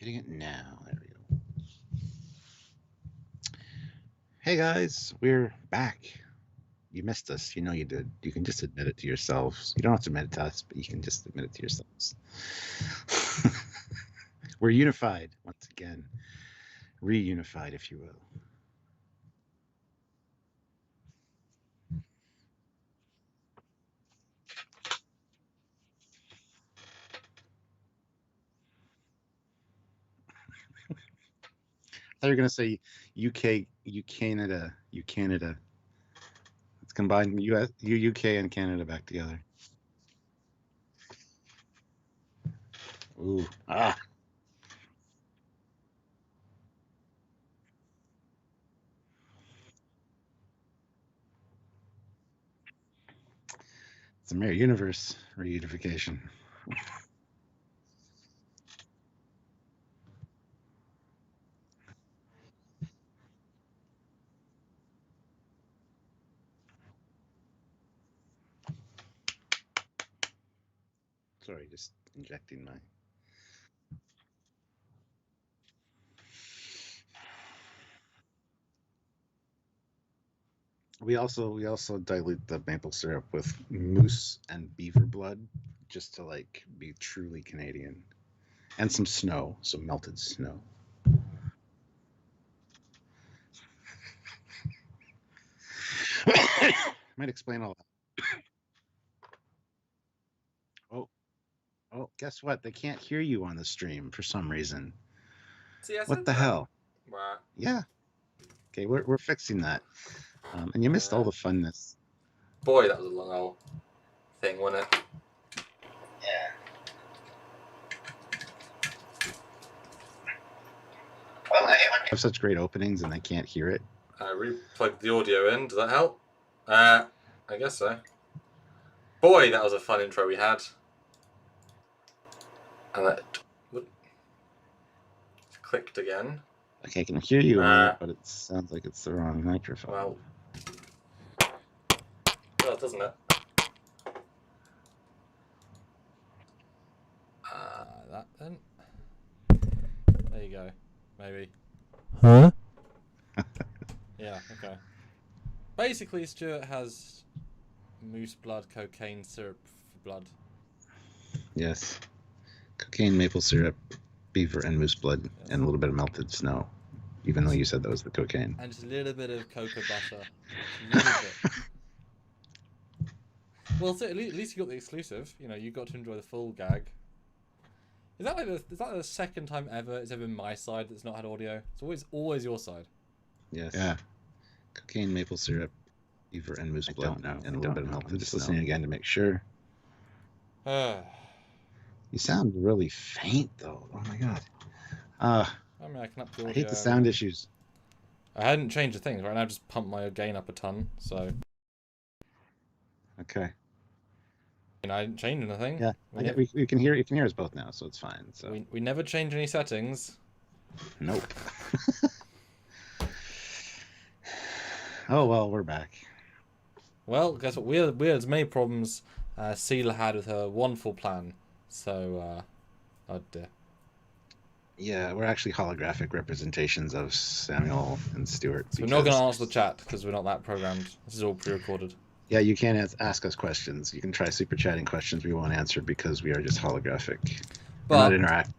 Hitting it now. There we go. Hey guys, we're back. You missed us. You know you did. You can just admit it to yourselves. You don't have to admit it to us, but you can just admit it to yourselves. We're unified once again. Reunified, if you will. I thought you were going to say UK, Canada, Canada. Let's combine US, UK and Canada back together. Ooh, It's a mirror universe reunification. Sorry, just injecting my. We also dilute the maple syrup with moose and beaver blood, just to like be truly Canadian, and some snow, some melted snow. Might explain all that. Oh, guess what? They can't hear you on the stream for some reason. See, what the hell? Wow. Yeah. Okay, we're fixing that. And you missed all the funness. Boy, that was a long old thing, wasn't it? Yeah. Well, I have such great openings and they can't hear it. I re-plugged the audio in. Does that help? I guess so. Boy, that was a fun intro we had. And that clicked again. Okay, I can hear you on it, but it sounds like it's the wrong microphone. Well, doesn't it? That then. There you go. Maybe. Huh? Yeah, okay. Basically, Stuart has moose blood, cocaine syrup for blood. Yes. Cocaine, maple syrup, beaver, and moose blood, yes. And a little bit of melted snow, even though you said that was the cocaine. And just a little bit of cocoa butter. A little bit. Well, so at least you got the exclusive. You know, you got to enjoy the full gag. Is that the second time ever it's ever been my side that's not had audio? It's always your side. Yes. Yeah. Cocaine, maple syrup, beaver, and moose blood, and a little bit of melted. I'm just listening again to make sure. You sound really faint, though. Oh my god. I mean, I can up the audio. I hate the sound issues. I hadn't changed the things right now. I just pumped my gain up a ton, so. Okay. And I didn't change anything. Yeah, we can hear. You can hear us both now, so it's fine. So we never change any settings. Nope. Oh well, we're back. Well, guess what? We had as many problems Seela had with her wonderful plan. So, oh dear. Yeah, we're actually holographic representations of Samuel and Stuart. So we're not going to answer the chat because we're not that programmed. This is all pre-recorded. Yeah, you can't ask us questions. You can try super chatting questions we won't answer because we are just holographic. We're not interactive.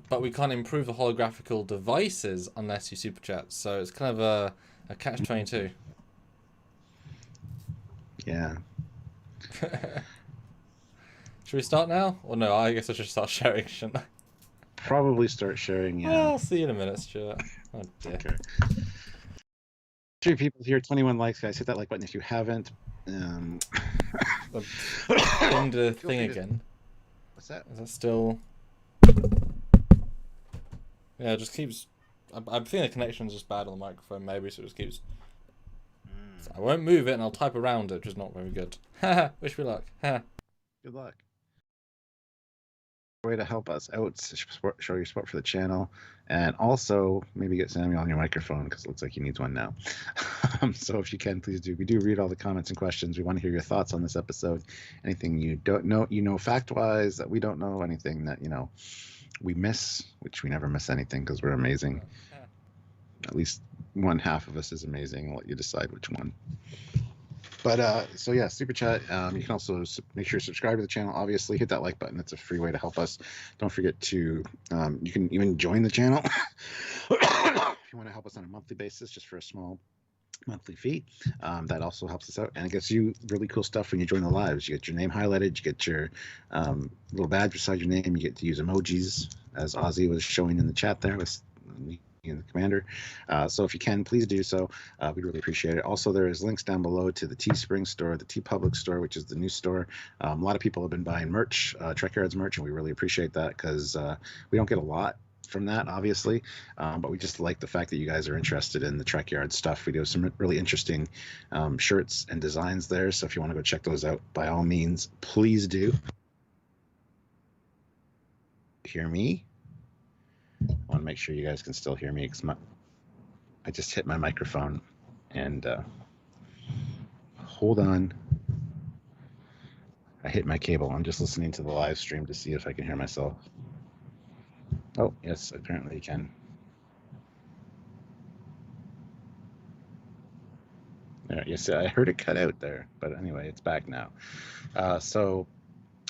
But we can't improve the holographical devices unless you super chat. So it's kind of a catch-22. Yeah. Should we start now? Or no, I guess I should start sharing, shouldn't I? Probably start sharing, yeah. Well, I'll see you in a minute, Stuart. Oh dear. Okay. 3 people here, 21 likes, guys. Hit that like button if you haven't. Pinned a thing again. What's that? Is that still? Yeah, it just keeps. I think the connection's just bad on the microphone, maybe, so it just keeps. So I won't move it, and I'll type around it, which is not very good. Haha. Wish me luck. Haha. Good luck. Way to help us out, show your support for the channel, and also maybe get Samuel on your microphone because it looks like he needs one now. So if you can, please do. We do read all the comments and questions. We want to hear your thoughts on this episode. Anything you don't know, fact-wise that we don't know, anything that we miss, which we never miss anything because we're amazing. At least one half of us is amazing. I'll let you decide which one. But so yeah, super chat. You can also make sure to subscribe to the channel. Obviously, hit that like button. It's a free way to help us. Don't forget to. You can even join the channel if you want to help us on a monthly basis, just for a small monthly fee. That also helps us out, and it gets you really cool stuff when you join the lives. You get your name highlighted. You get your little badge beside your name. You get to use emojis, as Ozzy was showing in the chat there with and the commander. So if you can, please do so. We'd really appreciate it. Also, there is links down below to the Teespring store, the TeePublic store, which is the new store. A lot of people have been buying merch, Trekyards merch, and we really appreciate that because we don't get a lot from that, obviously, but we just like the fact that you guys are interested in the Trekyard stuff. We do some really interesting shirts and designs there, so if you want to go check those out, by all means, please do. Hear me? I want to make sure you guys can still hear me because I just hit my microphone, and hold on. I hit my cable. I'm just listening to the live stream to see if I can hear myself. Oh, yes, apparently you can. There, yes, I heard it cut out there, but anyway, it's back now. So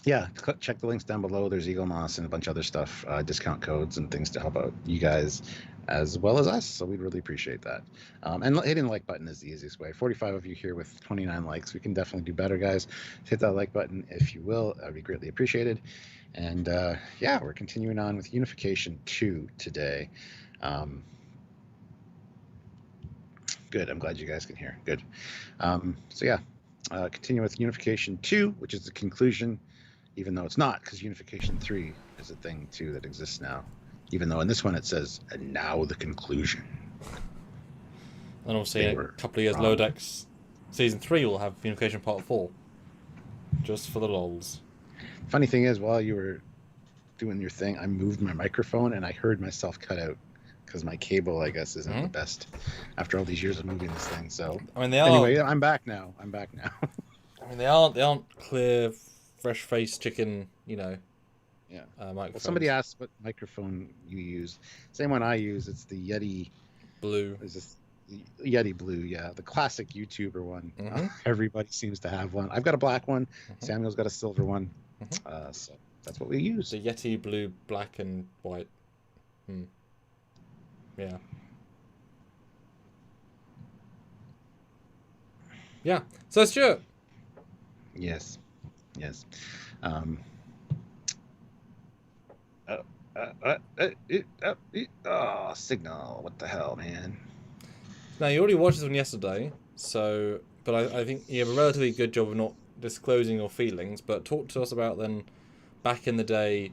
yeah, check the links down below. There's Eagle Moss and a bunch of other stuff, discount codes and things to help out you guys as well as us. So we'd really appreciate that. And hitting the like button is the easiest way. 45 of you here with 29 likes. We can definitely do better, guys. Hit that like button if you will. That would be greatly appreciated. And yeah, we're continuing on with Unification II today. Good. I'm glad you guys can hear. Good. So yeah, continue with Unification II, which is the conclusion. Even though it's not, because Unification 3 is a thing, too, that exists now. Even though in this one it says, and now the conclusion. And obviously, in a couple of years, Lower Decks Season 3 will have Unification Part 4. Just for the lols. Funny thing is, while you were doing your thing, I moved my microphone, and I heard myself cut out. Because my cable, I guess, isn't the best after all these years of moving this thing. So, I mean, they are... Anyway, I'm back now. I mean, they aren't clear... fresh-faced chicken, you know. Yeah. Well, somebody asked what microphone you use. Same one I use. It's the Yeti Blue. Is this the Yeti Blue? Yeah, the classic YouTuber one. Everybody seems to have one. I've got a black one. Samuel's got a silver one. So that's what we use. The Yeti Blue, black and white. Yeah. Yeah. So Stuart. Yes. Signal. What the hell, man? Now, you already watched this one yesterday, so... But I think you have a relatively good job of not disclosing your feelings, but talk to us about then, back in the day...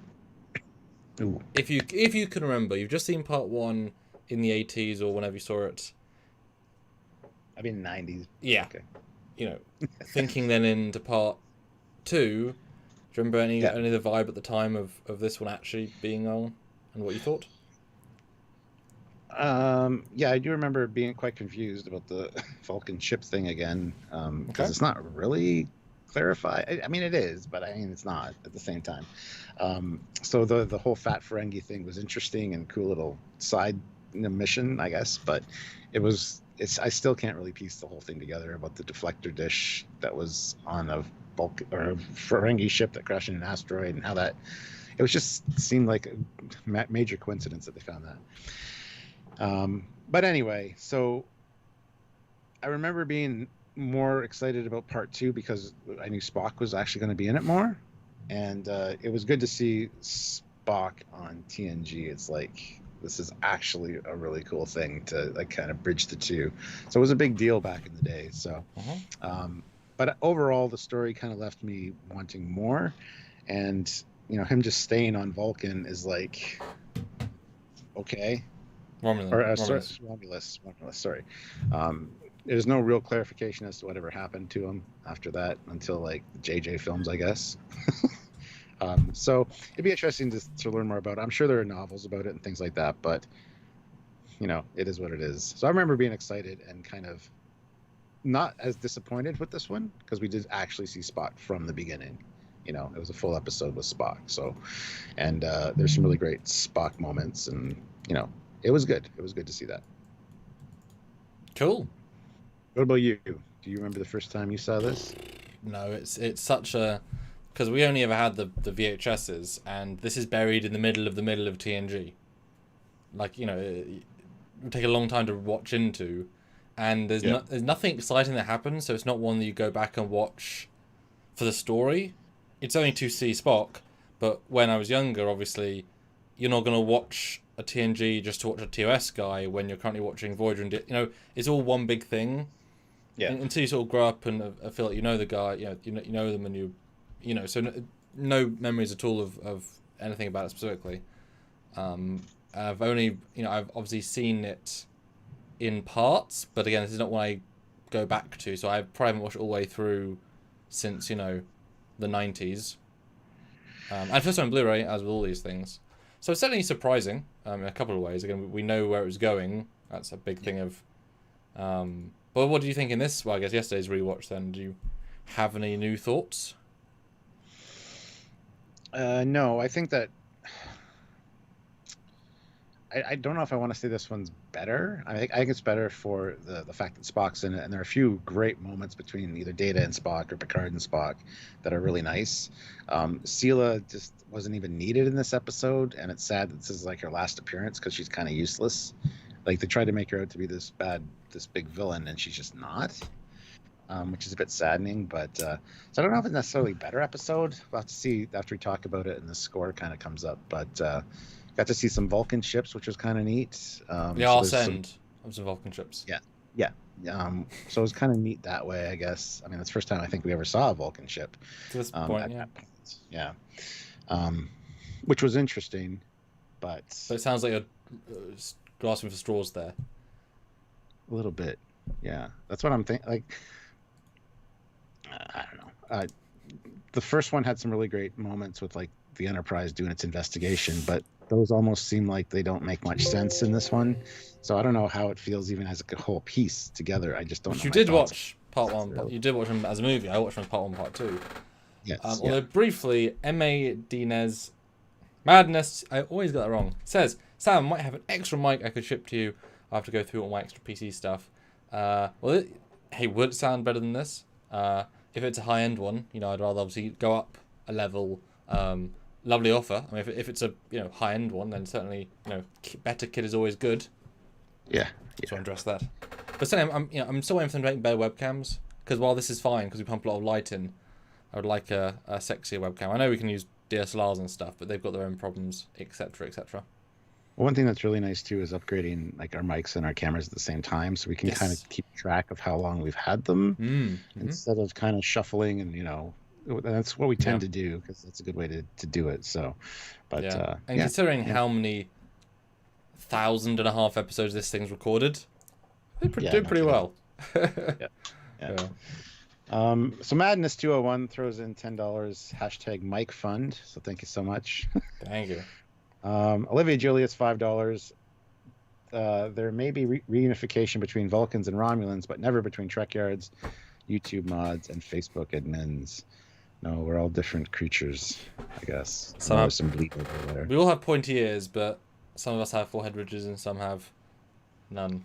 Ooh. If you can remember, you've just seen Part 1 in the 80s or whenever you saw it. I mean, 90s. Yeah. Okay. You know, thinking then into Part 2, do you remember any of the vibe at the time of this one actually being on and what you thought? Yeah, I do remember being quite confused about the Vulcan ship thing again, because it's not really clarified. I mean, it is, but I mean, it's not at the same time. So the whole Fat Ferengi thing was interesting and cool little side mission, I guess, but I still can't really piece the whole thing together about the deflector dish that was on a Ferengi ship that crashed in an asteroid, and how that it just seemed like a major coincidence that they found that. But anyway, so I remember being more excited about Part 2 because I knew Spock was actually going to be in it more, and it was good to see Spock on TNG. It's like, this is actually a really cool thing to like kind of bridge the two. So it was a big deal back in the day. So, but overall, the story kind of left me wanting more, and you know, him just staying on Vulcan is like, okay. Romulus. Sorry. There's no real clarification as to whatever happened to him after that until like the JJ films, I guess. So it'd be interesting to learn more about it. I'm sure there are novels about it and things like that, but you know, it is what it is. So I remember being excited and kind of not as disappointed with this one because we did actually see Spock from the beginning. You know, it was a full episode with Spock. So, and there's some really great Spock moments, and you know, it was good. It was good to see that. Cool. What about you? Do you remember the first time you saw this? No, it's such a, because we only ever had the VHSs, and this is buried in the middle of TNG. Like, you know, it would take a long time to watch into, and there's nothing exciting that happens, so it's not one that you go back and watch for the story. It's only to see Spock, but when I was younger, obviously, you're not going to watch a TNG just to watch a TOS guy when you're currently watching Voyager, and you know, it's all one big thing. Yeah. Until you sort of grow up and feel like you know the guy, you know them, and you know, so no memories at all of anything about it specifically. I've only, you know, I've obviously seen it in parts, but again, this is not one I go back to, so I probably haven't watched it all the way through since, you know, the 90s. And first on Blu-ray, as with all these things. So it's certainly surprising in a couple of ways. Again, we know where it was going. That's a big thing of... but what do you think in this? Well, I guess yesterday's rewatch then. Do you have any new thoughts? No, I think that... I don't know if I want to say this one's better. I think it's better for the fact that Spock's in it, and there are a few great moments between either Data and Spock or Picard and Spock that are really nice. Sela just wasn't even needed in this episode, and it's sad that this is like her last appearance because she's kind of useless. Like, they tried to make her out to be this big villain, and she's just not, which is a bit saddening. But so I don't know if it's necessarily a better episode. We'll have to see after we talk about it and the score kind of comes up. But got to see some Vulcan ships, which was kind of neat. Yeah, I'll send some Vulcan ships. Yeah. So it was kind of neat that way, I guess. I mean, that's the first time I think we ever saw a Vulcan ship. To this point, yeah. Yeah. Which was interesting, but it sounds like you're grasping for straws there. A little bit, yeah. That's what I'm thinking. Like, I don't know. The first one had some really great moments with like the Enterprise doing its investigation, but those almost seem like they don't make much sense in this one. So I don't know how it feels even as a whole piece together. I just don't know. You did watch part one. You did watch them as a movie. I watched them as part one, part two. Yes. Although briefly, M.A. Dinez Madness, I always get that wrong, says, Sam, might have an extra mic I could ship to you. I have to go through all my extra PC stuff. Hey, would it sound better than this? If it's a high-end one, you know, I'd rather obviously go up a level. Lovely offer. I mean, if it's a high-end one, then certainly better kit is always good. Yeah. So I address that. But certainly, I'm still waiting for them to make better webcams, because while this is fine because we pump a lot of light in, I would like a sexier webcam. I know we can use DSLRs and stuff, but they've got their own problems, etc., etc. Well, one thing that's really nice too is upgrading like our mics and our cameras at the same time, so we can kind of keep track of how long we've had them instead of kind of shuffling. And that's what we tend to do because that's a good way to do it. So, but considering how many 1,500 episodes this thing's recorded, they do pretty well. So Madness 201 throws in $10 hashtag Mike Fund. So thank you so much. Thank you. Olivia Julius $5. There may be reunification between Vulcans and Romulans, but never between Trekyards, YouTube mods, and Facebook admins. No, we're all different creatures, I guess. Some bleed over there. We all have pointy ears, but some of us have forehead ridges and some have none.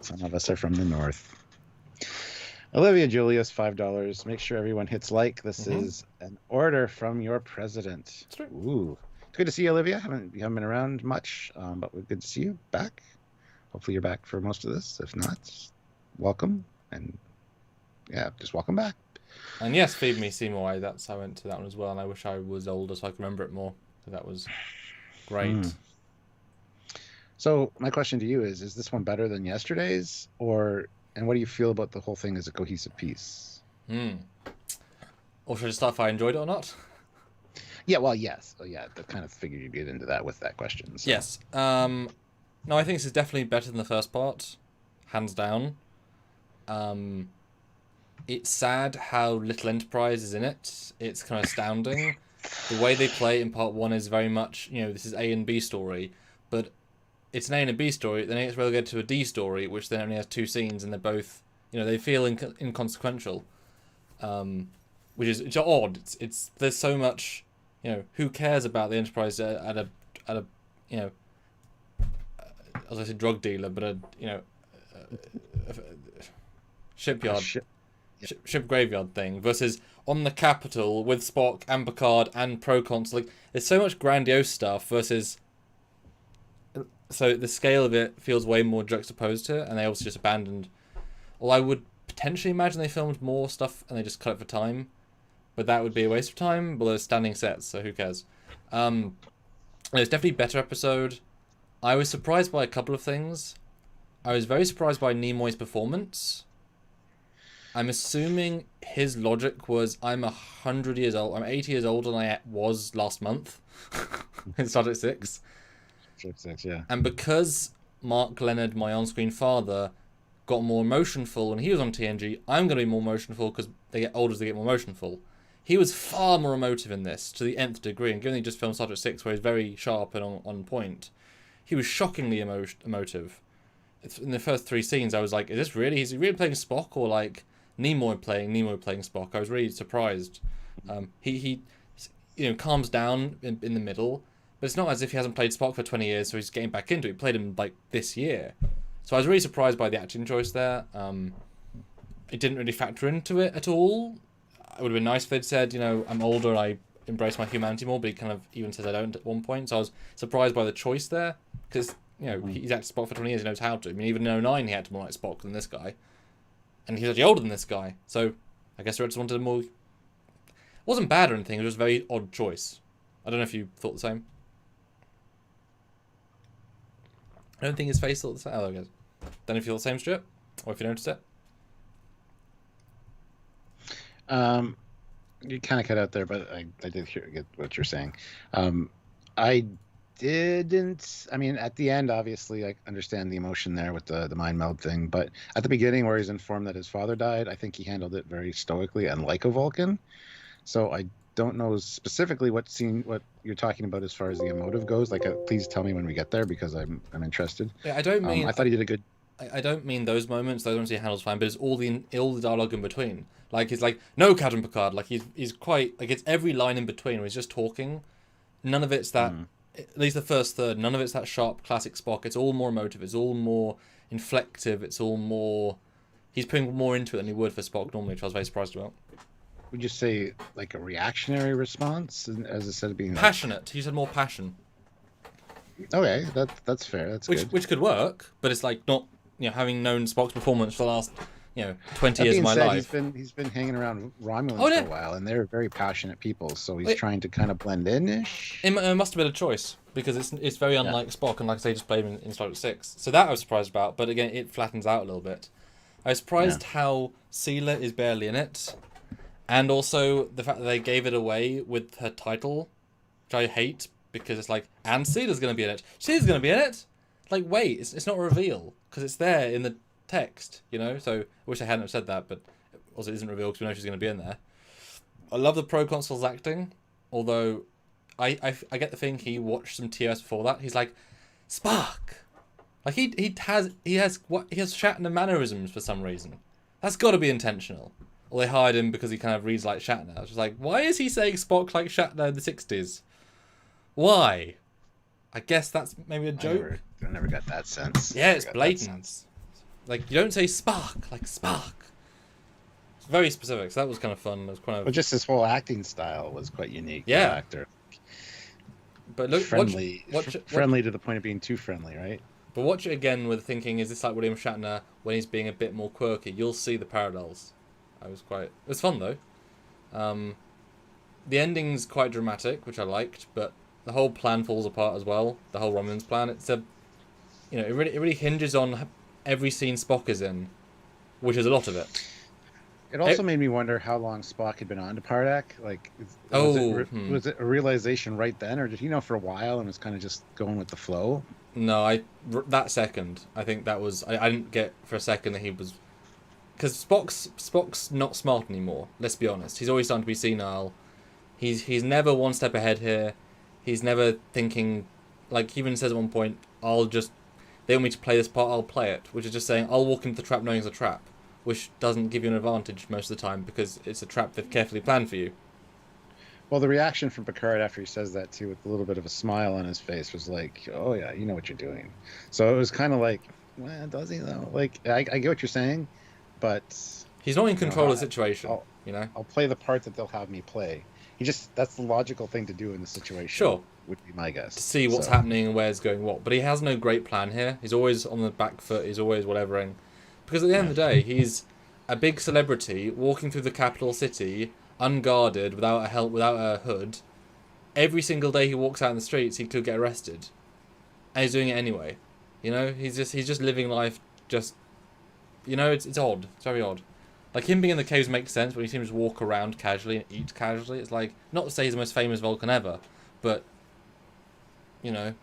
Some of us are from the north. Olivia Julius, $5. Make sure everyone hits like. This is an order from your president. That's right. Ooh. It's good to see you, Olivia. You haven't been around much, but we're good to see you back. Hopefully you're back for most of this. If not, welcome. And just welcome back. And yes, Feed Me Seymour. I went to that one as well, and I wish I was older so I could remember it more. That was great. So my question to you is this one better than yesterday's? And what do you feel about the whole thing as a cohesive piece? Or should I start if I enjoyed it or not? Yeah, well, yes. Oh, yeah, I kind of figured you'd get into that with that question. So. Yes. No, I think this is definitely better than the first part. Hands down. It's sad how little Enterprise is in it. It's kind of astounding. The way they play in part one is very much, this is A and B story, but it's an A and a B story, then it's relegated to a D story, which then only has 2 scenes, and they're both, they feel inconsequential. which is it's odd. It's there's so much, who cares about the Enterprise at a you know, as I said, drug dealer, but a shipyard, ship graveyard thing versus on the Capitol with Spock and Picard and Proconsul. Like, there's so much grandiose stuff versus. So the scale of it feels way more juxtaposed to it, and they also just abandoned. Well, I would potentially imagine they filmed more stuff and they just cut it for time, but that would be a waste of time. But there's standing sets, so who cares? It's definitely a better episode. I was surprised by a couple of things. I was very surprised by Nimoy's performance. I'm assuming his logic was, I'm 100 years old. I'm 80 years older than I was last month in Star Trek 6. Yeah. And because Mark Leonard, my on-screen father, got more emotionful when he was on TNG, I'm going to be more emotionful because they get older as they get more emotionful. He was far more emotive in this, to the nth degree, and given he just filmed Star Trek 6, where he's very sharp and on point, he was shockingly emotive. In the first 3 scenes, I was like, is he really playing Spock, or like Nimoy playing Spock? I was really surprised. He calms down in the middle, but it's not as if he hasn't played Spock for 20 years, so he's getting back into it. He played him like this year. So I was really surprised by the acting choice there. It didn't really factor into it at all. It would have been nice if they'd said, I'm older and I embrace my humanity more, but he kind of even says I don't at one point. So I was surprised by the choice there, because, he's acted Spock for 20 years, he knows how to. I mean, even in 09 he acted more like Spock than this guy. And he's actually older than this guy. So I guess I just wanted a more... It wasn't bad or anything, it was a very odd choice. I don't know if you thought the same. I don't think his face thought the same. Oh, there it goes. Don't know if you thought the same, Stuart, or if you noticed it. You kind of cut out there, but I did get what you're saying. I didn't. I mean, at the end, obviously, I understand the emotion there with the mind meld thing. But at the beginning, where he's informed that his father died, I think he handled it very stoically and like a Vulcan. So I don't know specifically what you're talking about as far as the emotive goes. Like, please tell me when we get there, because I'm interested. Yeah, I don't mean. I thought he did a good. I don't mean those moments. Those ones he handles fine, but it's all the dialogue in between. Like, he's like, "No, Captain Picard." Like, he's quite like, it's every line in between where he's just talking. None of it's that. At least the first third. None of it's that sharp classic Spock. It's all more emotive. It's all more inflective. It's all more. He's putting more into it than he would for Spock normally, which I was very surprised about. Would you say like a reactionary response, as instead of being passionate? He said more passion. Okay, that's fair. That's good. Which could work, but it's like not, having known Spock's performance for the last 20 years of my life. He's been hanging around Romulus for a while, and they're very passionate people. So he's trying to kind of blend in-ish. It must have been a choice, because it's very unlike Spock, and like I say, just played him in Star Trek 6. So that I was surprised about, but again, it flattens out a little bit. I was surprised how Sela is barely in it. And also the fact that they gave it away with her title, which I hate, because it's like, and Sela's going to be in it. She's going to be in it. Like, wait, it's not a reveal, because it's there in the text, So I wish I hadn't have said that, but also it isn't revealed because we know she's going to be in there. I love the Proconsul's acting, although I get the thing he watched some TOS before that. He's like, Spock. Like he has Shatner mannerisms for some reason. That's got to be intentional. Or they hired him because he kind of reads like Shatner. I was just like, why is he saying Spock like Shatner in the 60s? Why? I guess that's maybe a joke. I never got that sense. Yeah, it's blatant. Like, you don't say Spock like Spock. It's very specific, so that was kind of fun. It was kind of... But just his whole acting style was quite unique. Yeah. The actor. But look, friendly to the point of being too friendly, right? But watch it again with thinking, is this like William Shatner when he's being a bit more quirky? You'll see the parallels. It was fun though. The ending's quite dramatic, which I liked, but the whole plan falls apart as well. The whole Romulans plan. It's it really hinges on every scene Spock is in, which is a lot of it. It also made me wonder how long Spock had been on to Pardak. Like, was it a realization right then, or did he know for a while and was kind of just going with the flow? No, that second, I think that was... I didn't get for a second that he was... Because Spock's not smart anymore, let's be honest. He's always starting to be senile. He's never one step ahead here. He's never thinking... Like, he even says at one point, they want me to play this part, I'll play it. Which is just saying, I'll walk into the trap knowing it's a trap. which doesn't give you an advantage most of the time because it's a trap they've carefully planned for you. Well, the reaction from Picard after he says that too, with a little bit of a smile on his face, was like, "Oh yeah, you know what you're doing." So it was kind of like, "Well, does he though?" Like, I get what you're saying, but he's not in control of the situation. I'll play the part that they'll have me play. That's the logical thing to do in the situation. Sure, would be my guess. To see what's happening and where's going what, but he has no great plan here. He's always on the back foot. He's always whatevering, because at the end of the day, he's a big celebrity walking through the capital city, unguarded, without a hood. Every single day he walks out in the streets, he could get arrested, and he's doing it anyway. He's just living life. Just, it's odd. It's very odd. Like, him being in the caves makes sense, but he seems to walk around casually and eat casually. It's like, not to say he's the most famous Vulcan ever, but you'd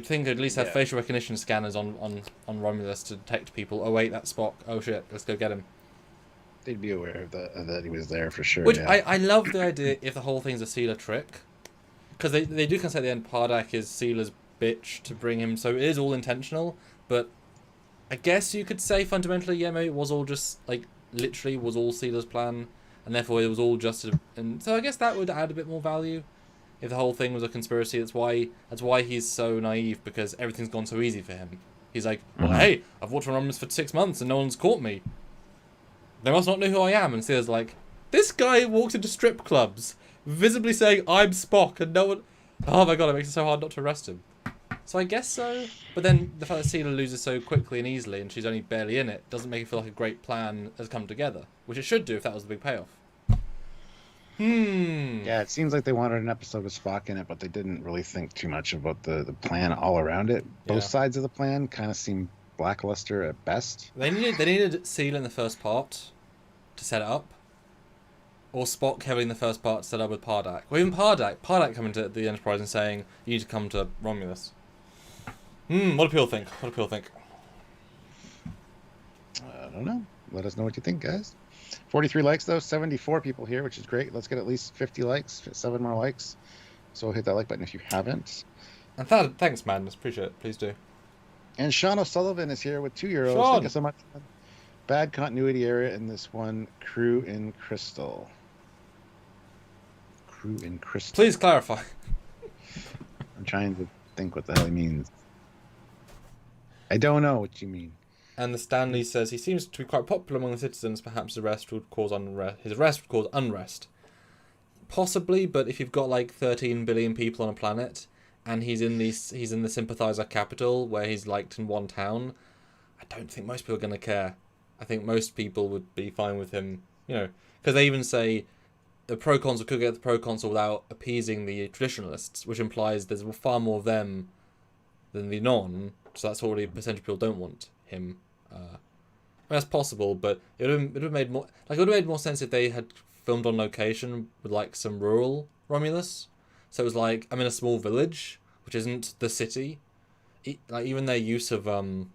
think they'd at least have facial recognition scanners on Romulus to detect people. Oh wait, that's Spock. Oh shit, let's go get him. They'd be aware of that he was there for sure. Which I love the idea if the whole thing's a Sealer trick, because they do kind of say at the end Pardak is Sealer's bitch to bring him, so it is all intentional. But I guess you could say fundamentally, yeah, maybe it was all just like literally was all Sealer's plan, and therefore it was all just and so I guess that would add a bit more value. If the whole thing was a conspiracy, that's why he's so naive, because everything's gone so easy for him. He's like, well, hey, I've watched Romulus for 6 months and no one's caught me. They must not know who I am. And Sealer's like, this guy walks into strip clubs, visibly saying, I'm Spock, and no one... Oh my god, it makes it so hard not to arrest him. So I guess so. But then the fact that Sealer loses so quickly and easily, and she's only barely in it, doesn't make it feel like a great plan has come together. Which it should do if that was the big payoff. Yeah, it seems like they wanted an episode with Spock in it, but they didn't really think too much about the plan all around it. Both sides of the plan kind of seem lackluster at best. They needed Sealer in the first part to set it up, or Spock heavily in the first part to set up with Pardak, or even Pardak coming to the Enterprise and saying, "You need to come to Romulus." What do people think? I don't know. Let us know what you think, guys. 43 likes though, 74 people here, which is great. Let's get at least 50 likes, 7 more likes. So hit that like button if you haven't. And thanks, Madness. Appreciate it. Please do. And Sean O'Sullivan is here with €2. Sean. Thank you so much. Bad continuity area in this one. Crew in Crystal. Please clarify. I'm trying to think what the hell he means. I don't know what you mean. And the Stanley says he seems to be quite popular among the citizens. Perhaps his arrest would cause unrest. Possibly, but if you've got like 13 billion people on a planet, and he's in the sympathizer capital where he's liked in one town, I don't think most people are going to care. I think most people would be fine with him, because they even say the pro-consul could get the pro-consul without appeasing the traditionalists, which implies there's far more of them than the non. So that's already a percentage of people don't want him. That's possible, but it would have made more sense if they had filmed on location with like some rural Romulus. So it was like, I'm in a small village, which isn't the city. Even their use of the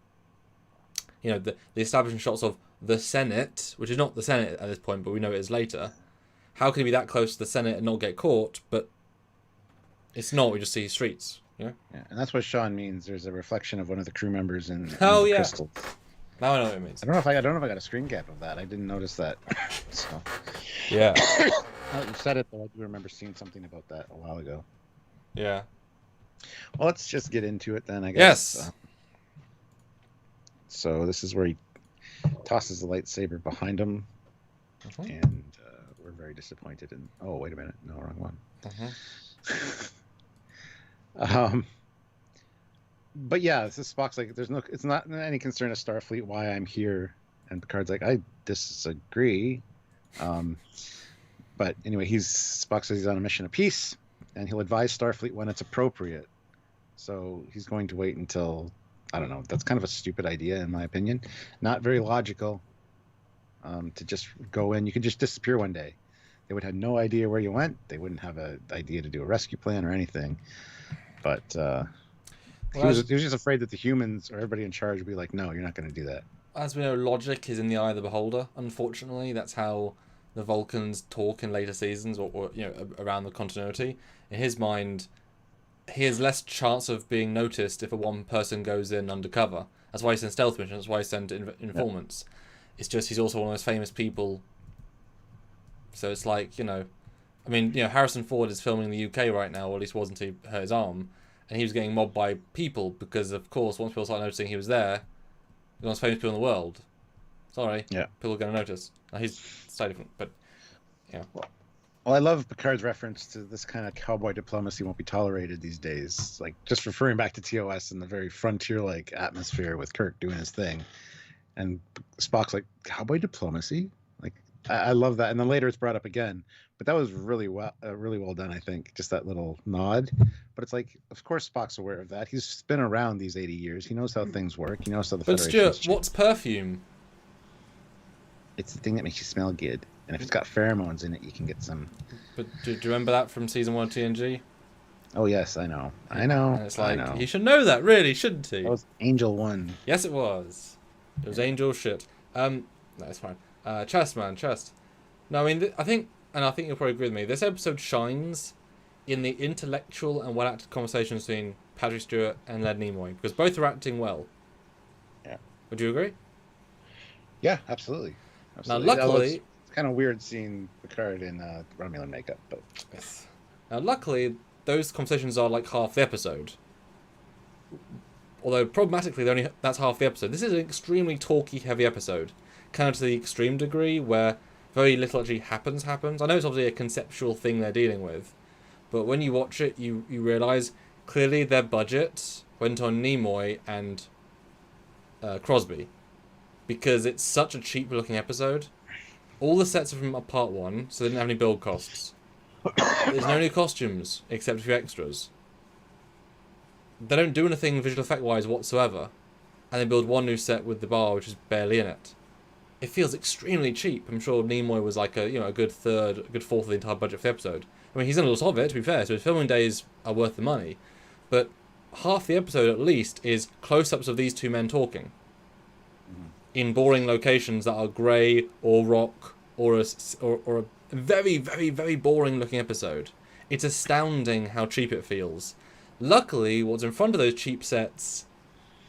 establishing shots of the Senate, which is not the Senate at this point, but we know it is later. How can he be that close to the Senate and not get caught? But it's not. We just see streets. Yeah, and that's what Sean means. There's a reflection of one of the crew members in the crystal. Now I know what it means. I don't know if I got a screen cap of that. I didn't notice that. So. Yeah. Now that you said it, though, I do remember seeing something about that a while ago. Yeah. Well, let's just get into it then, I guess. Yes. So this is where he tosses the lightsaber behind him, and we're very disappointed. Oh, wait a minute. No, wrong one. But yeah, this is Spock's like, it's not any concern of Starfleet why I'm here, and Picard's like, I disagree. But anyway, Spock says he's on a mission of peace, and he'll advise Starfleet when it's appropriate. So he's going to wait until, I don't know, that's kind of a stupid idea in my opinion. Not very logical. To just go in, you could just disappear one day. They would have no idea where you went. They wouldn't have an idea to do a rescue plan or anything. But he was just afraid that the humans or everybody in charge would be like, no, you're not going to do that. As we know, logic is in the eye of the beholder. Unfortunately, that's how the Vulcans talk in later seasons, or around the continuity. In his mind, he has less chance of being noticed if a one person goes in undercover, That's why he sends stealth missions. That's why he sends informants. Yep. It's just he's also one of those famous people. So it's like, I mean, Harrison Ford is filming in the UK right now, or at least wasn't, he hurt his arm, and he was getting mobbed by people because, of course, once people started noticing he was there, he's one of the most famous people in the world. Sorry, people are going to notice. Now, he's slightly different, but yeah. Well, I love Picard's reference to this kind of cowboy diplomacy won't be tolerated these days. Like, just referring back to TOS and the very frontier-like atmosphere with Kirk doing his thing. And Spock's like, cowboy diplomacy? Like, I love that. And then later it's brought up again. But that was really well done, I think. Just that little nod. But it's like, of course Spock's aware of that. He's been around these 80 years. He knows how things work. He knows how the Federation. But Stuart, what's perfume? It's the thing that makes you smell good. And if it's got pheromones in it, you can get some. But do you remember that from season 1 of TNG? Oh yes, I know. And it's like, he should know that, really, shouldn't he? That was Angel 1. Yes, it was. It was Angel shit. No, it's fine. Chest, man, chest. No, I mean, I think you'll probably agree with me. This episode shines in the intellectual and well-acted conversations between Patrick Stewart and Leonard Nimoy, because both are acting well. Yeah. Would you agree? Yeah, absolutely. Now, luckily, it's kind of weird seeing Picard in Romulan makeup, but yes. Now, luckily, those conversations are like half the episode. Although problematically, that's half the episode. This is an extremely talky-heavy episode, kind of to the extreme degree where very little actually happens. I know it's obviously a conceptual thing they're dealing with, but when you watch it, you realise clearly their budget went on Nimoy and Crosby, because it's such a cheap-looking episode. All the sets are from part 1, so they didn't have any build costs. There's no new costumes, except a few extras. They don't do anything visual effect-wise whatsoever, and they build one new set with the bar, which is barely in it. It feels extremely cheap. I'm sure Nimoy was like a good fourth of the entire budget for the episode. I mean, he's in a lot of it, to be fair, so his filming days are worth the money. But half the episode, at least, is close-ups of these two men talking in boring locations that are grey or rock or a very, very, very boring-looking episode. It's astounding how cheap it feels. Luckily, what's in front of those cheap sets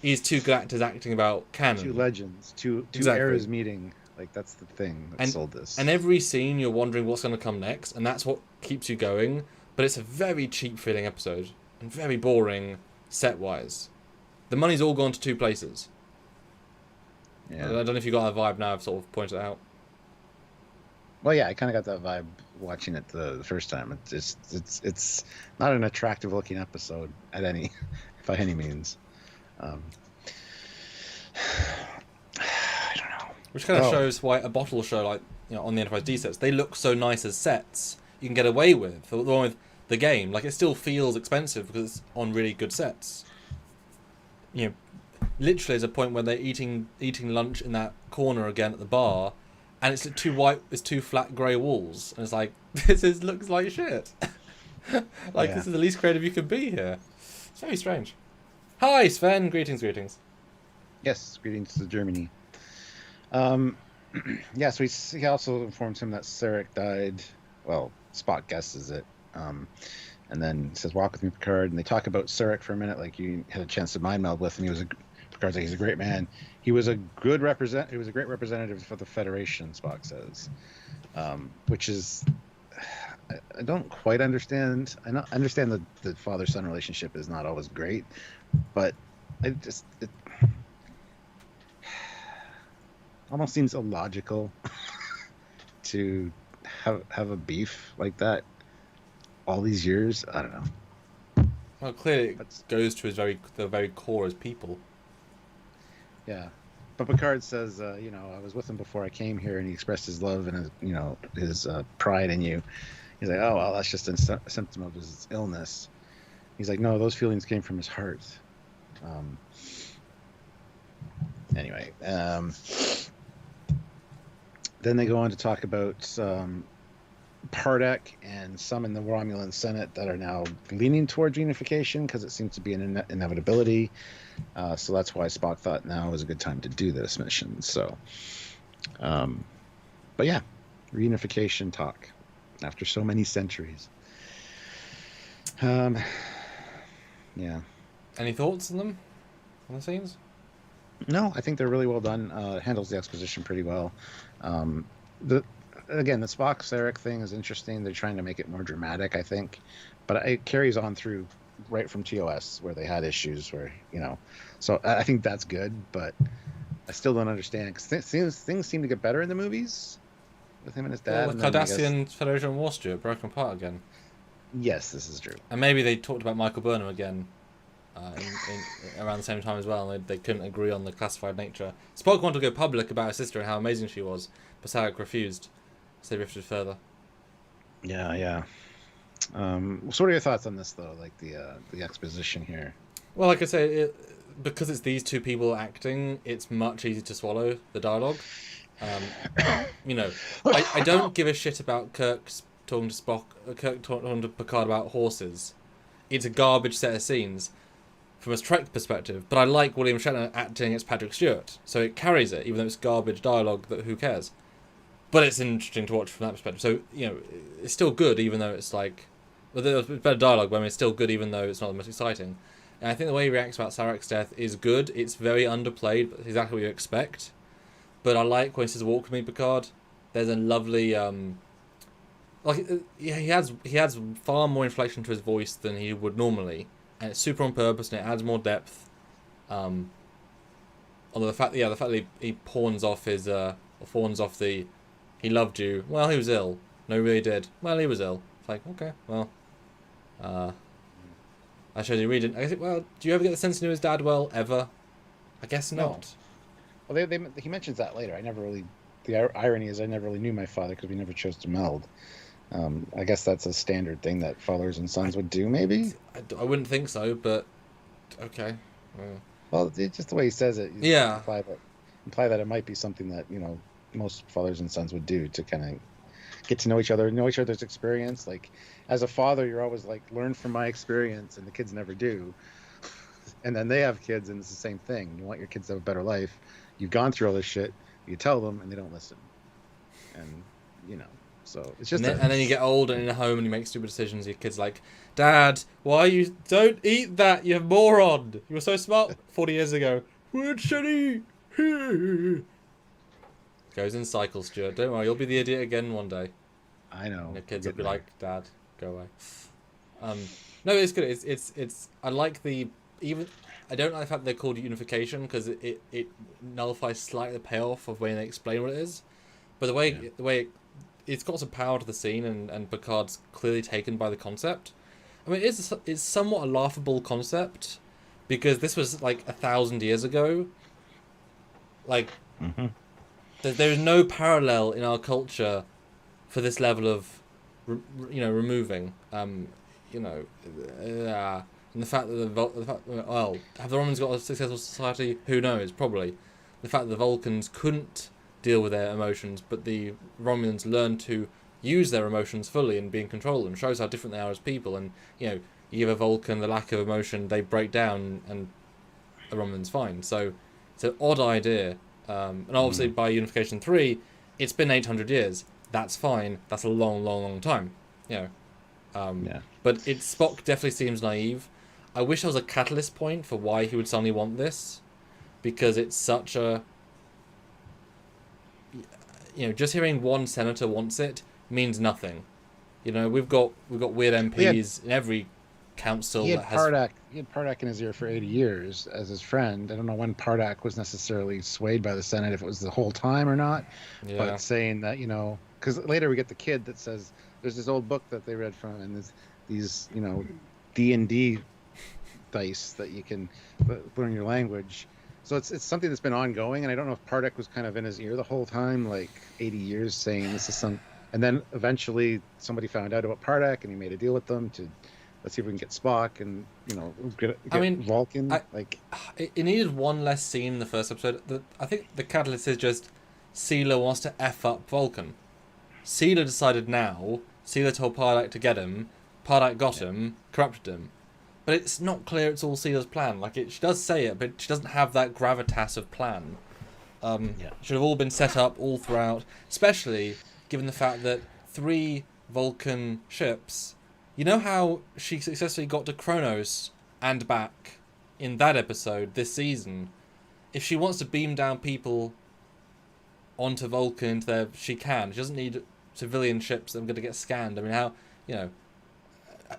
is two good actors acting about canon. Two legends, two exactly. eras meeting. Like, that's the thing that sold this. And every scene, you're wondering what's going to come next, and that's what keeps you going. But it's a very cheap-feeling episode, and very boring set-wise. The money's all gone to two places. Yeah. I don't know if you got that vibe now. I've sort of pointed it out. Well, yeah, I kind of got that vibe watching it the first time. It's not an attractive-looking episode by any means. I don't know. Which kind of shows why a bottle show like on the Enterprise D sets, they look so nice as sets. You can get away with the one with the game. Like, it still feels expensive because it's on really good sets. Literally, there's a point where they're eating lunch in that corner again at the bar, and it's two flat grey walls, and it's like, looks like shit. This is the least creative you could be here. It's very strange. Hi, Sven. Greetings. Yes, greetings to Germany. So he also informs him that Sarek died. Well, Spock guesses it. And then says, "Walk with me, Picard." And they talk about Sarek for a minute, like you had a chance to mind meld with, and Picard's like, he's a great man. He was a great representative for the Federation, Spock says. Which is, I don't quite understand. I understand that the father-son relationship is not always great, but it almost seems illogical to have a beef like that all these years. I don't know. Well, clearly it goes to the very core as people. Yeah, but Picard says, I was with him before I came here, and he expressed his love and his pride in you. He's like, oh well, that's just a symptom of his illness. He's like, no, those feelings came from his heart. Anyway, then they go on to talk about Pardek and some in the Romulan Senate that are now leaning towards unification because it seems to be an inevitability. So that's why Spock thought now is a good time to do this mission. So, but yeah, reunification talk after so many centuries. Yeah. Any thoughts on them? On the scenes? No, I think they're really well done. Handles the exposition pretty well. Um, the Again, the Spock Sarek thing is interesting. They're trying to make it more dramatic, I think, but it carries on through right from TOS where they had issues where So I think that's good, but I still don't understand because things seem to get better in the movies with him and his dad. Well, the Cardassian Federation War Steward broke apart again. Yes, this is true. And maybe they talked about Michael Burnham again around the same time as well, and they couldn't agree on the classified nature. Spock wanted to go public about her sister and how amazing she was, but Sarek refused, so they drifted further. Yeah. So what are your thoughts on this, though? Like the exposition here? Well, like I say, because it's these two people acting, it's much easier to swallow the dialogue. I don't give a shit about Kirk talking to Picard about horses. It's a garbage set of scenes from a Trek perspective, but I like William Shatner acting as Patrick Stewart, so it carries it, even though it's garbage dialogue that who cares. But it's interesting to watch from that perspective. So, it's still good, even though it's like... Well, there's better dialogue, but I mean, it's still good, even though it's not the most exciting. And I think the way he reacts about Sarek's death is good. It's very underplayed, but exactly what you expect. But I like when he says, "Walk with me, Picard." There's a lovely... he has far more inflection to his voice than he would normally. And it's super on purpose, and it adds more depth. Although the fact that he pawns off his... fawns off the... He loved you. Well, he was ill. No, he really did. Well, he was ill. It's like, okay, well... I showed you reading. I think, well, do you ever get the sense he knew his dad well, ever? I guess not. No. Well, he mentions that later. I never really... The irony is I never really knew my father because we never chose to meld. I guess that's a standard thing that fathers and sons would do, maybe? I wouldn't think so, but... Okay. Well, it's just the way he says it. Yeah. Imply that it might be something that, most fathers and sons would do to kind of get to know each other, know each other's experience. Like, as a father, you're always like, learn from my experience, and the kids never do. And then they have kids, and it's the same thing. You want your kids to have a better life. You've gone through all this shit. You tell them, and they don't listen. And, so it's just... And then you get old and in a home, and you make stupid decisions. Your kid's like, "Dad, why you don't eat that, you moron. You were so smart 40 years ago. What should he?" Goes in cycles, Stuart. Don't worry, you'll be the idiot again one day. I know. And the kids will be like, "Dad, go away." No, it's good. It's. I like the even. I don't like the fact they're called Unification because it nullifies slightly the payoff of when they explain what it is. But the way it's got some power to the scene, and Picard's clearly taken by the concept. I mean, it's somewhat a laughable concept because this was like 1,000 years ago. Like. Mm-hmm. There is no parallel in our culture for this level of, removing. And the fact that have the Romans got a successful society? Who knows? Probably. The fact that the Vulcans couldn't deal with their emotions, but the Romulans learned to use their emotions fully and be in control of them shows how different they are as people. And you give a Vulcan the lack of emotion, they break down, and the Romulans fine. So it's an odd idea. And obviously by Unification 3, it's been 800 years. That's fine. That's a long, long, long time. But Spock definitely seems naive. I wish there was a catalyst point for why he would suddenly want this, because it's such a... just hearing one senator wants it means nothing. We've got weird MPs in every council. He had Pardak in his ear for 80 years as his friend. I don't know when Pardak was necessarily swayed by the Senate, if it was the whole time or not. Yeah. But saying that, because later we get the kid that says there's this old book that they read from, and there's these, D&D dice that you can learn your language. So it's something that's been ongoing, and I don't know if Pardak was kind of in his ear the whole time, like 80 years, saying this is some... And then eventually somebody found out about Pardak, and he made a deal with them to... Let's see if we can get Spock and, get Vulcan. It needed one less scene in the first episode. I think the catalyst is just Sealer wants to F up Vulcan. Sealer decided now. Sealer told Pardak to get him. Pardak got him, corrupted him. But it's not clear it's all Sealer's plan. She does say it, but she doesn't have that gravitas of plan. Should have all been set up all throughout, especially given the fact that 3 Vulcan ships... You know how she successfully got to Kronos and back in that episode this season? if she wants to beam down people onto Vulcan into there, she can. She doesn't need civilian ships that are going to get scanned. I mean, how, you know,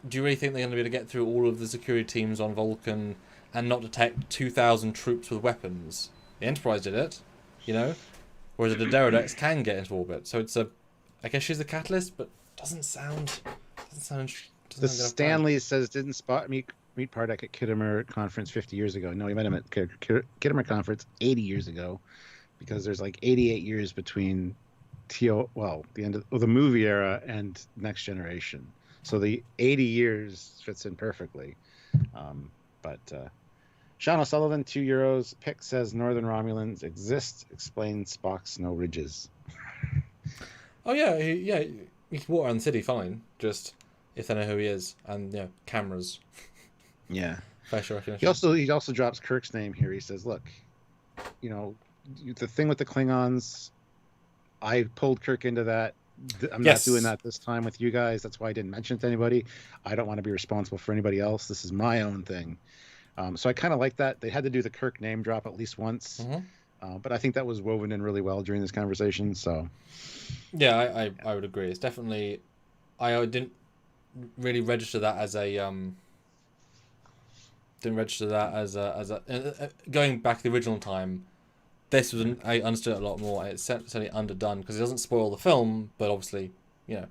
do you really think they're going to be able to get through all of the security teams on Vulcan and not detect 2,000 troops with weapons? The Enterprise did it, you know, whereas the Deredex can get into orbit. So it's I guess she's the catalyst, but doesn't sound. The Stanley says, didn't Spock meet Pardek at Kittimer Conference 50 years ago? No, he met him at Kittimer Conference 80 years ago, because there's like 88 years between the end of the movie era and Next Generation. So the 80 years fits in perfectly. But Sean O'Sullivan, €2. Pick says Northern Romulans exist. Explain Spock's snow ridges. Oh yeah, he can walk around the city fine. Just if they know who he is, and cameras. Yeah. Facial recognition. He also drops Kirk's name here. He says, "Look, the thing with the Klingons, I pulled Kirk into that. I'm not doing that this time with you guys. That's why I didn't mention it to anybody. I don't want to be responsible for anybody else. This is my own thing." So I kind of like that. They had to do the Kirk name drop at least once. Mm-hmm. But I think that was woven in really well during this conversation. So, yeah, I would agree. It's definitely, I didn't really register that as a going back to the original time. This was I understood it a lot more. It's certainly underdone because it doesn't spoil the film, but obviously, and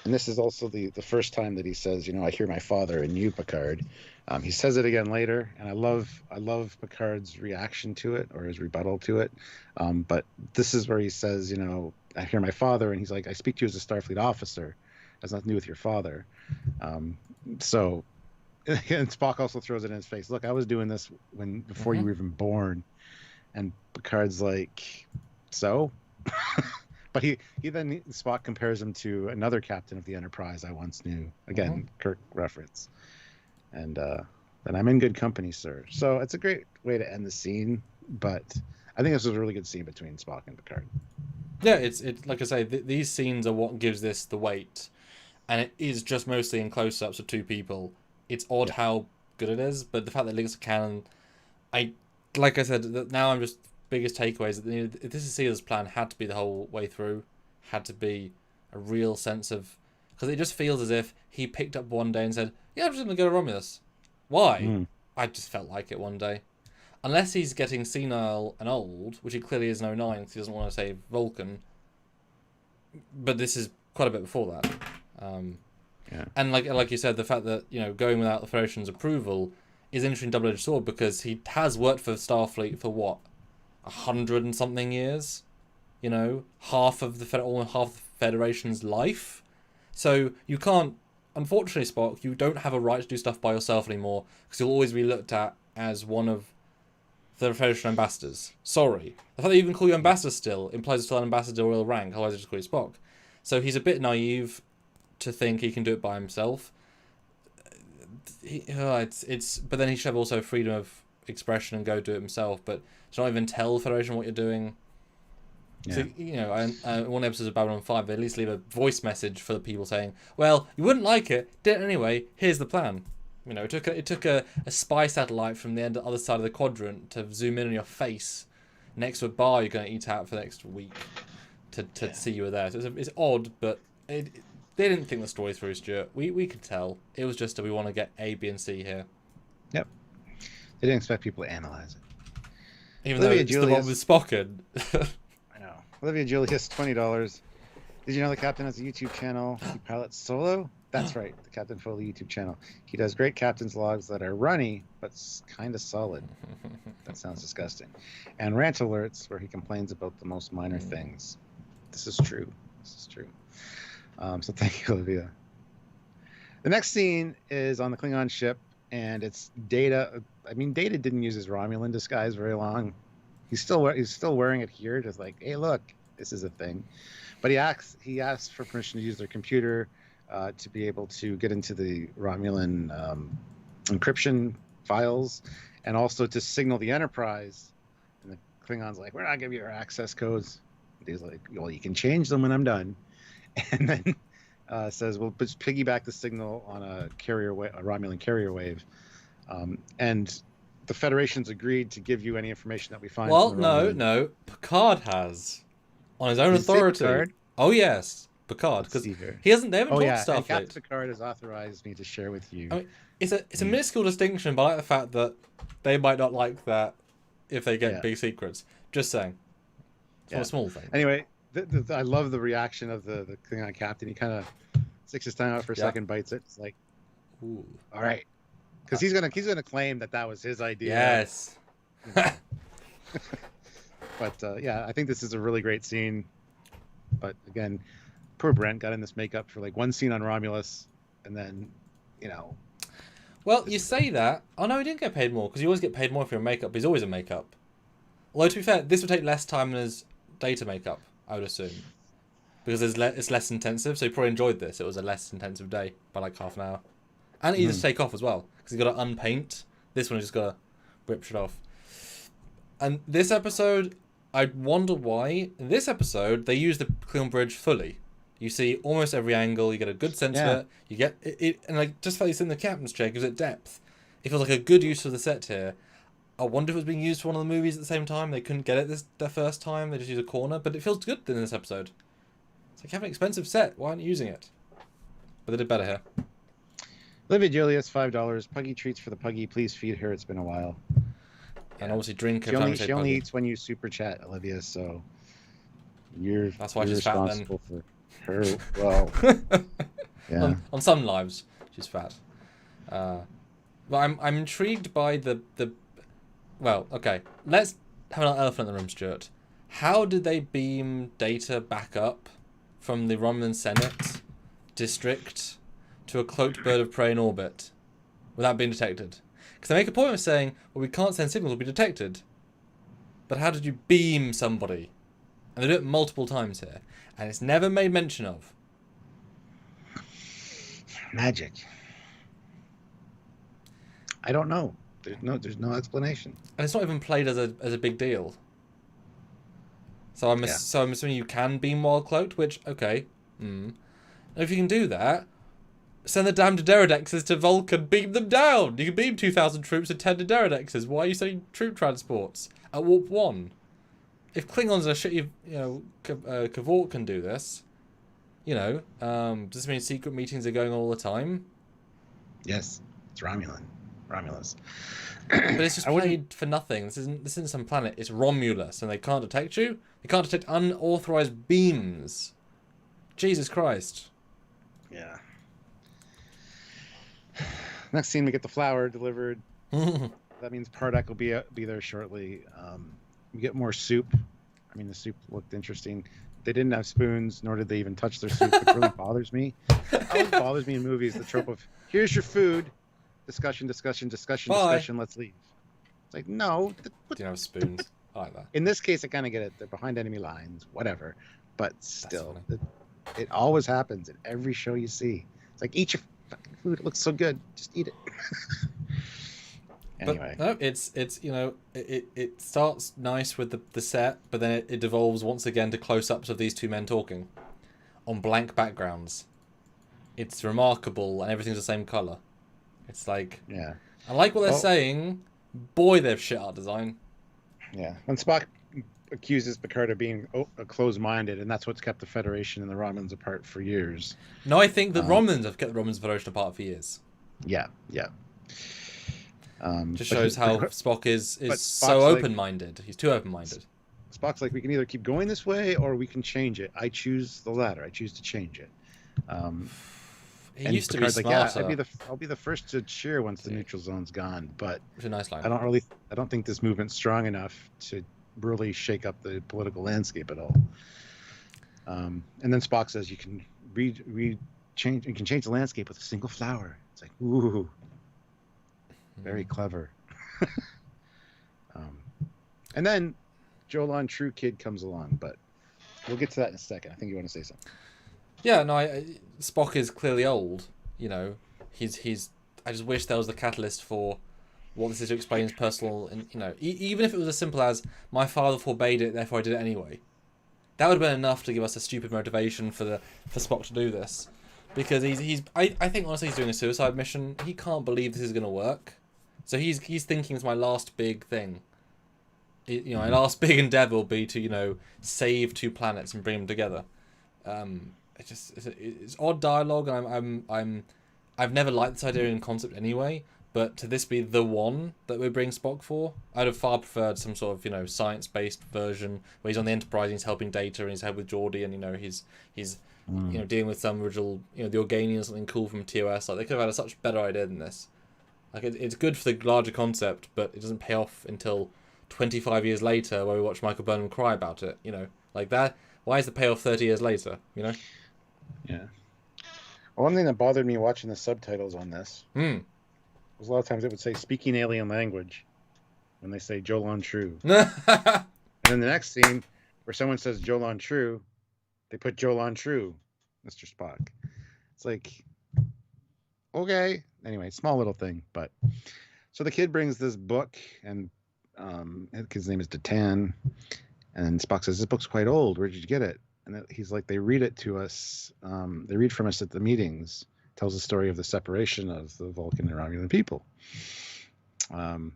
this is also the first time that he says, I hear my father in you, Picard. He says it again later, and I love Picard's reaction to it, or his rebuttal to it. But this is where he says, I hear my father, and he's like, I speak to you as a Starfleet officer. It has nothing to do with your father. So, and Spock also throws it in his face. Look, I was doing this before you were even born. And Picard's like, so? But Spock compares him to another captain of the Enterprise I once knew. Again, Kirk reference. And then I'm in good company, sir. So it's a great way to end the scene. But I think this was a really good scene between Spock and Picard. Yeah, it's like I say, these scenes are what gives this the weight. And it is just mostly in close-ups of two people. It's odd how good it is, but the fact that links are canon, like I said, now I'm just biggest takeaways. If this is Caesar's plan, had to be the whole way through, had to be a real sense of, because it just feels as if he picked up one day and said, "Yeah, I'm just gonna go to Romulus." Why? I just felt like it one day, unless he's getting senile and old, which he clearly is in 09 because he doesn't want to save Vulcan. But this is quite a bit before that. And like you said, the fact that going without the Federation's approval is an interesting double-edged sword, because he has worked for Starfleet for 100 and something years, half of the Federation's life. So you can't, unfortunately, Spock, you don't have a right to do stuff by yourself anymore, because you'll always be looked at as one of the Federation ambassadors. Sorry, the fact that you even call you ambassador still implies you're still an ambassadorial rank. Otherwise, I just call you Spock. So he's a bit naive to think he can do it by himself. But then he should have also freedom of expression and go do it himself. But to not even tell the Federation what you're doing. Yeah. So, one episode of Babylon 5, they at least leave a voice message for the people saying, "Well, you wouldn't like it, did it anyway. Here's the plan." It took a spy satellite from the other side of the quadrant to zoom in on your face next to a bar you're going to eat out for the next week to see you were there. So it's odd, but they didn't think the story through, Stuart. We could tell. It was just that we want to get A, B, and C here. Yep. They didn't expect people to analyze it. Even though it's the one with Spock in. I know. Olivia Julius, $20. Did you know the captain has a YouTube channel? He pilots solo? That's right. The Captain Foley YouTube channel. He does great captain's logs that are runny, but kind of solid. That sounds disgusting. And rant alerts where he complains about the most minor things. This is true. So thank you, Olivia. The next scene is on the Klingon ship, and it's Data. I mean, Data didn't use his Romulan disguise very long. He's still wearing it here, just like, hey, look, this is a thing. But he asks for permission to use their computer to be able to get into the Romulan encryption files, and also to signal the Enterprise. And the Klingon's like, we're not giving you our access codes. And he's like, well, you can change them when I'm done. And then says, we'll just piggyback the signal on a Romulan carrier wave. And the Federation's agreed to give you any information that we find. Well, from the no. Picard has, on his own authority. Picard? Oh yes, Picard, because they haven't told Starfleet. And Captain Picard has authorized me to share with you. I mean, it's a minuscule distinction, but I like the fact that they might not like that if they get big secrets. Just saying, it's not a small thing. Anyway, I love the reaction of the Klingon captain. He kind of sticks his tongue out for a second, bites it. It's like, ooh, all right, because he's gonna claim that was his idea. Yes. But I think this is a really great scene. But again, poor Brent got in this makeup for like one scene on Romulus, and then, Well, you say that. Oh no, he didn't get paid more, because you always get paid more if you're in makeup. He's always in makeup. Although to be fair, this would take less time than his data makeup, I would assume, because it's less intensive. So he probably enjoyed this. It was a less intensive day by like half an hour, and easy to take off as well, because he got to unpaint. This one, he just got to rip shit off. And this episode, I wonder why. In this episode, they use the Klingon bridge fully. You see almost every angle. You get a good sense of it. You get it, and like just like you said in the captain's chair, gives it depth. It feels like a good use of the set here. I wonder if it was being used for one of the movies at the same time. They couldn't get it the first time. They just used a corner, but it feels good in this episode. It's like, you have an expensive set. Why aren't you using it? But they did better here. Olivia Julius, $5. Puggy treats for the puggy. Please feed her. It's been a while. And obviously drink. She only eats when you super chat, Olivia. So that's why she's responsible fat, then. For her. Well, yeah. On some lives, she's fat. But I'm intrigued by the. Well, okay. Let's have an elephant in the room, Stuart. How did they beam data back up from the Romulan Senate district to a cloaked bird of prey in orbit without being detected? Because they make a point of saying, well, we can't send signals, will be detected. But how did you beam somebody? And they do it multiple times here. And it's never made mention of. Magic. I don't know. There's no explanation. And it's not even played as a big deal. So I'm assuming you can beam while cloaked, which, okay. And if you can do that, send the damn Deredexes to Vulcan, beam them down. You can beam 2,000 troops and 10 Deredexes. Why are you sending troop transports at Warp 1? If Klingons are shitty, Kavort can do this, does this mean secret meetings are going on all the time? Yes, it's Romulus. But it's just played for nothing. This isn't some planet. It's Romulus, and they can't detect you. They can't detect unauthorized beams. Jesus Christ. Yeah. Next scene, we get the flower delivered. That means Pardek will be there shortly. We get more soup. I mean, the soup looked interesting. They didn't have spoons, nor did they even touch their soup, which really bothers me. It always bothers me in movies, the trope of, here's your food, discussion, let's leave. It's like, no. Do you have spoons? I like that. In this case, I kind of get it. They're behind enemy lines, whatever. But still, it always happens in every show you see. It's like, eat your fucking food. It looks so good. Just eat it. Anyway. But no, it's it starts nice with the set, but then it devolves once again to close-ups of these two men talking on blank backgrounds. It's remarkable, and everything's the same color. It's like, I like what they're saying. Boy, they've shit art design. Yeah, when Spock accuses Picard of being closed-minded, and that's what's kept the Federation and the Romulans apart for years. No, I think the Romulans have kept the Romulans Federation apart for years. Yeah. Just shows how Spock is so open-minded. He's too open-minded. Spock's like, we can either keep going this way or we can change it. I choose the latter. I choose to change it. He used to be smarter. I'll be the first to cheer once the neutral zone's gone. But it's a nice line. I don't think this movement's strong enough to really shake up the political landscape at all. And then Spock says you can change the landscape with a single flower. It's like, ooh. Very clever. And then Jolan True Kid comes along, but we'll get to that in a second. I think you want to say something. Yeah, no, Spock is clearly old. He's. I just wish there was the catalyst for what this is to explain his personal, and even if it was as simple as my father forbade it, therefore I did it anyway. That would have been enough to give us a stupid motivation for Spock to do this, because I think honestly he's doing a suicide mission. He can't believe this is going to work. So he's thinking it's my last big thing. My last big endeavor will be to save 2 planets and bring them together. It's odd dialogue, and I've never liked this idea in concept anyway. But to this be the one that we bring Spock for, I'd have far preferred some sort of science-based version where he's on the Enterprise and he's helping Data and he's helping with Geordi and he's dealing with some original the Organian or something cool from TOS. Like they could have had a such better idea than this. Like it's good for the larger concept, but it doesn't pay off until 25 years later where we watch Michael Burnham cry about it. Like that. Why is the payoff 30 years later? Yeah. Well, one thing that bothered me watching the subtitles on this. A lot of times it would say speaking alien language when they say Jolon True. And then the next scene where someone says Jolon True, they put Jolon True, Mr. Spock. It's like, okay. Anyway, small little thing. But so the kid brings this book, and his name is Datan. And Spock says, this book's quite old. Where did you get it? And he's like, they read it to us. They read from us at the meetings. Tells the story of the separation of the Vulcan and Romulan people. And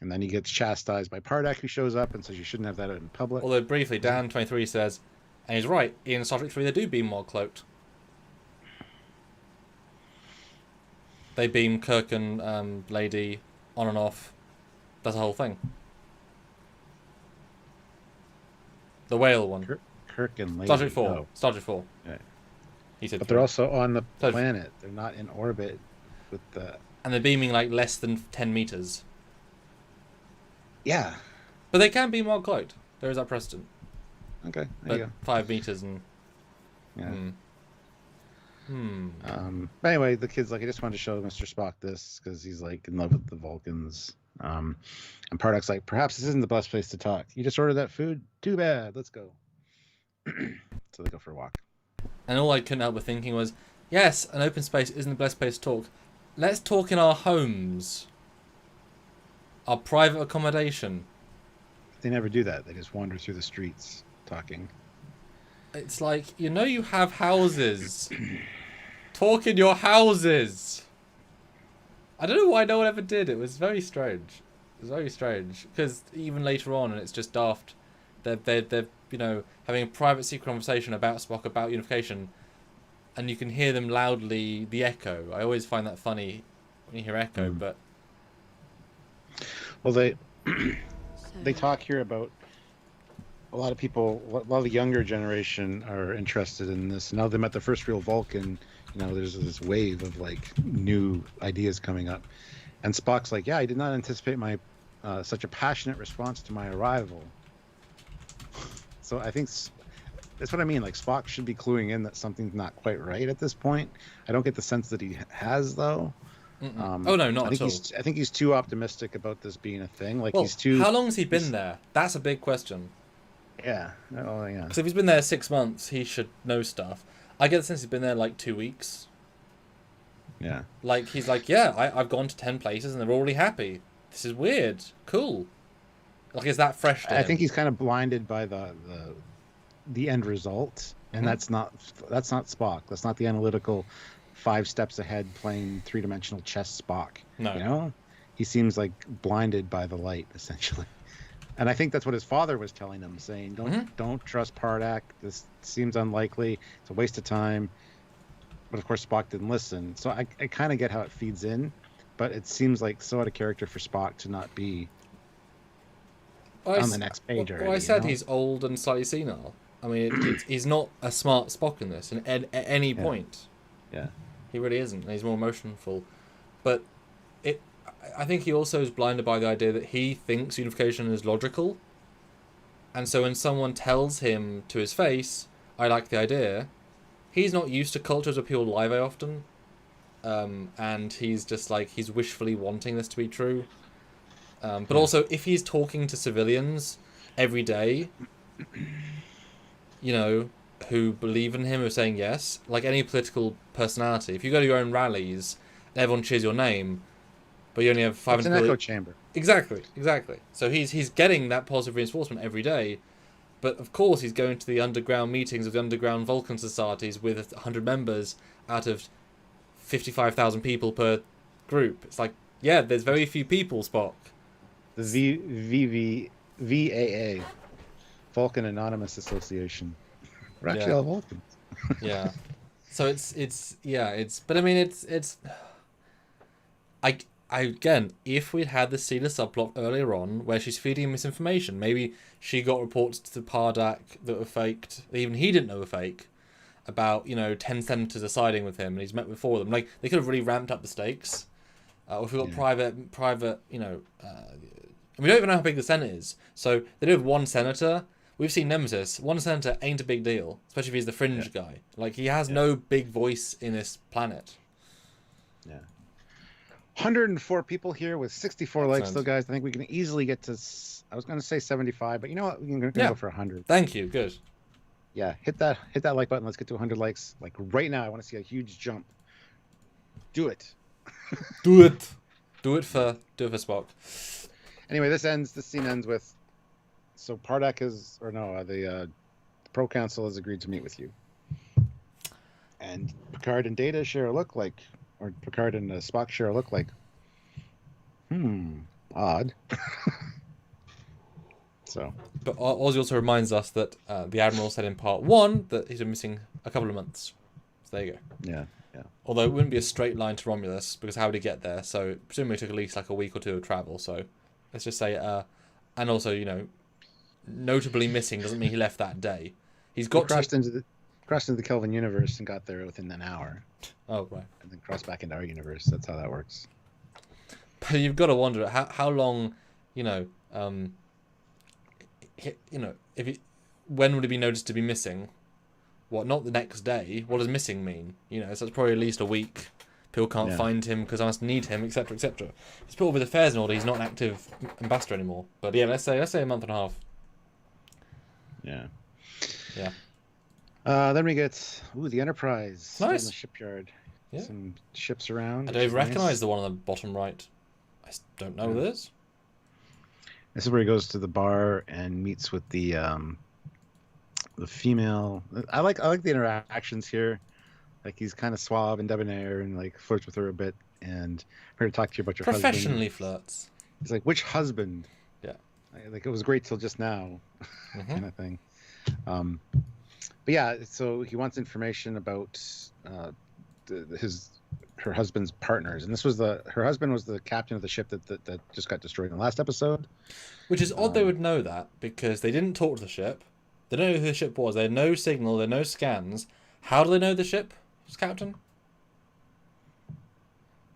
then he gets chastised by Pardak, who shows up and says you shouldn't have that in public. Although briefly, Dan23 says, and he's right, in Star Trek 3 they do beam mod cloaked. They beam Kirk and Lady on and off. That's the whole thing. The whale one. Kirk and Lady. Star Trek 4. Oh. Star Trek 4. Yeah. He said but they're also on the planet. They're not in orbit with the... And they're beaming like less than 10 meters. Yeah. But they can beam mod cloaked. There is that precedent. Okay, there you go. 5 meters and... Yeah. But anyway, the kid's like, I just wanted to show Mr. Spock this because he's like in love with the Vulcans. And Pardak's like, perhaps this isn't the best place to talk. You just ordered that food? Too bad. Let's go. So they go for a walk. And all I couldn't help but thinking was, yes, an open space isn't the best place to talk. Let's talk in our homes. Our private accommodation. They never do that. They just wander through the streets talking. It's like, you have houses. Talk in your houses. I don't know why no one ever did. It was very strange. It was very strange. Because even later on, and it's just daft, they're having a private secret conversation about Spock, about unification, and you can hear them loudly, the echo. I always find that funny when you hear echo, but... Well, they talk here about a lot of people, a lot of the younger generation are interested in this. Now they met the first real Vulcan, there's this wave of like new ideas coming up. And Spock's like, yeah, I did not anticipate my such a passionate response to my arrival. So I think that's what I mean. Like Spock should be cluing in that something's not quite right at this point. I don't get the sense that he has though. Oh no, not at all. I think he's too optimistic about this being a thing. Like he's too. How long has he been there? That's a big question. Yeah. Oh yeah. Because if he's been there 6 months, he should know stuff. I get the sense he's been there like 2 weeks. Yeah. Like he's like, yeah, I've gone to 10 places and they're already happy. This is weird. Cool. Like, is that fresh to him? I think he's kind of blinded by the end result, and that's not Spock. That's not the analytical 5 steps ahead playing 3-dimensional chess Spock. No. He seems like blinded by the light essentially. And I think that's what his father was telling him, saying, don't trust Pardak. This seems unlikely. It's a waste of time. But of course Spock didn't listen. So I kind of get how it feeds in, but it seems like so out of character for Spock to not be on the next page already. Well, I said he's old and slightly senile. I mean, he's not a smart Spock in this at any point. Yeah. He really isn't. And he's more emotional. But I think he also is blinded by the idea that he thinks unification is logical. And so when someone tells him to his face, I like the idea, he's not used to cultures where people lie very often. And he's just like, he's wishfully wanting this to be true. But also, if he's talking to civilians every day, who believe in him, who are saying yes, like any political personality, if you go to your own rallies, everyone cheers your name, but you only have 500 people. It's an echo chamber. Exactly. So he's getting that positive reinforcement every day, but of course he's going to the underground meetings of the underground Vulcan societies with 100 members out of 55,000 people per group. It's like, Yeah, there's very few people, Spock. The VAA, Vulcan Anonymous Association. We're actually all Vulcans. Yeah. So it's but I mean it's I again, if we'd had the Steeler subplot earlier on where she's feeding misinformation, maybe she got reports to Pardak that were faked, even he didn't know were fake, about 10 senators are siding with him and he's met with 4 of them. Like they could have really ramped up the stakes. Or if we got private, and we don't even know how big the Senate is. So they do have one senator. We've seen Nemesis. One senator ain't a big deal, especially if he's the fringe guy. Like he has no big voice in this planet. Yeah. 104 people here with 64 likes, though, guys. I think we can easily get to. I was going to say 75, but you know what? We can go for 100. Thank you. Good. Yeah, hit that like button. Let's get to 100 likes. Like right now, I want to see a huge jump. Do it. Do it for Spock. Anyway, this scene ends with, so Pardak the Pro Council has agreed to meet with you, and Picard and Data share a look like, or Picard and Spock share a look like, odd. So, but Ozzy also reminds us that the Admiral said in part 1 that he's been missing a couple of months. So there you go. Yeah. Although it wouldn't be a straight line to Romulus, because how would he get there? So presumably it took at least like a week or 2 of travel. So let's just say, and also notably missing doesn't mean he left that day. He crossed into the Kelvin universe and got there within an hour. Oh right. And then crossed back into our universe. That's how that works. But you've got to wonder how long, when would he be noticed to be missing? What, not the next day? What does missing mean? So it's probably at least a week. People can't find him because I must need him, etc., etc. He's put all with affairs in order. He's not an active ambassador anymore. But yeah, let's say a month and a half. Yeah. Yeah. Then we get the Enterprise. Nice. In the shipyard. Yeah. Some ships around. I don't even recognise the one on the bottom right. I don't know what it is. This is where he goes to the bar and meets with the female. I like the interactions here. Like he's kind of suave and debonair and like flirts with her a bit, and her to talk to you about your professionally husband. Flirts. He's like, which husband? Yeah. Like it was great till just now, kind of thing. But yeah, so he wants information about her husband's partners, and her husband was the captain of the ship that just got destroyed in the last episode. Which is odd they would know that, because they didn't talk to the ship. They don't know who the ship was. They had no signal. There had no scans. How do they know the ship was captain?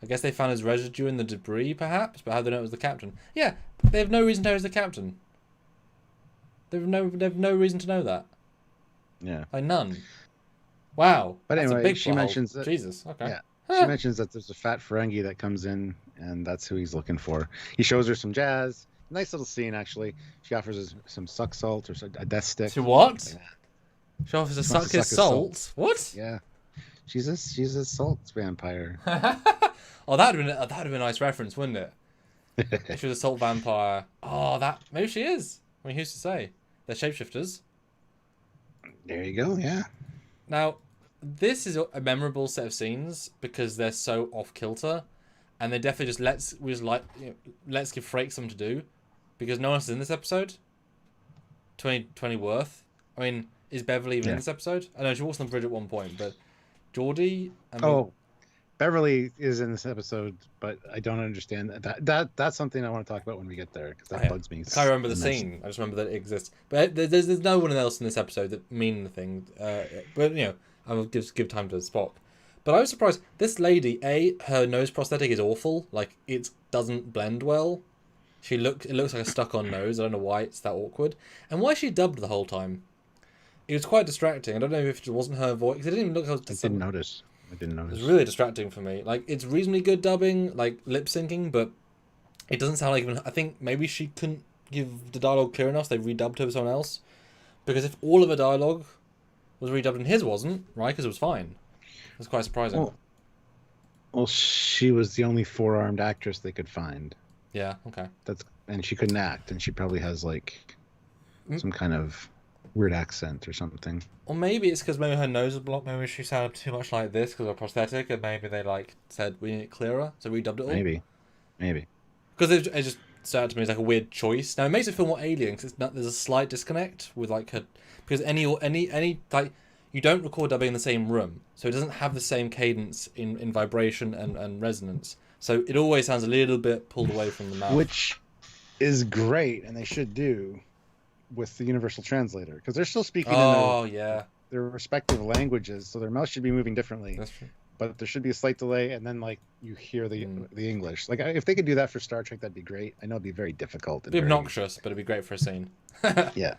I guess they found his residue in the debris, perhaps. But how do they know it was the captain? Yeah, they have no reason to know it was the captain. They have no reason to know that. Yeah. Like none. Wow. But that's anyway, a big she mentions that. Jesus. Okay. Yeah. She mentions that there's a fat Ferengi that comes in, and that's who he's looking for. He shows her some jazz. Nice little scene, actually. She offers us some suck salt or a death stick. She what? She offers to suck his salt. What? Yeah, she's a salt vampire. Oh, that'd have been a nice reference, wouldn't it? If she was a salt vampire. Oh, maybe she is. I mean, who's to say? They're shapeshifters. There you go. Yeah. Now, this is a memorable set of scenes because they're so off kilter, and they definitely just let's give Frakes something to do. Because no one else is in this episode. 20 Worth. I mean, is Beverly even in this episode? I know she walks on the bridge at one point, but Geordie. Beverly is in this episode, but I don't understand that's something I want to talk about when we get there because that bugs me. I can't remember the scene. I just remember that it exists. But there's no one else in this episode that mean anything. But I will give time to Spock. But I was surprised. This lady, her nose prosthetic is awful. Like it doesn't blend well. It looks like a stuck-on nose. I don't know why it's that awkward. And why is she dubbed the whole time? It was quite distracting. I don't know if it wasn't her voice. It didn't even look how... I didn't notice. It was really distracting for me. Like, it's reasonably good dubbing, like lip-syncing, but it doesn't sound like even... I think maybe she couldn't give the dialogue clear enough, so they redubbed her with someone else. Because if all of her dialogue was redubbed and his wasn't, Riker's was fine. It was quite surprising. Well, she was the only four-armed actress they could find. Yeah, okay. And she couldn't act, and she probably has like some kind of weird accent or something. Or maybe it's because maybe her nose is blocked. Maybe she sounded too much like this because of a prosthetic, and maybe they said we need it clearer, so we dubbed it all. Maybe. Maybe. Because it just started to me as like a weird choice. Now it makes it feel more alien because there's a slight disconnect with like her, because any like you don't record dubbing in the same room, so it doesn't have the same cadence in vibration and resonance. So it always sounds a little bit pulled away from the mouth. Which is great, and they should do with the universal translator, because they're still speaking in their respective languages, so their mouth should be moving differently. That's true. But there should be a slight delay, and then like you hear the English. Like if they could do that for Star Trek, that'd be great. I know it'd be very difficult. It'd be obnoxious, but it'd be great for a scene. Yeah.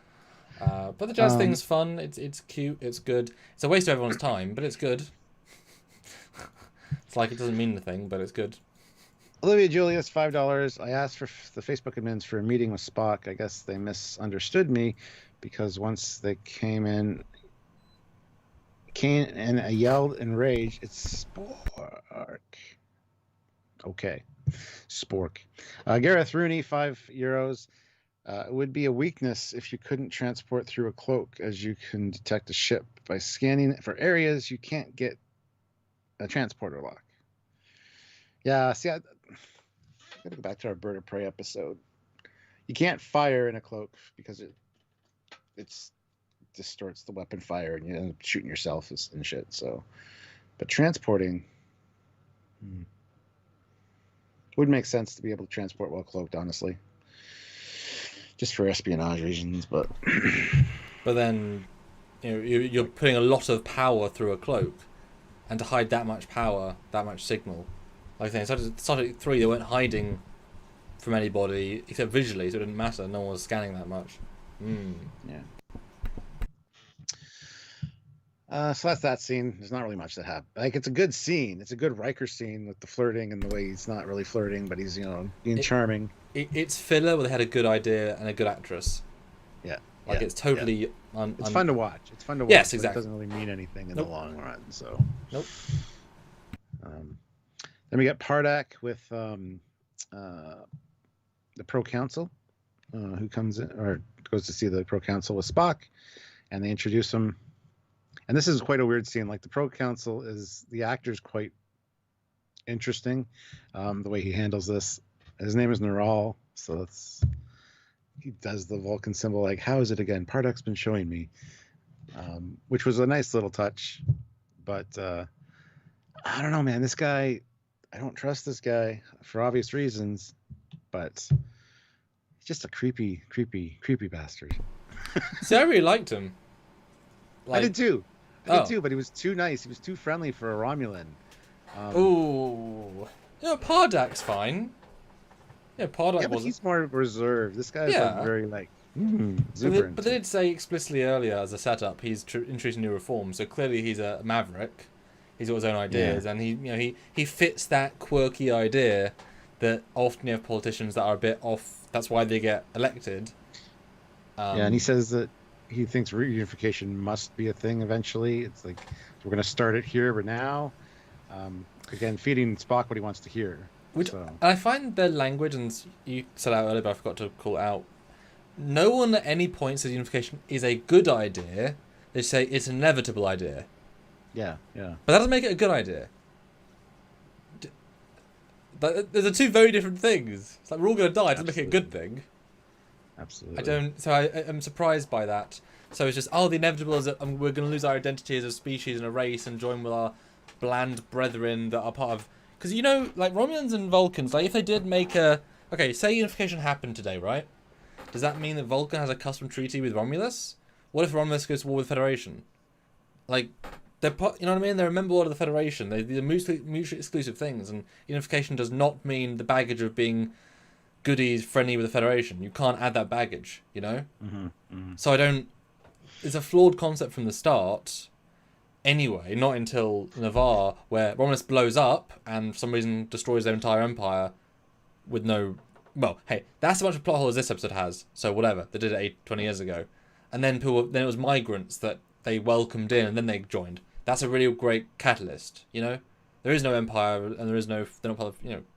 But the jazz thing's fun. It's cute. It's good. It's a waste of everyone's time, but it's good. It's like it doesn't mean anything, but it's good. Olivia Julius, $5. I asked for the Facebook admins for a meeting with Spock. I guess they misunderstood me, because once they came in, and I yelled in rage, "It's Spork." Okay, Spork. Gareth Rooney, €5. It would be a weakness if you couldn't transport through a cloak, as you can detect a ship by scanning for areas you can't get a transporter lock. Yeah, see, I gotta go back to our Bird of Prey episode. You can't fire in a cloak because it's distorts the weapon fire, and you end up shooting yourself and shit. So, but transporting would make sense to be able to transport while cloaked, honestly, just for espionage reasons. But then, you're putting a lot of power through a cloak, and to hide that much power, that much signal. Like I think Star Trek 3, they weren't hiding from anybody except visually, so it didn't matter. No one was scanning that much. Yeah. So that's that scene. There's not really much that happened. Like, it's a good scene. It's a good Riker scene with the flirting and the way he's not really flirting, but he's being charming. It's filler where they had a good idea and a good actress. Yeah. Like it's totally. It's fun to watch. It's fun to watch. Yes, exactly. It doesn't really mean anything in the long run. So. Nope. Then we got Pardak with the Pro Council, who comes in or goes to see the Pro Council with Spock, and they introduce him. And this is quite a weird scene. Like, the Pro Council the actor's quite interesting, the way he handles this. His name is Neural, so he does the Vulcan symbol, like, how is it again? Pardak's been showing me, which was a nice little touch. But I don't know, man. This guy, I don't trust this guy for obvious reasons, but he's just a creepy bastard. See, I really liked him. I did too. But he was too nice. He was too friendly for a Romulan. Pardak's fine. Yeah, Pardak but he's more reserved. This guy's like very super. But they did say explicitly earlier as a setup, he's introducing new reforms. So clearly he's a maverick. He's got his own ideas, and he fits that quirky idea that often you have politicians that are a bit off. That's why they get elected. And he says that he thinks reunification must be a thing eventually. It's like, we're going to start it here, but now, again, feeding Spock what he wants to hear. I find their language, and you said out earlier, but I forgot to call it out. No one at any point says unification is a good idea. They say it's an inevitable idea. Yeah. But that doesn't make it a good idea. But those are two very different things. It's like, we're all going to die. It doesn't make it a good thing. Absolutely. I'm surprised by that. So it's just, the inevitable is that we're going to lose our identity as a species and a race and join with our bland brethren that are part of... Because, like, Romulans and Vulcans, like, if they did make okay, say unification happened today, right? Does that mean that Vulcan has a custom treaty with Romulus? What if Romulus goes to war with the Federation? Like, they're part, you know what I mean? They're a member of the Federation. They're mutually exclusive things, and unification does not mean the baggage of being goodies friendly with the Federation. You can't add that baggage, So it's a flawed concept from the start. Anyway, not until Navarre, where Romulus blows up and for some reason destroys their entire empire with no... Well, hey, that's a bunch of plot holes this episode has, so whatever. They did it 20 years ago. And then it was migrants that they welcomed in and then they joined. That's a really great catalyst, There is no empire and they're not part of,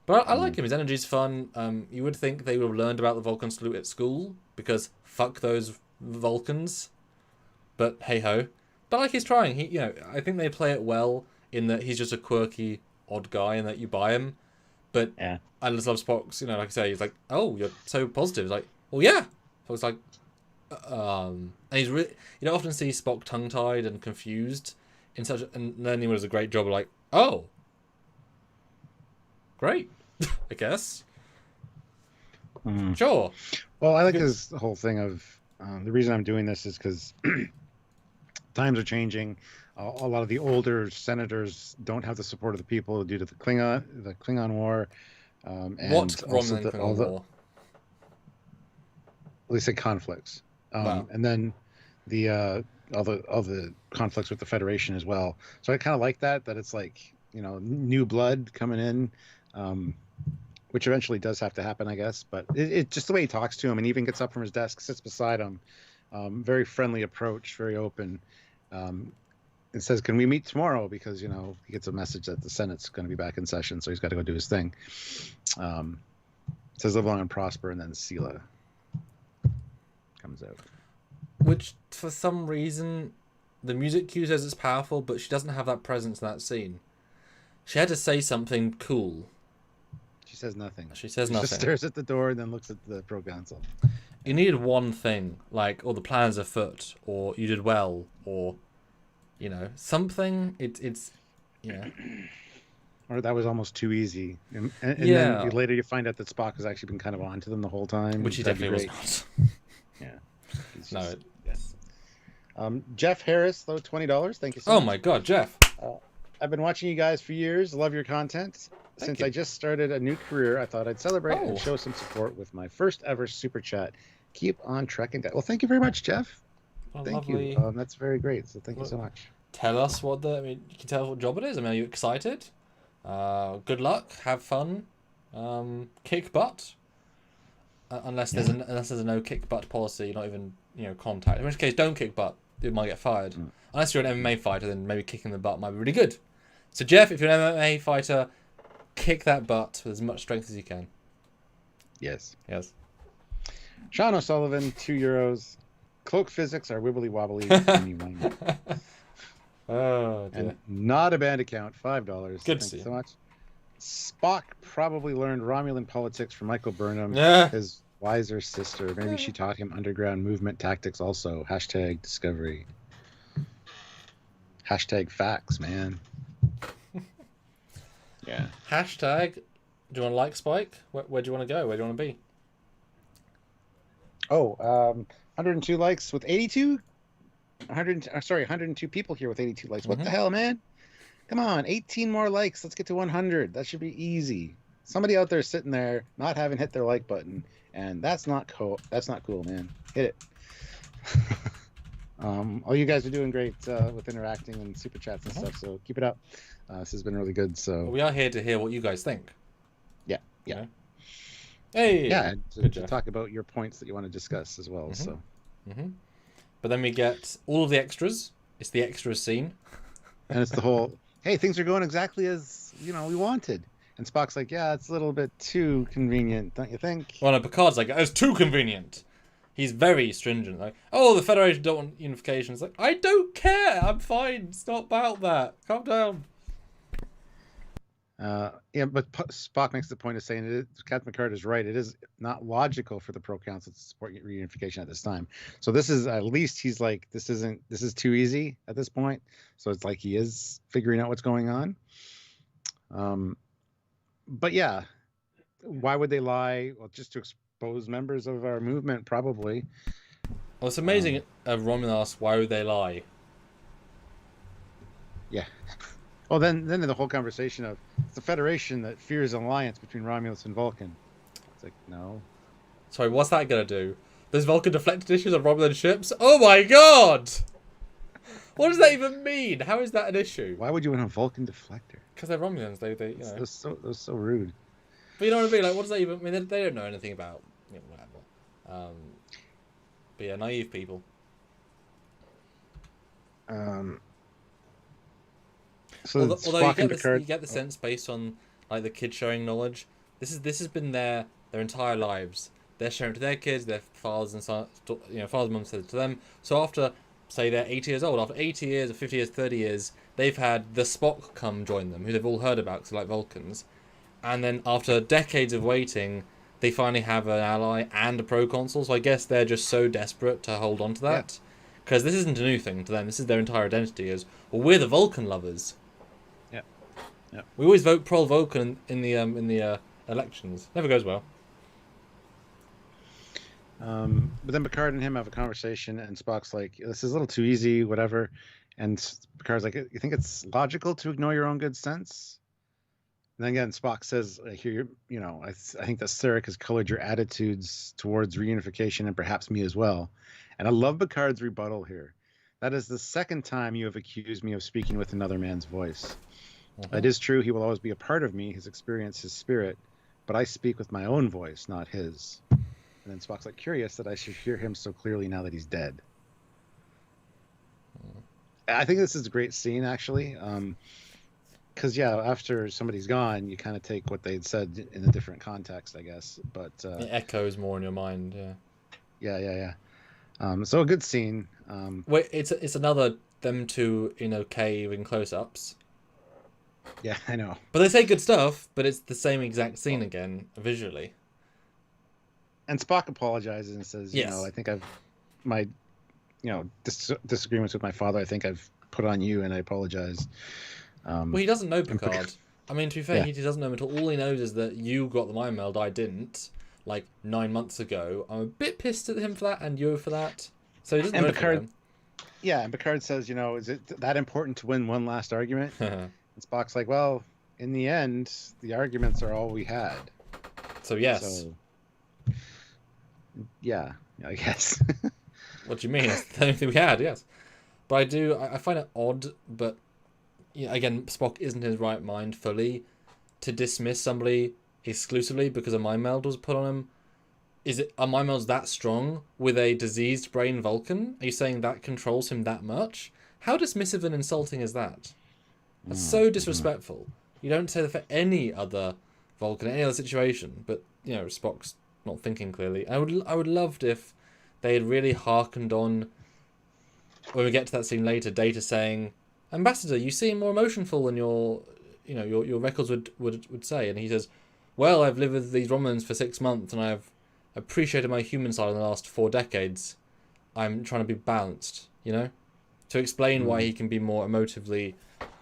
But I like him. His energy's fun. You would think they would have learned about the Vulcan salute at school, because fuck those Vulcans. But hey ho. But like, he's trying. I think they play it well in that he's just a quirky, odd guy and that you buy him. But yeah. I just love Spock's, like I say, he's like, oh, you're so positive. It's like, well, yeah. So it's like, and he's really, you don't often see Spock tongue-tied and confused and then he does a great job of like, oh, great, I guess. Sure. Well, I like his whole thing of the reason I'm doing this is because times are changing. A lot of the older senators don't have the support of the people due to the Klingon War. And what also Romulan Klingon War? At least say conflicts. Wow. And then the all the conflicts with the Federation as well. So I kind of like that it's like, new blood coming in, which eventually does have to happen, I guess. But it just the way he talks to him and even gets up from his desk, sits beside him, very friendly approach, very open. And says, can we meet tomorrow? Because, he gets a message that the Senate's going to be back in session, so he's got to go do his thing. Says live long and prosper, and then Sela comes out. Which, for some reason, the music cue says it's powerful, but she doesn't have that presence in that scene. She had to say something cool. She says nothing. She says she nothing. Just stares at the door and then looks at the pro-council. You needed one thing, like, or the plan's afoot, or you did well, or... something. It's or that was almost too easy, and yeah. then later you find out that Spock has actually been kind of on to them the whole time, which he definitely was not. No. Yes. Jeff Harris, though, $20. Thank you so much. Oh my God, Jeff! I've been watching you guys for years. Love your content. Since I just started a new career, I thought I'd celebrate and show some support with my first ever super chat. Keep on trekking. Well, thank you very much, Jeff. Thank you. That's very great. So thank you so much. Tell us you can tell us what job it is. Are you excited? Good luck. Have fun. Kick butt. Unless there's a no kick butt policy, not even contact. In which case, don't kick butt. You might get fired. Unless you're an MMA fighter, then maybe kicking the butt might be really good. So Jeff, if you're an MMA fighter, kick that butt with as much strength as you can. Yes. Sean O'Sullivan, €2. Cloak physics are wibbly wobbly. Oh, dear. And not a band account, $5. Good to Thank see you so much. Spock probably learned Romulan politics from Michael Burnham, his wiser sister. Maybe she taught him underground movement tactics also. #Discovery. #facts, man. Yeah. #, do you want to like Spike? Where do you want to go? Where do you want to be? 102 likes with 82? 102 people here with 82 likes. What the hell, man? Come on, 18 more likes. Let's get to 100. That should be easy. Somebody out there sitting there not having hit their like button, and that's not cool. That's not cool, man. Hit it. All you guys are doing great with interacting and super chats and stuff, so keep it up. This has been really good. So we are here to hear what you guys think. Yeah. Hey. Yeah, to talk about your points that you want to discuss as well. So. But then we get all of the extras. It's the extras scene. And it's the whole, hey, things are going exactly as, we wanted. And Spock's like, yeah, it's a little bit too convenient, don't you think? Well, no, Picard's like, it's too convenient. He's very stringent. Like, the Federation don't want unification. It's like, I don't care. I'm fine. It's not about that. Calm down. But Spock makes the point of saying Captain Picard is right. It is not logical for the Pro-Council to support reunification at this time. So this is, at least he's like, this is too easy at this point. So it's like he is figuring out what's going on. But yeah, why would they lie? Well, just to expose members of our movement, probably. Well, it's amazing. Romulan asks, why would they lie? Yeah. Well, then the whole conversation of it's the Federation that fears an alliance between Romulus and Vulcan. It's like, no. Sorry, what's that gonna do? There's Vulcan deflected issues on Romulan ships? Oh my God! What does that even mean? How is that an issue? Why would you want a Vulcan deflector? Because they're Romulans. They That was so rude. But you know what I mean? Like, what does that even mean? They don't know anything about whatever. But yeah, naive people. So although you get the sense based on like the kids showing knowledge. This has been their entire lives. They're sharing it to their kids, their fathers and sons, fathers and mums said it to them. So after, say, they're 80 years old, after 80 years or 50 years, 30 years, they've had the Spock come join them, who they've all heard about because they like Vulcans. and then after decades of waiting, they finally have an ally and a proconsul. So I guess they're just so desperate to hold on to that, because this isn't a new thing to them. This is their entire identity. Is, well, we're the Vulcan lovers. Yeah. Yeah. We always vote pro Vulcan in the elections. Never goes well. But then Picard and him have a conversation, and Spock's like, "This is a little too easy, whatever." And Picard's like, "You think it's logical to ignore your own good sense?" And then again, Spock says, "I hear I think that Sarek has colored your attitudes towards reunification and perhaps me as well." And I love Picard's rebuttal here. "That is the second time you have accused me of speaking with another man's voice. It is true he will always be a part of me, his experience, his spirit, but I speak with my own voice, not his." And then Spock's like, "Curious that I should hear him so clearly now that he's dead." I think this is a great scene, actually. Because, after somebody's gone, you kind of take what they'd said in a different context, I guess. But it echoes more in your mind, Yeah. So a good scene. Wait, it's another them two in a cave in close-ups. Yeah, I know. But they say good stuff, but it's the same exact scene again, visually. And Spock apologizes and says, yes. I think my disagreements with my father, I think I've put on you, and I apologize. Well, he doesn't know Picard. I mean, to be fair, he doesn't know him at all. All he knows is that you got the mind meld, I didn't, like 9 months ago. I'm a bit pissed at him for that, and you for that. So he doesn't know Picard. Yeah, and Picard says, is it that important to win one last argument? And Spock's like, well, in the end, the arguments are all we had. So yes. So, yeah, I guess. What do you mean? It's the only thing we had, yes. But I find it odd, but again, Spock isn't in his right mind fully to dismiss somebody exclusively because a mind meld was put on him. Are mind melds that strong with a diseased brain Vulcan? Are you saying that controls him that much? How dismissive and insulting is that? That's so disrespectful. You don't say that for any other Vulcan, any other situation, but Spock's not thinking clearly. I would loved if they had really hearkened on, when we get to that scene later, Data saying, "Ambassador, you seem more emotionful than your records would say." And he says, "Well, I've lived with these Romulans for 6 months, and I've appreciated my human side in the last 4 decades. I'm trying to be balanced, to explain why he can be more emotively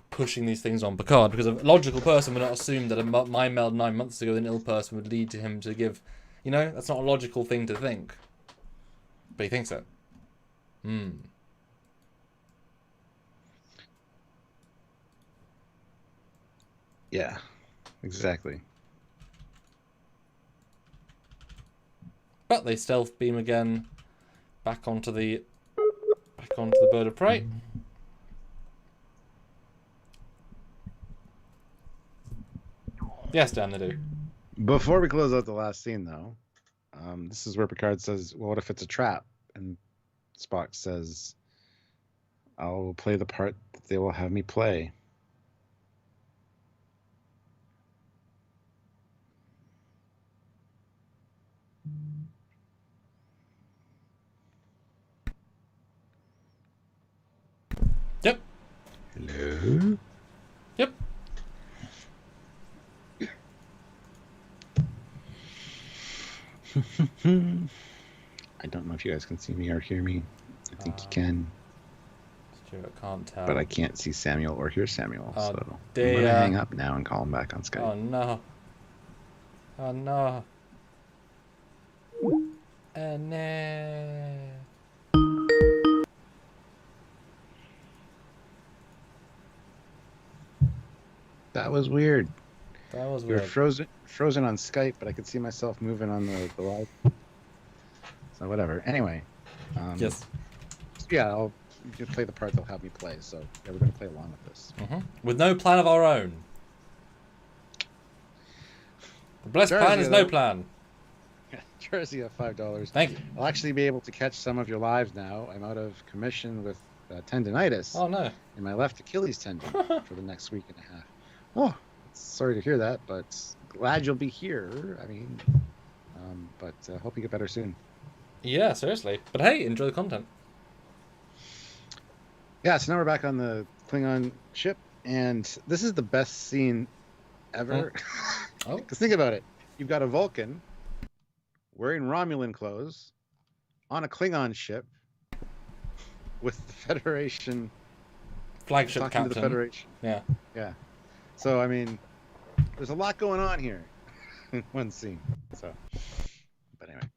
pushing these things on Picard, because a logical person would not assume that a mind meld 9 months ago with an ill person would lead to him to give, that's not a logical thing to think. But he thinks so. Yeah, exactly. But they stealth beam again back onto the bird of prey. Yes, Dan, they do. Before we close out the last scene, though, this is where Picard says, "Well, what if it's a trap?" And Spock says, "I'll play the part that they will have me play." Yep. Hello? Yep. I don't know if you guys can see me or hear me. I think you can. Stuart can't tell. But I can't see Samuel or hear Samuel, so I'm dear. going to hang up now and call him back on Skype. Oh, no. Oh, no. No. That was weird. That was You're weird. frozen on Skype, but I could see myself moving on the live. So whatever. Anyway. Yes. Yeah, I'll play the part they'll have me play. So yeah, we're going to play along with this. With no plan of our own. The blessed plan is no plan. Jersey at $5. Thank you. I'll actually be able to catch some of your lives now. I'm out of commission with tendinitis. Oh, no. In my left Achilles tendon for the next week and a half. Oh, sorry to hear that, but glad you'll be here. I mean, but hope you get better soon. Yeah, seriously. But hey, enjoy the content. Yeah, so now we're back on the Klingon ship, and this is the best scene ever. Oh, Because think about it. You've got a Vulcan wearing Romulan clothes on a Klingon ship with the Federation flagship talking to the captain. Federation. Yeah. Yeah. So I mean, there's a lot going on here in one scene. So, but anyway,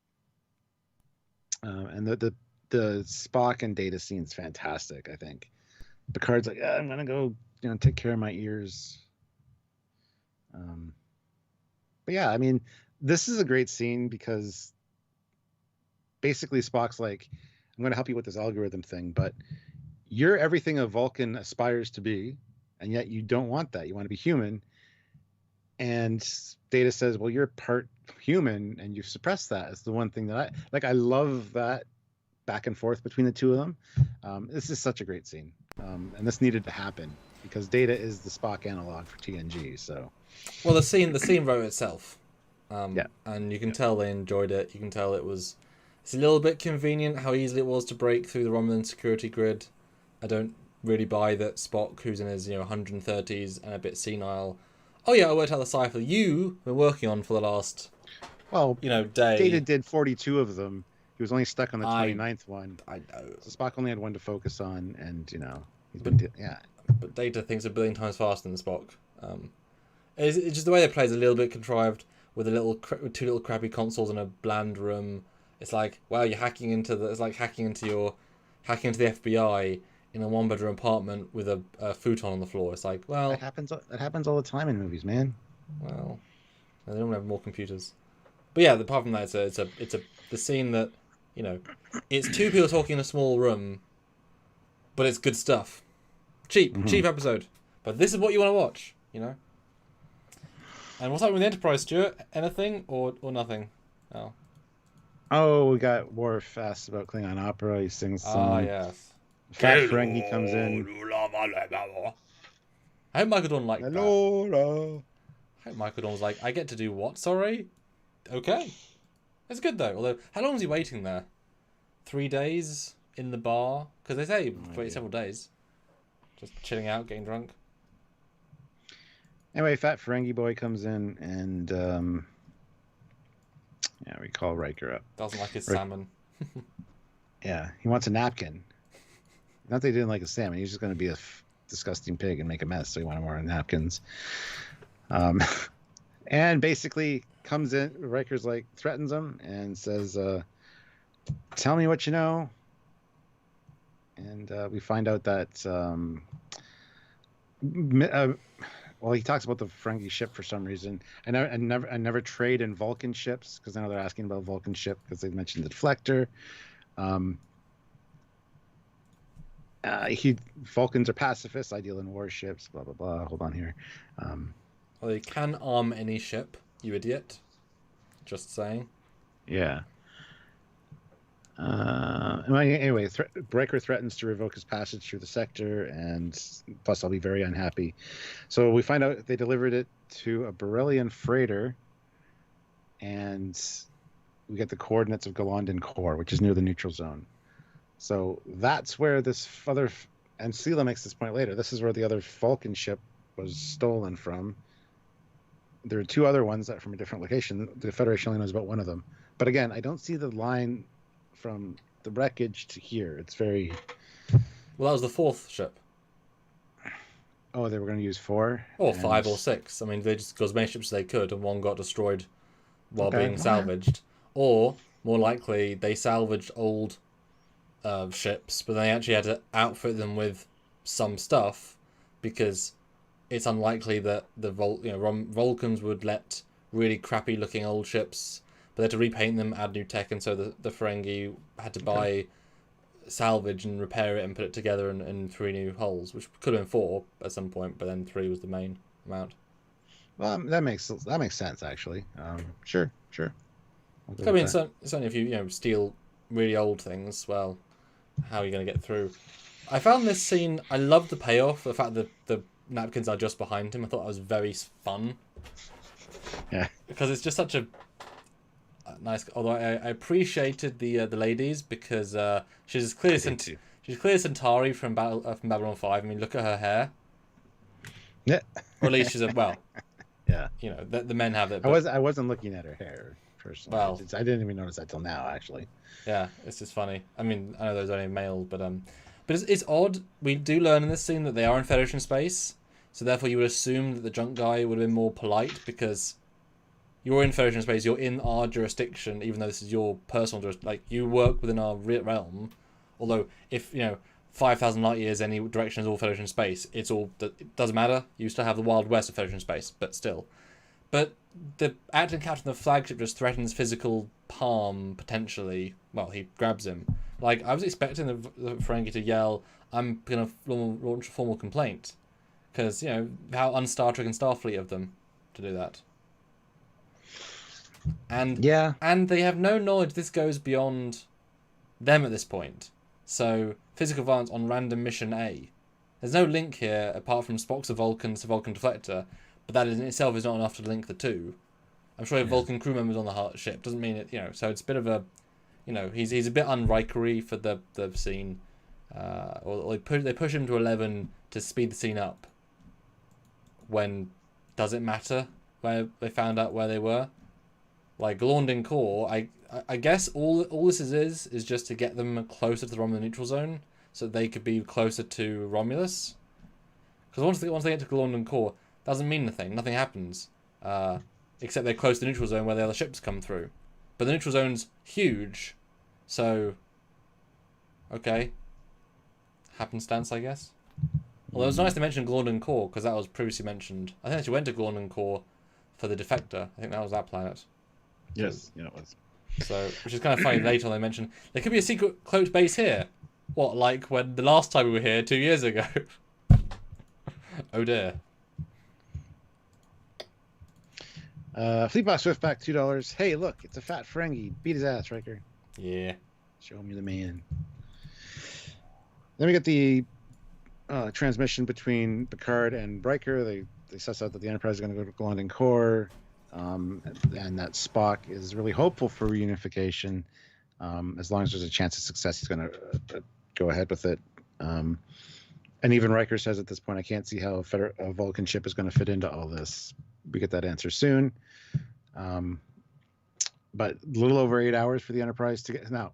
and the Spock and Data scene's fantastic. I think Picard's like, I'm gonna go, take care of my ears. But yeah, I mean, this is a great scene because basically Spock's like, I'm going to help you with this algorithm thing, but you're everything a Vulcan aspires to be, and yet you don't want that. You want to be human. And Data says, well, you're part human and you've suppressed that. It's the one thing that I love that back and forth between the two of them. This is such a great scene. And this needed to happen because Data is the Spock analog for TNG. So, well, the scene wrote itself. Yeah. And you can tell they enjoyed it. You can tell it's a little bit convenient how easy it was to break through the Romulan security grid. I don't really buy that Spock, who's in his 130s and a bit senile, oh yeah, I worked out the cipher you've been working on for the last day. Data did 42 of them. He was only stuck on the 29th one. I know. So Spock only had one to focus on, and But Data thinks a billion times faster than Spock. It's just the way they play is a little bit contrived with two little crappy consoles in a bland room. It's like, wow, you're hacking into the FBI in a one-bedroom apartment with a futon on the floor. It's like, well, that happens all the time in movies, man. Well, they don't have more computers. But yeah, apart from that, it's the scene that it's two people talking in a small room, but it's good stuff. Cheap episode, but this is what you want to watch, And what's happening with the Enterprise, Stuart? Anything or nothing? Oh, we got Worf asked about Klingon opera. He sings some. Ah, yes. Fat Ferengi comes in. I hope Michael Dorn liked that. Hello. I hope Michael Dorn was like, I get to do what? Sorry? Okay. It's good, though. Although, how long was he waiting there? 3 days in the bar? Because they say wait several days. Just chilling out, getting drunk. Anyway, Fat Ferengi boy comes in and we call Riker up. Doesn't like his salmon. Yeah, he wants a napkin. Not that he didn't like his salmon. He's just going to be a disgusting pig and make a mess, so he wanted more napkins. And basically comes in, Riker's like, threatens him and says, tell me what you know. And we find out that he talks about the Ferengi ship for some reason. I never trade in Vulcan ships because now they're asking about Vulcan ship because they mentioned the deflector. Vulcans are pacifists, ideal in warships. Blah blah blah. Hold on here. Well, they can arm any ship, you idiot. Just saying. Yeah. Anyway, Riker threatens to revoke his passage through the sector, and plus I'll be very unhappy. So we find out they delivered it to a Borellian freighter, and we get the coordinates of Golondon Core, which is near the neutral zone. So that's where this other, and Sela makes this point later, this is where the other Vulcan ship was stolen from. There are two other ones that from a different location. The Federation only knows about one of them. But again, I don't see the line from the wreckage to here. It's very... Well, that was the fourth ship. Oh, they were going to use 4? Or 5 or 6. I mean, they just got as many ships as they could, and one got destroyed while being salvaged. Or, more likely, they salvaged old ships, but they actually had to outfit them with some stuff, because it's unlikely that the Vulcans would let really crappy looking old ships, but they had to repaint them, add new tech, and so the Ferengi had to buy salvage and repair it and put it together in 3 new hulls, which could have been 4 at some point, but then 3 was the main amount. Well, that makes sense actually. Sure. I mean, certainly if you steal really old things, well, how are you going to get through? I found this scene, I loved the payoff, the fact that the napkins are just behind him. I thought that was very fun. Yeah. Because it's just such a nice. Although I appreciated the ladies, because she's clearly Centauri from Babylon 5. I mean, look at her hair. Yeah. Or at least she's Yeah. You know, the men have it. But I wasn't looking at her hair personally. Well, I didn't even notice that till now, actually. Yeah, it's just funny. I mean, I know there's only male, but it's odd. We do learn in this scene that they are in Federation space, so therefore you would assume that the drunk guy would have been more polite because you're in Federation space, you're in our jurisdiction, even though this is your personal jurisdiction. Like, you work within our realm. Although, if, 5,000 light years any direction is all Federation space, it doesn't matter. You still have the Wild West of Federation space, but still. But the acting captain of the flagship just threatens physical harm, potentially. Well, he grabs him. Like, I was expecting the Ferengi to yell, "I'm going to launch a formal complaint." Because, how un-Star Trek and Starfleet of them to do that. And they have no knowledge this goes beyond them at this point. So, physical violence on random mission A. There's no link here apart from Spock's a Vulcan to Vulcan deflector, but that in itself is not enough to link the two. I'm sure Vulcan crew members on the ship doesn't mean it, so it's a bit of a, he's a bit un-Rikery for the scene. Or they push him to 11 to speed the scene up. When does it matter where they found out where they were? Like, Glaunding Core, I guess all this is just to get them closer to the Romulan neutral zone, so they could be closer to Romulus. Because once they get to Glaunding Core, doesn't mean nothing. Nothing happens, except they're close to the neutral zone where the other ships come through. But the neutral zone's huge, so okay, happenstance, I guess. Although it was nice to mention Glaunding Core because that was previously mentioned. I think they went to Glaunding Core for the defector. I think that was that planet. Yes, it was. So, which is kind of funny. Later on, they mentioned there could be a secret cloaked base here. What, like when the last time we were here 2 years ago? Oh dear. Fleetbox Swiftback, $2. Hey, look, it's a fat Ferengi. Beat his ass, Riker. Yeah. Show me the man. Then we get the transmission between Picard and Riker. They suss out that the Enterprise is going to go to Glaunding Core. And that Spock is really hopeful for reunification. As long as there's a chance of success, he's going to go ahead with it. And even Riker says at this point, I can't see how a Vulcan ship is going to fit into all this. We get that answer soon. But a little over 8 hours for the Enterprise to get... Now,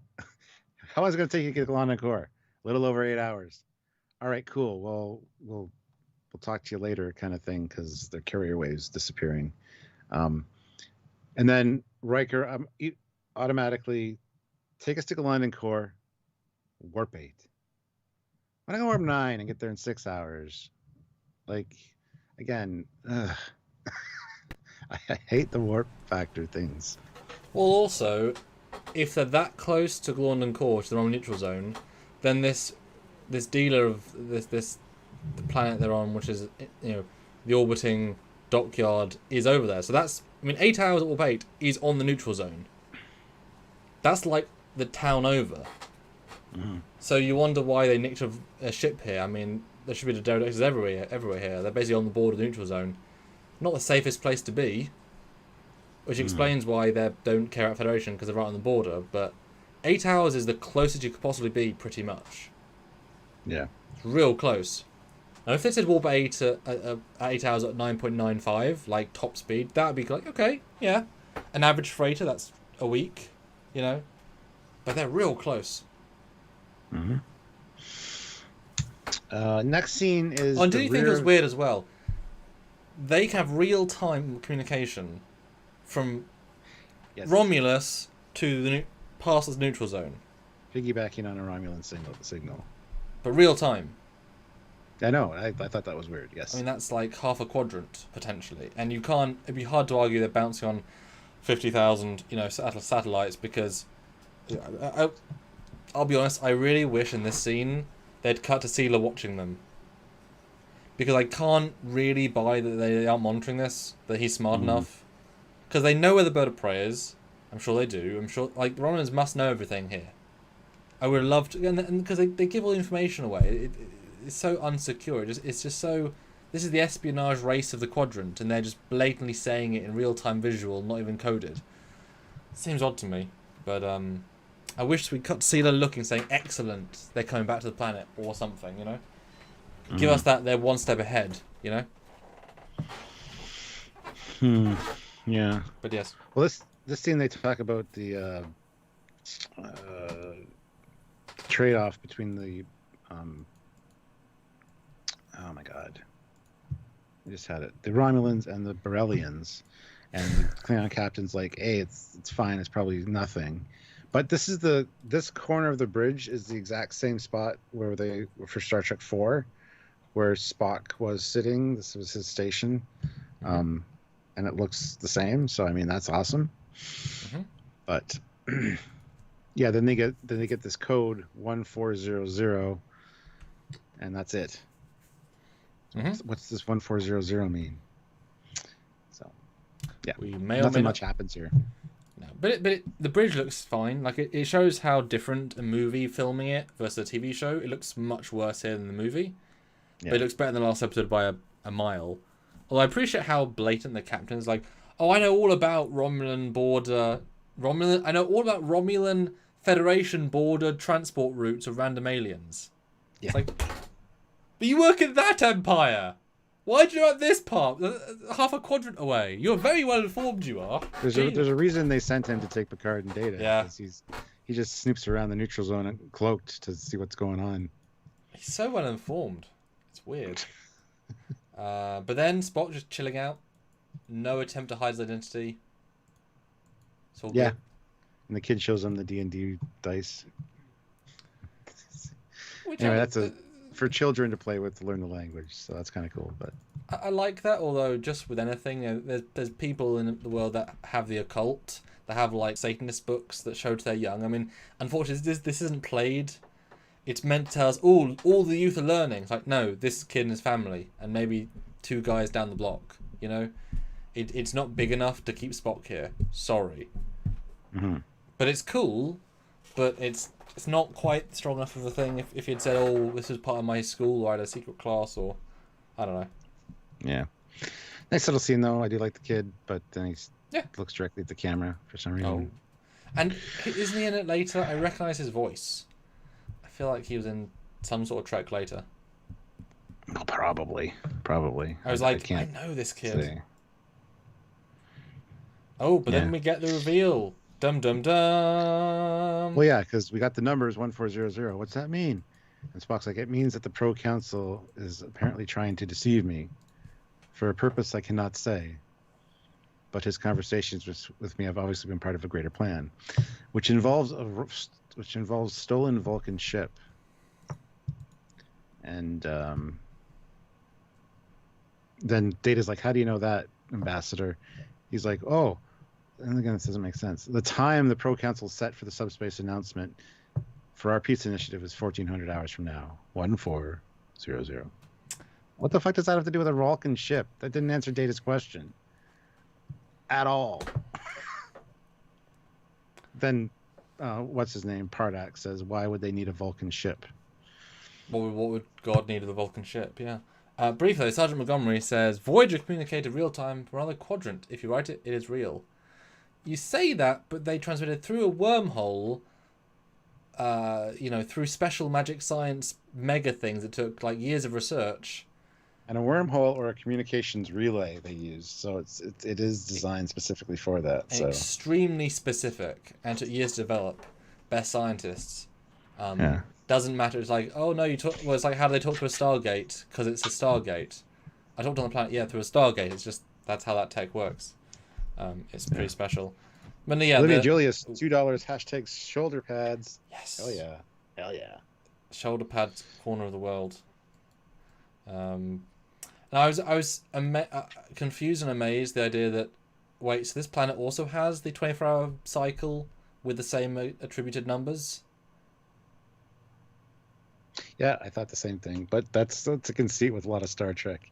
how long is it going to take you to get to Glaunding Core? A little over 8 hours. All right, cool. Well, we'll talk to you later kind of thing because their carrier wave's disappearing. And then Riker automatically take us to Glaunding Core, warp 8. I'm gonna go warp 9 and get there in 6 hours. Like, again, I hate the warp factor things. Well, also, if they're that close to Glaunding Core, to the Romulan neutral zone, then this dealer of the planet they're on, which is the orbiting dockyard, is over there. So that's 8 hours at warp 8 is on the neutral zone. That's like the town over. Mm-hmm. So you wonder why they nicked a ship here. I mean, there should be the pterodactyls everywhere here. They're basically on the border of the neutral zone. Not the safest place to be, which explains why they don't care about Federation, because they're right on the border. But 8 hours is the closest you could possibly be, pretty much. Yeah. It's real close. Now, if they said warp 8 at 8 hours at 9.95, like top speed, that would be like, okay, yeah. An average freighter, that's a week, But they're real close. Mm-hmm. Next scene is. Oh, and do you think it was weird as well? They can have real-time communication from Romulus to past the neutral zone. Piggybacking on a Romulan signal. But real-time. I know. I thought that was weird. Yes. I mean, that's like half a quadrant potentially, and you can't. It'd be hard to argue they're bouncing on 50,000, satellites because. I'll be honest. I really wish in this scene they'd cut to Seela watching them. Because I can't really buy that they aren't monitoring this. That he's smart enough. Because they know where the bird of prey is. I'm sure they do. I'm sure the Romulans must know everything here. I would love to, and because they give all the information away. It's so unsecure. It's just so... This is the espionage race of the quadrant, and they're just blatantly saying it in real-time visual, not even coded. It seems odd to me, but I wish we cut Seela looking, saying, excellent, they're coming back to the planet, or something, Give us that they're one step ahead, Yeah. But yes. Well, this scene they talk about the trade-off between the oh my god, I just had it, the Romulans and the Borellians, and the Klingon captain's like, hey, it's fine, it's probably nothing, but this corner of the bridge is the exact same spot where they for Star Trek 4, where Spock was sitting. This was his station, and it looks the same, so I mean that's awesome. But yeah, then they get this code 1400, and that's it. What's this 1400 mean? So yeah, nothing much happens here. No, but the bridge looks fine. Like it shows how different a movie filming it versus a TV show. It looks much worse here than the movie, but it looks better than the last episode by a mile. Although I appreciate how blatant the captain is. Like, oh, I know all about Romulan Federation border transport routes of random aliens. Yeah. It's like, but you work in that empire. Why do you know at this part? Half a quadrant away. You're very well informed, you are. There's a reason they sent him to take Picard and Data. Yeah. He just snoops around the neutral zone and cloaked to see what's going on. He's so well informed. It's weird. But then Spock just chilling out. No attempt to hide his identity. It's all good. And the kid shows him the D&D dice. Anyway, that's for children to play with to learn the language, so that's kind of cool. But I like that, although just with anything, there's people in the world that have the occult, that have like Satanist books that show to their young. I mean, unfortunately, this isn't played. It's meant to tell us all the youth are learning. It's like, no, this kid and his family, and maybe 2 guys down the block. You know, it's not big enough to keep Spock here. Sorry. But it's cool, but it's not quite strong enough of a thing if you'd said, oh, this is part of my school, or I had a secret class, or I don't know. Yeah. Nice little scene, though. I do like the kid, but then he looks directly at the camera for some reason. Oh. And isn't he in it later? I recognise his voice. I feel like he was in some sort of Trek later. Oh, probably. I was like, I know this kid. Say. Oh, but then we get the reveal. Dum dum dum. Well, yeah, because we got the numbers 1400. What's that mean? And Spock's like, it means that the Pro Council is apparently trying to deceive me for a purpose I cannot say. But his conversations with me have obviously been part of a greater plan, which involves stolen Vulcan ship. And then Data's like, how do you know that, Ambassador? He's like, oh. And again, this doesn't make sense. The time the Pro Council set for the subspace announcement for our peace initiative is 1400 hours from now. 1400. What the fuck does that have to do with a Vulcan ship? That didn't answer Data's question. At all. Then, what's his name? Pardak says, why would they need a Vulcan ship? What would God need of the Vulcan ship? Yeah. Briefly, Sergeant Montgomery says, Voyager communicated real time from another quadrant. If you write it, it is real. You say that, but they transmitted through a wormhole, through special magic science mega things that took like years of research. And a wormhole or a communications relay they use, so it is designed specifically for that. So extremely specific, and took years to develop. Best scientists. Doesn't matter. It's like, oh no, it's like how do they talk to a Stargate? Because it's a Stargate. I talked on the planet, through a Stargate. It's just that's how that tech works. It's pretty special. But Olivia Julius, $2 hashtag shoulder pads. Yes. Hell yeah. Shoulder pads, corner of the world. And I was confused and amazed the idea that so this planet also has the 24-hour cycle with the same attributed numbers. Yeah, I thought the same thing, but that's a conceit with a lot of Star Trek,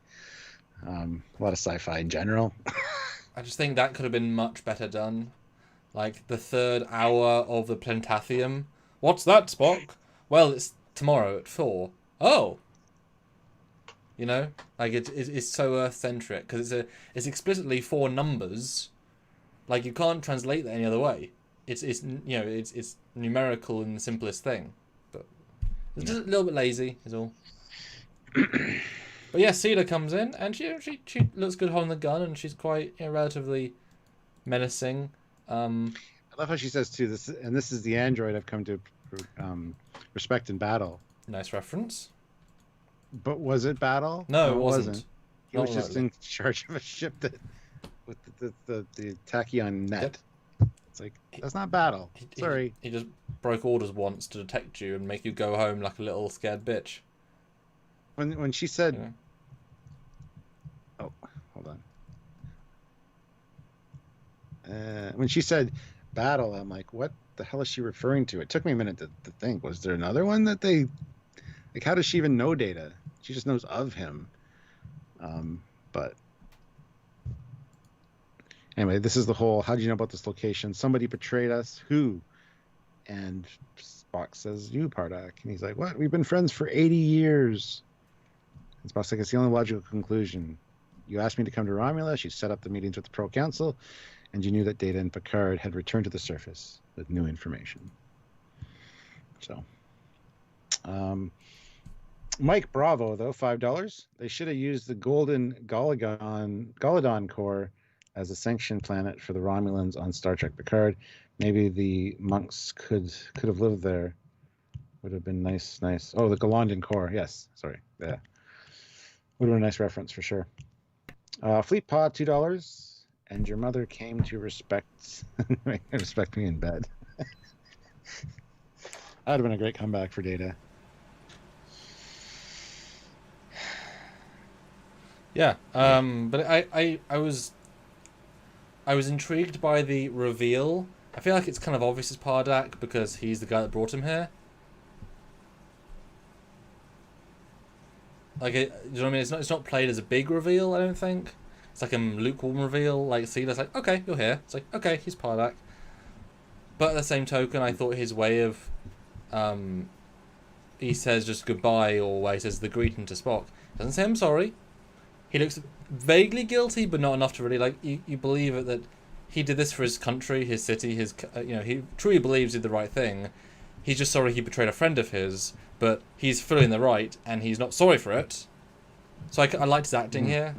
a lot of sci-fi in general. I just think that could have been much better done. Like the 3rd hour of the Plantathium. What's that, Spock? Well, it's tomorrow at 4. Oh. You know, like it's so Earth-centric because it's explicitly 4 numbers. Like you can't translate that any other way. It's numerical in the simplest thing, but it's just a little bit lazy, is all. But yeah, Sela comes in, and she looks good holding the gun, and she's quite relatively menacing. I love how she says too. This is the android I've come to respect in battle. Nice reference. But was it battle? No, it wasn't. He was just in charge of a ship that with the tachyon net. Yep. It's like, that's not battle. Sorry. He just broke orders once to detect you and make you go home like a little scared bitch. When she said, oh, hold on. When she said battle, I'm like, what the hell is she referring to? It took me a minute to think. Was there another one that they, like, how does she even know Data? She just knows of him. But anyway, this is the whole, how do you know about this location? Somebody betrayed us. Who? And Spock says, you, Pardak. And he's like, what? We've been friends for 80 years. And Spock's like, it's the only logical conclusion. You asked me to come to Romulus. You set up the meetings with the Pro Council. And you knew that Data and Picard had returned to the surface with new information. So, Mike Bravo, though, $5. They should have used the Golden Galadon core as a sanctioned planet for the Romulans on Star Trek Picard. Maybe the monks could have lived there. Would have been nice. Oh, the Galandon core. Yes, sorry. Yeah, would have been a nice reference for sure. Fleet Pod, $2. And your mother came to respect me in bed. That would have been a great comeback for Data. Yeah, but I was intrigued by the reveal. I feel like it's kind of obvious it's Pardak because he's the guy that brought him here. Like, you know what I mean? It's not played as a big reveal, I don't think. It's like a lukewarm reveal. Like, Sela's like, okay, you're here. It's like, okay, he's Pardak. But at the same token, I thought his way of, he says just goodbye, or he says the greeting to Spock. Doesn't say I'm sorry. He looks vaguely guilty, but not enough to really, like, you believe it that he did this for his country, his city, his, he truly believes he did the right thing. He's just sorry he betrayed a friend of his, but he's fully in the right, and he's not sorry for it. So I liked his acting here.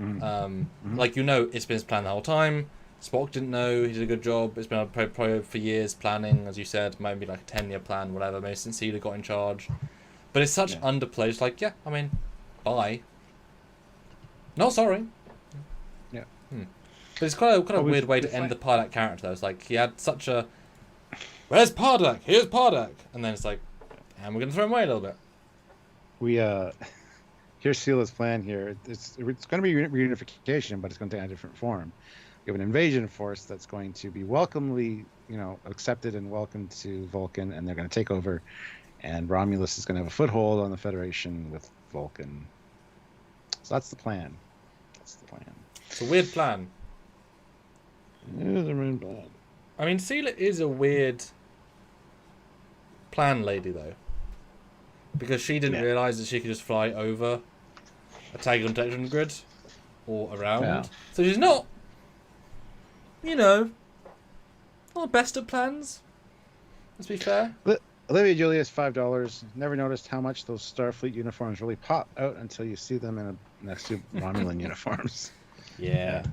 Like, it's been his plan the whole time. Spock didn't know. He did a good job. It's been probably for years planning, as you said, maybe like a 10-year plan, whatever, maybe since Sela got in charge. But it's such underplay. It's like, bye. Not sorry. Yeah. But it's quite a weird way to end the Pardak character, though. It's like, he had such a... Where's Pardak? Here's Pardak! And then it's like, and we're going to throw him away a little bit. Here's Sela's plan here. It's going to be reunification, but it's going to take a different form. We have an invasion force that's going to be welcomely, accepted and welcomed to Vulcan, and they're going to take over. And Romulus is going to have a foothold on the Federation with Vulcan. So that's the plan. It's a weird plan. It is a weird plan. I mean, Sela is a weird plan lady, though. Because she didn't realise that she could just fly over a tag on detection grid or around. Yeah. So she's not, not the best of plans. Let's be fair. Olivia Julius, $5. Never noticed how much those Starfleet uniforms really pop out until you see them next to Romulan uniforms. Yeah.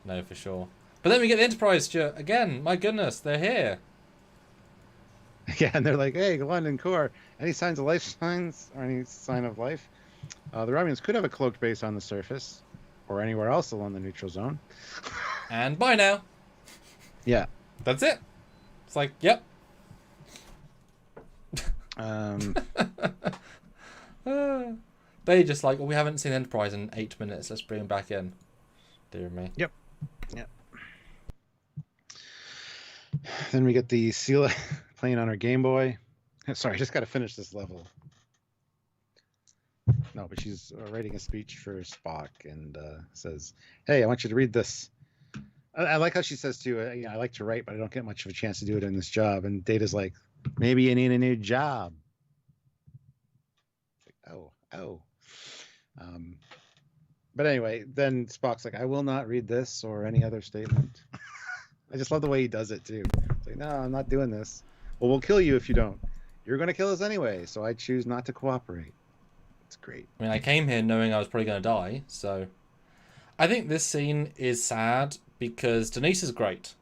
No, for sure. But then we get the Enterprise, Stuart. Again, my goodness, they're here. Yeah, and they're like, hey, London Core, any signs of life signs or any sign of life? The Romulans could have a cloaked base on the surface or anywhere else along the neutral zone. And bye now. Yeah. That's it. It's like, yep. They just like, we haven't seen Enterprise in 8 minutes. Let's bring him back in. Dear me. Yep. Then we get the Sela playing on her Game Boy. Sorry, I just got to finish this level. No, but she's writing a speech for Spock and says, hey, I want you to read this. I like how she says, too, I like to write, but I don't get much of a chance to do it in this job. And Data's like, maybe you need a new job. Oh. But anyway, then Spock's like, I will not read this or any other statement. I just love the way he does it, too. It's like, no, I'm not doing this. Well, we'll kill you if you don't. You're going to kill us anyway, so I choose not to cooperate. It's great. I mean, I came here knowing I was probably going to die, so... I think this scene is sad because Denise is great.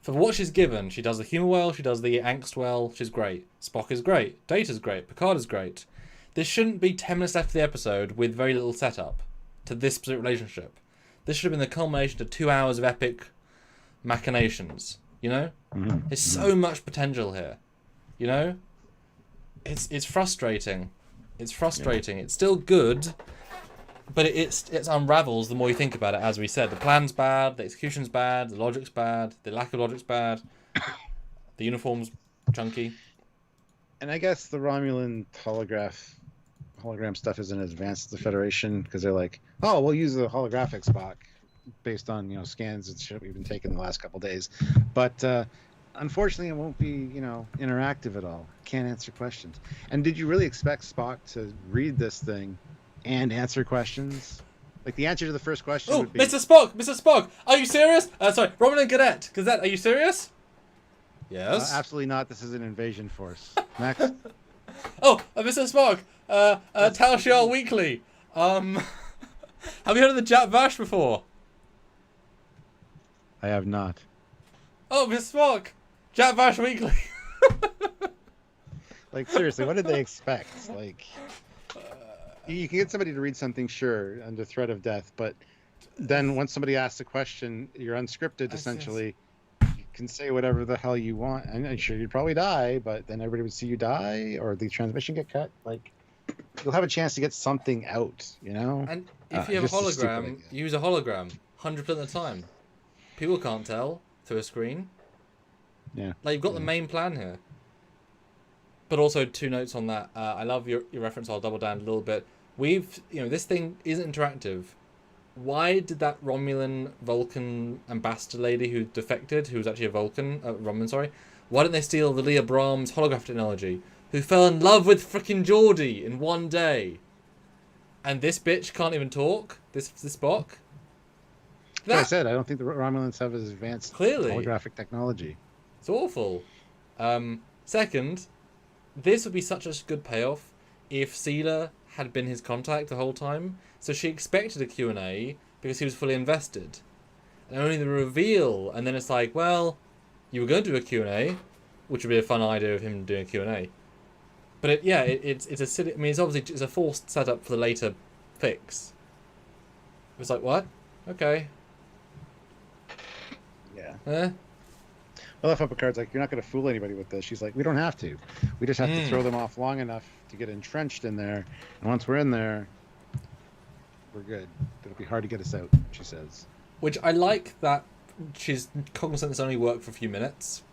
For what she's given, she does the humour well, she does the angst well, she's great. Spock is great, Data's great, Picard is great. This shouldn't be 10 minutes left of the episode with very little setup to this specific relationship. This should have been the culmination of 2 hours of epic machinations, you know? Mm-hmm. There's so much potential here, you know? It's frustrating. It's frustrating. Yeah. It's still good, but it unravels the more you think about it, as we said. The plan's bad, the execution's bad, the logic's bad, the lack of logic's bad, the uniform's chunky. And I guess the Romulan hologram stuff isn't as advanced as the Federation, because they're like, oh, we'll use the holographic Spock based on, you know, scans and shit we've been taking the last couple of days. But unfortunately, it won't be, you know, interactive at all. Can't answer questions. And did you really expect Spock to read this thing and answer questions? Like, the answer to the first question would be... Mr. Spock, are you serious? Sorry, Romulan Cadet, are you serious? Yes. Absolutely not. This is an invasion force. Next. Mr. Spock, Tal Shiar Weekly. Have you heard of the Jat Vash before? I have not. Oh, Mr. Spock, Jat Vash Weekly. Like, seriously, what did they expect? Like, you can get somebody to read something, sure, under threat of death, but then once somebody asks a question, you're unscripted, essentially. You can say whatever the hell you want. I'm sure you'd probably die, but then everybody would see you die, or the transmission get cut. Like, you'll have a chance to get something out, you know? And if you have a hologram, use a hologram 100% of the time. People can't tell through a screen. Yeah. Like, you've got the main plan here. But also, 2 notes on that. I love your reference. I'll double down a little bit. This thing isn't interactive. Why did that Romulan Vulcan ambassador lady who defected, who was actually a Romulan, sorry, why didn't they steal the Leah Brahms holograph technology, who fell in love with frickin' Geordie in one day? And this bitch can't even talk? This Spock? Like I said, I don't think the Romulans have as advanced holographic technology. It's awful. Second, this would be such a good payoff if Sela had been his contact the whole time. So she expected a Q&A because he was fully invested. And only the reveal, and then it's like, well, you were going to do a Q&A, which would be a fun idea of him doing a Q&A. But it's a silly... I mean, it's a forced setup for the later fix. It was like, what? Okay. Yeah. Well, if Picard's like, you're not going to fool anybody with this. She's like, we don't have to. We just have to throw them off long enough to get entrenched in there. And once we're in there, we're good. It'll be hard to get us out, she says. Which I like that she's cognizant this only worked for a few minutes.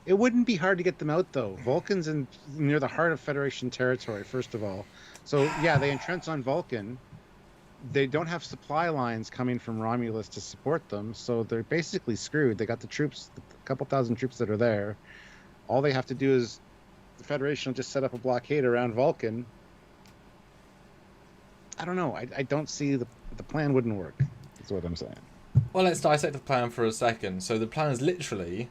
It wouldn't be hard to get them out, though. Vulcan's near the heart of Federation territory, first of all. So, yeah, they entrench on Vulcan. They don't have supply lines coming from Romulus to support them, so they're basically screwed. They got the troops, a couple thousand troops that are there. All they have to do is the Federation will just set up a blockade around Vulcan. I don't know. I don't see the plan wouldn't work. That's what I'm saying. Well, let's dissect the plan for a second. So the plan is literally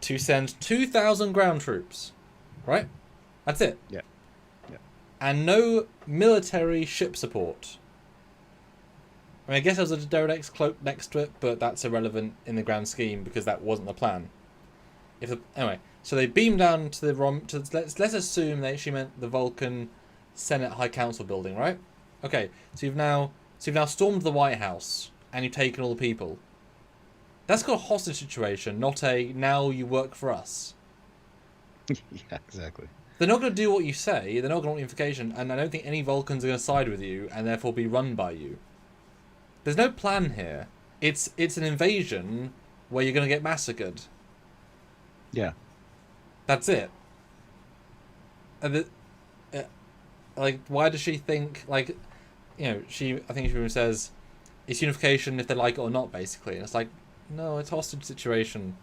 to send 2,000 ground troops, right? That's it. Yeah. And no military ship support. I mean, I guess there's a Deredex cloak next to it, but that's irrelevant in the grand scheme because that wasn't the plan. Anyway, so they beam down to the let's assume they actually meant the Vulcan Senate High Council building, right? Okay, so you've now stormed the White House and you've taken all the people. That's got a hostage situation, not a now you work for us. Yeah, exactly. They're not going to do what you say. They're not going to want unification, and I don't think any Vulcans are going to side with you and therefore be run by you. There's no plan here. It's an invasion where you're going to get massacred. Yeah. That's it. And why does she think, I think she says, it's unification if they like it or not, basically. And it's like, no, it's a hostage situation.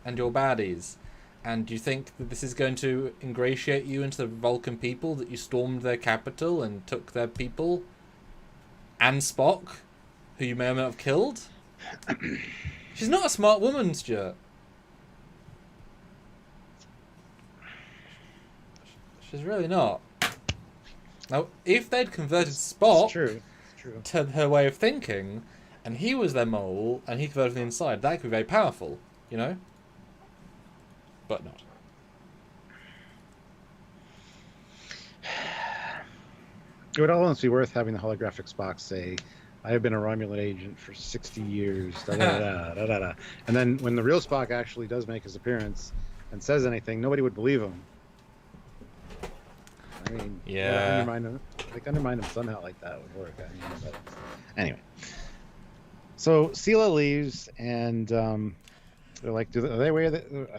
And you're baddies. And do you think that this is going to ingratiate you into the Vulcan people, that you stormed their capital and took their people? And Spock, who you may or may not have killed? She's not a smart woman, Stuart. She's really not. Now, if they'd converted Spock It's true. It's true. to her way of thinking, and he was their mole, and he converted from the inside, that could be very powerful, you know? But not. It would almost be worth having the holographic Spock say, I have been a Romulan agent for 60 years, da-da-da-da. And then when the real Spock actually does make his appearance and says anything, nobody would believe him. I mean, yeah, undermine him somehow like that would work. I mean, but anyway. So Sela leaves, and they're like, are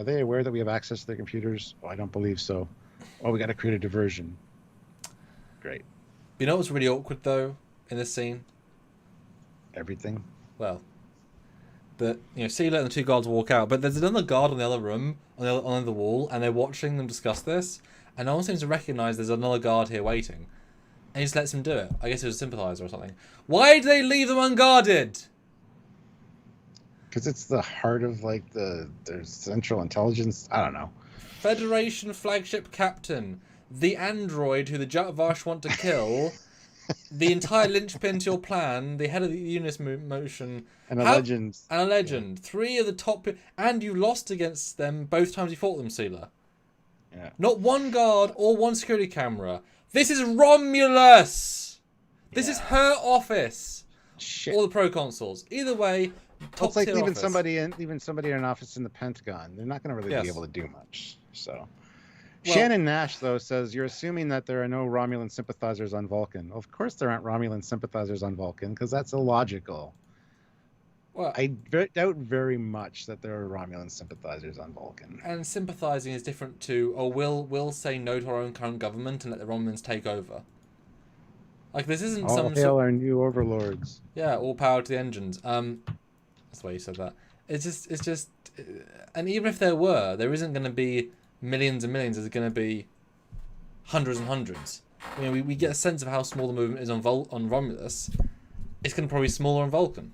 they aware that we have access to their computers? Oh, I don't believe so. Oh, we got to create a diversion. Great. You know what's really awkward though in this scene? Everything. Well, Sela and the two guards walk out, but there's another guard in the other room on the other wall, and they're watching them discuss this, and no one seems to recognise there's another guard here waiting, and he just lets them do it. I guess it was a sympathiser or something. Why do they leave them unguarded? Because it's the heart of like their central intelligence. I don't know. Federation flagship captain, the android who the Jatvash want to kill, the entire linchpin to your plan, the head of the Unis motion, and a legend. And a legend. Yeah. 3 of the top, and you lost against them both times you fought them, Sela. Yeah. Not one guard or one security camera. This is Romulus. This is her office. Shit. Or the proconsuls. Either way. It's like leaving somebody in an office in the Pentagon. They're not going to really be able to do much. So, well, Shannon Nash though says you're assuming that there are no Romulan sympathizers on Vulcan. Well, of course there aren't Romulan sympathizers on Vulcan because that's illogical. Well, I doubt very much that there are Romulan sympathizers on Vulcan. And sympathizing is different to, we'll say no to our own current government and let the Romulans take over. Like this isn't all hail our new overlords. Yeah, all power to the engines. That's why you said that. It's just, and even if there isn't going to be millions and millions. There's going to be hundreds and hundreds. We get a sense of how small the movement is on Romulus. It's going to probably be smaller on Vulcan,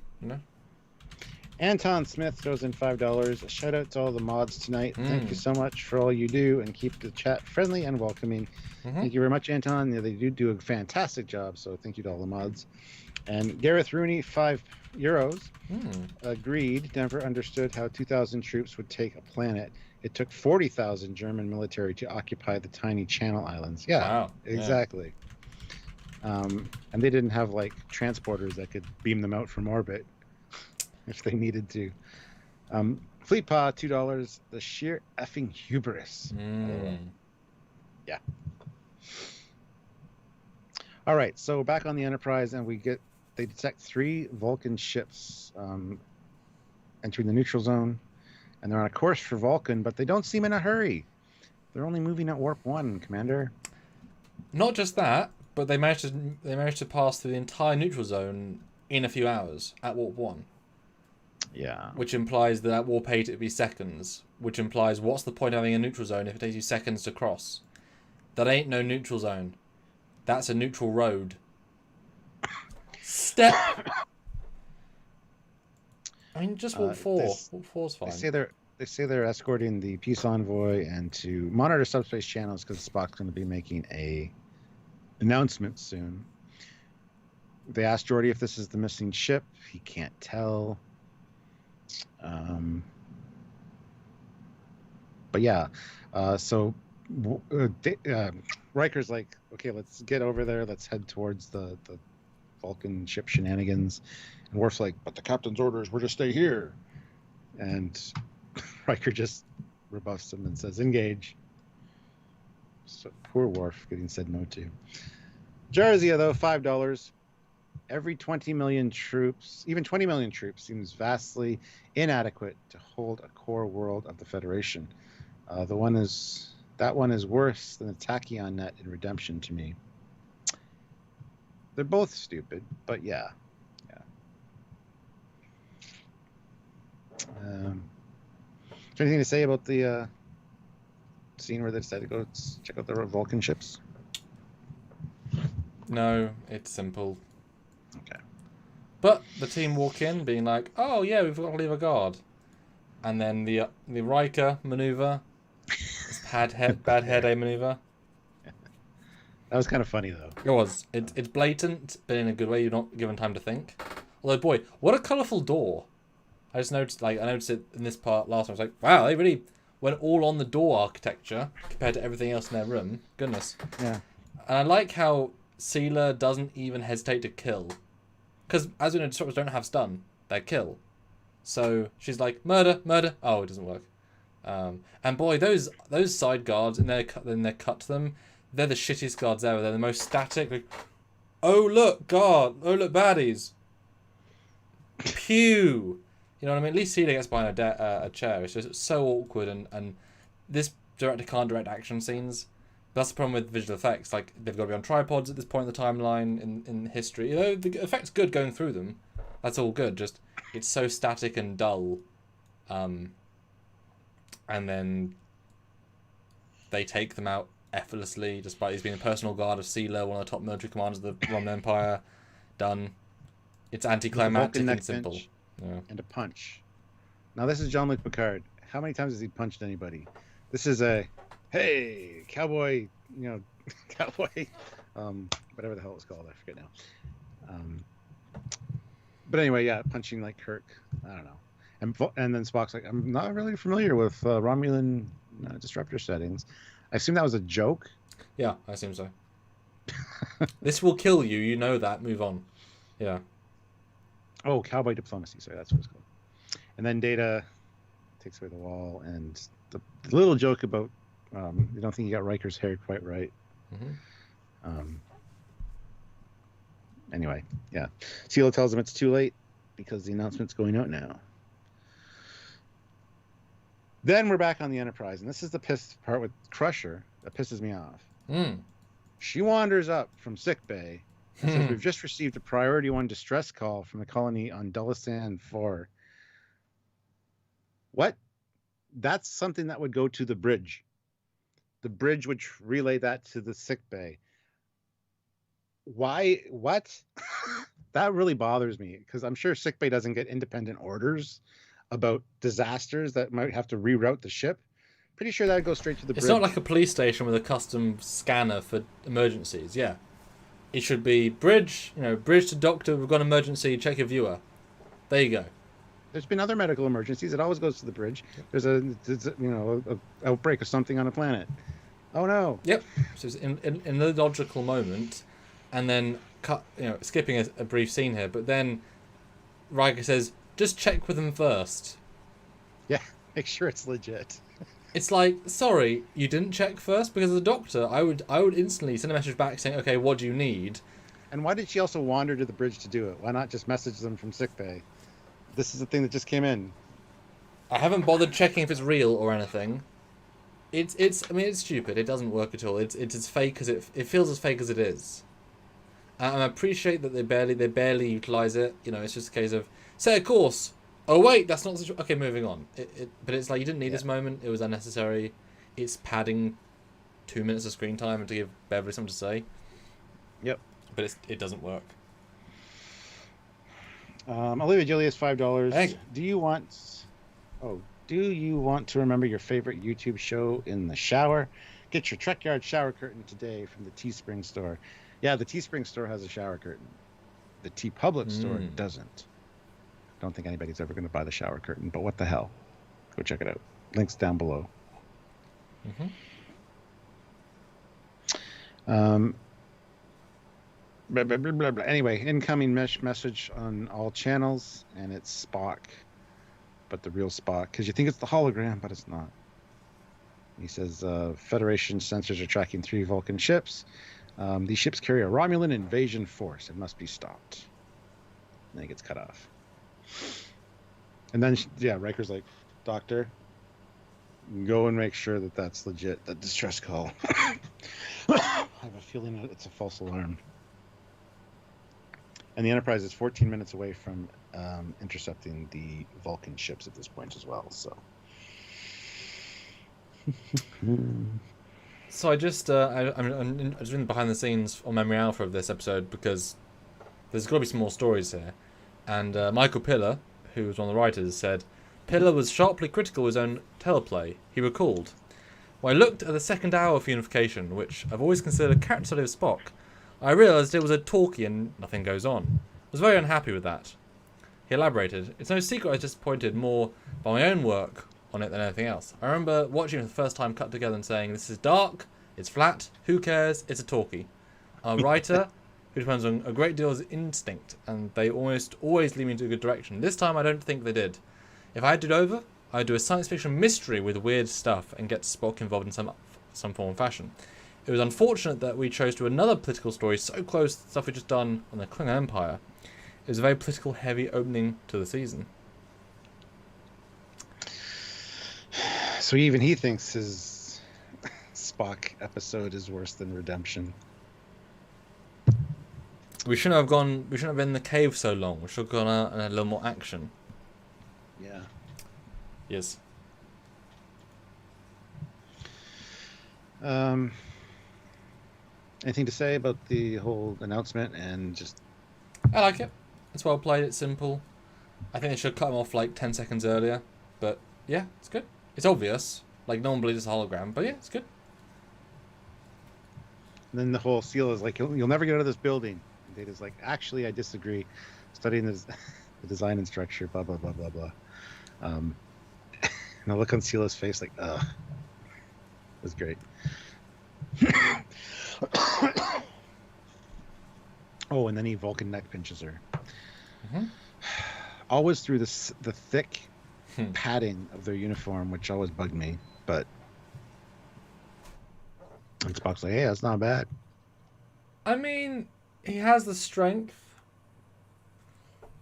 Anton Smith throws in $5. A shout out to all the mods tonight. Thank you so much for all you do and keep the chat friendly and welcoming. Thank you very much, Anton. They do a fantastic job, so thank you to all the mods. And Gareth Rooney, €5. Agreed. Never understood how 2,000 troops would take a planet. It took 40,000 German military to occupy the tiny Channel Islands. Yeah, wow. Exactly. Yeah. And they didn't have like transporters that could beam them out from orbit if they needed to. Fleetpaw, $2. The sheer effing hubris. Yeah. All right, so back on the Enterprise, and they detect 3 Vulcan ships entering the neutral zone, and they're on a course for Vulcan, but they don't seem in a hurry. They're only moving at warp 1, Commander. Not just that, but they managed to pass through the entire neutral zone in a few hours at warp 1. Yeah. Which implies that at warp 8 it'd be seconds. Which implies what's the point of having a neutral zone if it takes you seconds to cross? That ain't no neutral zone. That's a neutral road. Step. I mean, just warp 4. Warp 4's fine. They say they're escorting the peace envoy and to monitor subspace channels because Spock's going to be making a announcement soon. They asked Geordi if this is the missing ship. He can't tell. But yeah, so Riker's like, okay, let's get over there. Let's head towards the Vulcan ship shenanigans. And Worf's like, but the captain's orders were to stay here. And Riker just rebuffs him and says, engage. So poor Worf getting said no to. Jarzia, though, $5. Every 20 million troops, even 20 million troops, seems vastly inadequate to hold a core world of the Federation. That one is worse than the Tachyon net in Redemption to me. They're both stupid, but yeah. Is there anything to say about the scene where they decided to go check out the Vulcan ships? No, it's simple. Okay. But the team walk in being like, oh yeah, we've got to leave a guard. And then the Riker maneuver, this bad hair day maneuver. That was kind of funny though. It was. It's blatant, but in a good way. You're not given time to think. Although, boy, what a colourful door! I just noticed, I noticed it in this part last time. I was like, wow, they really went all on the door architecture compared to everything else in their room. Goodness. Yeah. And I like how Sealer doesn't even hesitate to kill, because as we know, disruptors don't have stun; they kill. So she's like, murder, murder. Oh, it doesn't work. And boy, those side guards, and then they cut to them. They're the shittiest guards ever. They're the most static. Like, oh look, guard. Oh look, baddies. Pew. You know what I mean? At least Celia gets behind a chair. It's just so awkward, and this director can't direct action scenes. That's the problem with visual effects. Like, they've got to be on tripods at this point in the timeline in history. You know, the effect's good going through them. That's all good. Just it's so static and dull. And then they take them out effortlessly, despite these being a personal guard of Sealer, one of the top military commanders of the Roman Empire. Done. It's anticlimactic and simple. Yeah. And a punch. Now this is Jean-Luc Picard. How many times has he punched anybody? This is a, hey, cowboy, cowboy, whatever the hell it's called, I forget now. But anyway, yeah, punching like Kirk. I don't know. And then Spock's like, I'm not really familiar with Romulan disruptor settings. I assume that was a joke. Yeah, I assume so. This will kill you. You know that. Move on. Yeah. Oh, cowboy diplomacy. Sorry, that's what it's called. And then Data takes away the wall, and the little joke about you don't think you got Riker's hair quite right. Mm-hmm. Anyway, yeah. Sela tells him it's too late because the announcement's going out now. Then we're back on the Enterprise, and this is the part with Crusher that pisses me off. She wanders up from sickbay and says, we've just received a priority 1 distress call from the colony on Dulasan 4. What? That's something that would go to the bridge. The bridge would relay that to the sickbay. Why? What? That really bothers me, because I'm sure sickbay doesn't get independent orders about disasters that might have to reroute the ship. Pretty sure that would go straight to the bridge. It's not like a police station with a custom scanner for emergencies. Yeah, it should be bridge. Bridge to doctor. We've got an emergency. Check your viewer. There you go. There's been other medical emergencies. It always goes to the bridge. There's a outbreak of something on a planet. Oh no. Yep. So it's in the logical moment, and then skipping a brief scene here, but then Riker says, just check with them first. Yeah, make sure it's legit. It's like, sorry, you didn't check first? Because as a doctor, I would instantly send a message back saying, okay, what do you need? And why did she also wander to the bridge to do it? Why not just message them from sickbay? This is the thing that just came in. I haven't bothered checking if it's real or anything. It's stupid. It doesn't work at all. It's as fake as it feels as fake as it is. And I appreciate that they barely utilize it. It's just a case of set a course. Oh wait, that's not such. Okay, moving on. But it's like you didn't need this moment. It was unnecessary. It's padding 2 minutes of screen time and to give Beverly something to say. Yep. But it doesn't work. Olivia Julius, $5. Hey. Do you want to remember your favorite YouTube show in the shower? Get your Trekyards shower curtain today from the Teespring store. Yeah, the Teespring store has a shower curtain. The TeePublic store doesn't. Don't think anybody's ever going to buy the shower curtain, but what the hell? Go check it out. Links down below. Blah, blah, blah, blah, blah. Anyway, incoming message on all channels, and it's Spock, but the real Spock, because you think it's the hologram, but it's not. He says Federation sensors are tracking 3 Vulcan ships. These ships carry a Romulan invasion force. It must be stopped. And then it gets cut off. And then, Riker's like, Doctor, go and make sure that that's legit, that distress call. I have a feeling that it's a false alarm. And the Enterprise is 14 minutes away from intercepting the Vulcan ships at this point as well. So I just I'm just reading behind the scenes on Memory Alpha of this episode because there's got to be some more stories here. And Michael Piller, who was one of the writers, said Piller was sharply critical of his own teleplay. He recalled, When I looked at the second hour of Unification, which I've always considered a character study of Spock, I realised it was a talkie and nothing goes on. I was very unhappy with that. He elaborated, "It's no secret I was disappointed more by my own work on it than anything else. I remember watching it for the first time cut together and saying, this is dark, it's flat, who cares, it's a talkie. I'm a writer who depends on a great deal of instinct, and they almost always lead me into a good direction. This time I don't think they did. If I had to do it over, I'd do a science fiction mystery with weird stuff and get Spock involved in some form of fashion. It was unfortunate that we chose to do another political story so close to the stuff we just done on the Klingon Empire. It was a very political heavy opening to the season." So even he thinks his Spock episode is worse than Redemption. We shouldn't have been in the cave so long. We should have gone out and had a little more action. Yeah. Yes. Anything to say about the whole announcement and just... I like it. It's well played. It's simple. I think they should cut him off like 10 seconds earlier. But yeah, it's good. It's obvious. Like, no one believes it's a hologram. But yeah, it's good. And then the whole seal is like, you'll never get out of this building. And Data's like, actually, I disagree. Studying the design and structure, blah, blah, blah, blah, blah. And the look on Seela's face, like, ugh. It was great. Oh, and then he Vulcan neck pinches her. Mm-hmm. Always through the thick padding of their uniform, which always bugged me. But and Spock's like, hey, that's not bad. I mean, he has the strength,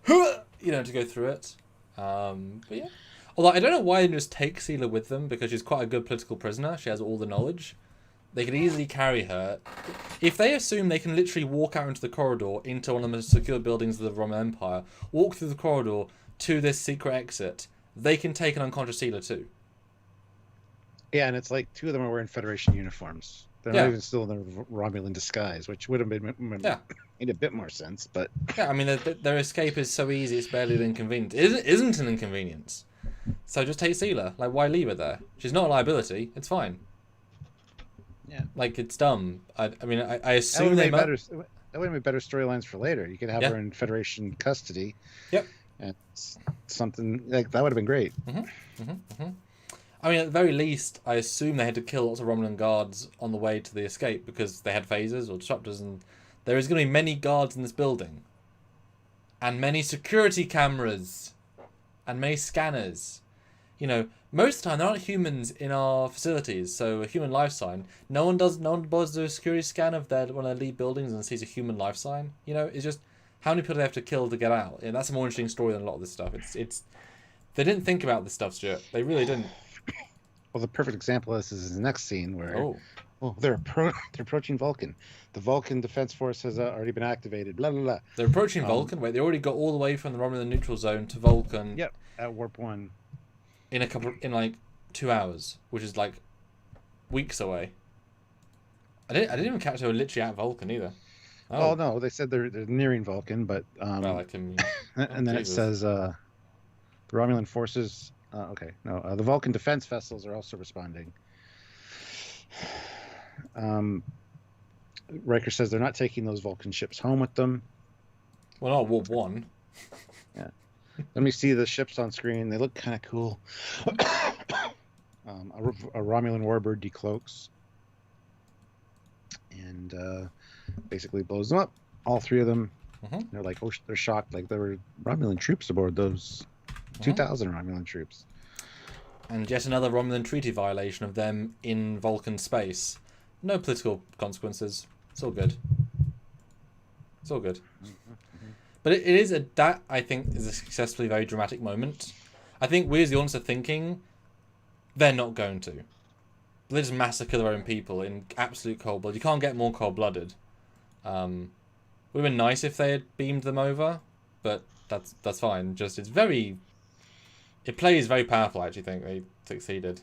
to go through it. But yeah. Although I don't know why they didn't just take Seela with them, because she's quite a good political prisoner. She has all the knowledge. They could easily carry her. If they assume they can literally walk out into the corridor, into one of the most secure buildings of the Roman Empire, walk through the corridor to this secret exit, they can take an unconscious Seela too. Yeah, and it's like 2 of them are wearing Federation uniforms. They're not even still in their Romulan disguise, which would have made a bit more sense. But yeah, I mean, their escape is so easy, it's barely an inconvenience. It isn't an inconvenience. So just take Seela. Like, why leave her there? She's not a liability. It's fine. Yeah. Like, it's dumb. I assume that would have made better storylines for later. You could have her in Federation custody. Yep. And something like that would have been great. I mean, at the very least, I assume they had to kill lots of Romulan guards on the way to the escape because they had phasers or disruptors, and there is going to be many guards in this building. And many security cameras. And many scanners. Most of the time there aren't humans in our facilities, so a human life sign. No one bothers to do a security scan of one of their lead buildings and sees a human life sign. It's just how many people they have to kill to get out. And that's a more interesting story than a lot of this stuff. It's they didn't think about this stuff, Stuart. They really didn't. Well, the perfect example of this is the next scene where they're approaching Vulcan. The Vulcan Defense Force has already been activated. Blah blah blah. They're approaching Vulcan. Wait, they already got all the way from the Romulan neutral zone to Vulcan. Yep, at warp 1. In like 2 hours, which is like weeks away. I didn't even catch they were literally at Vulcan either. Oh no, they said they're nearing Vulcan, but and then it says the Romulan forces. The Vulcan defense vessels are also responding. Riker says they're not taking those Vulcan ships home with them. Well, not Warp 1. Yeah. Let me see the ships on screen. They look kind of cool. A Romulan warbird decloaks and basically blows them up. All 3 of them. They're like, they're shocked. Like there were Romulan troops aboard those 2,000 Romulan troops. And yet another Romulan treaty violation of them in Vulcan space. No political consequences. It's all good. It's all good. But it is that I think is a successfully very dramatic moment. I think we as the audience are thinking they're not going to. They just massacre their own people in absolute cold blood. You can't get more cold blooded. It would have been nice if they had beamed them over, but that's fine. Just it plays very powerful. I actually think they succeeded.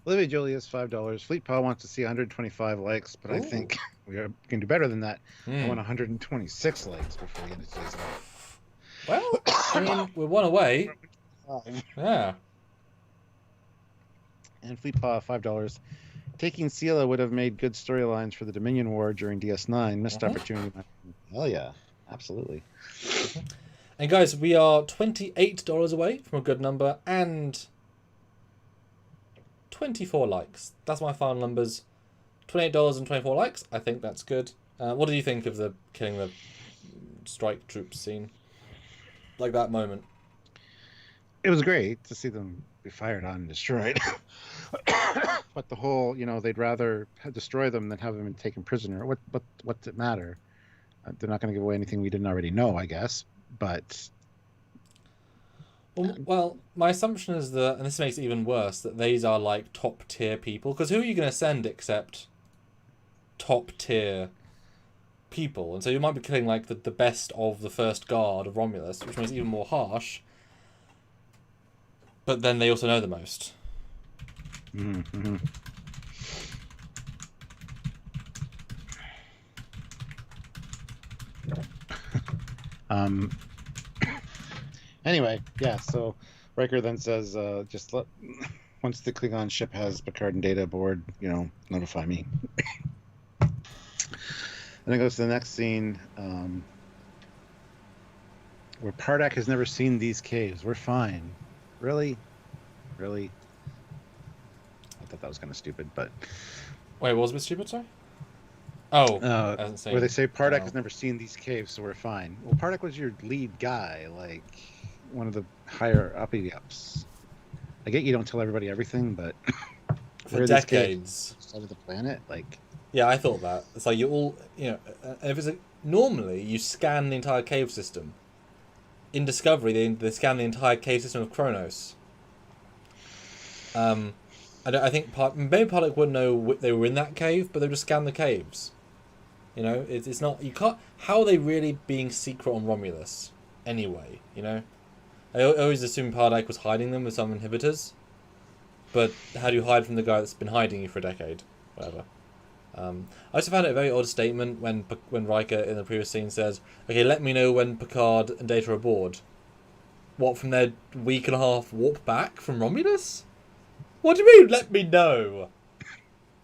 Olivia Julius, $5. Fleet Paul wants to see 125 likes, but I think we are going to do better than that. I want 126 likes before the end of today's live. Well, I mean, we're one away. Yeah. And Fleetpaw, $5. Taking Sela would have made good storylines for the Dominion War during DS9. Missed opportunity. Hell yeah, absolutely. And guys, we are $28 away from a good number and 24 likes. That's my final numbers. $28 and 24 likes. I think that's good. What do you think of the killing the strike troops scene? Like that moment. It was great to see them be fired on and destroyed. But the whole, they'd rather destroy them than have them taken prisoner. What's it matter? They're not going to give away anything we didn't already know, I guess. But well, my assumption is that, and this makes it even worse, that these are like top tier people. Because who are you going to send except top tier people? And so you might be killing like the best of the first guard of Romulus, which makes it even more harsh. But then they also know the most. Mm-hmm. Anyway, yeah, so Riker then says, once the Klingon ship has Picard and Data aboard, notify me. And then goes to the next scene, where Pardak has never seen these caves. We're fine. Really? I thought that was kind of stupid, but... Wait, what was a bit stupid, sorry? Oh, where they say Pardak has never seen these caves, so we're fine. Well, Pardak was your lead guy, like one of the higher uppy-ups. I get you don't tell everybody everything, but for decades, side of the planet, like. Yeah, I thought that. It's like you all, if it's normally you scan the entire cave system. In Discovery, they scan the entire cave system of Kronos. I think maybe Pardak wouldn't know they were in that cave, but they would just scan the caves. It's not, you can't. How are they really being secret on Romulus? Anyway, I always assumed Pardak was hiding them with some inhibitors. But how do you hide from the guy that's been hiding you for a decade? Whatever. I also found it a very odd statement when Riker in the previous scene says, "Okay, let me know when Picard and Data are aboard." What, from their week and a half warp back from Romulus? What do you mean, let me know?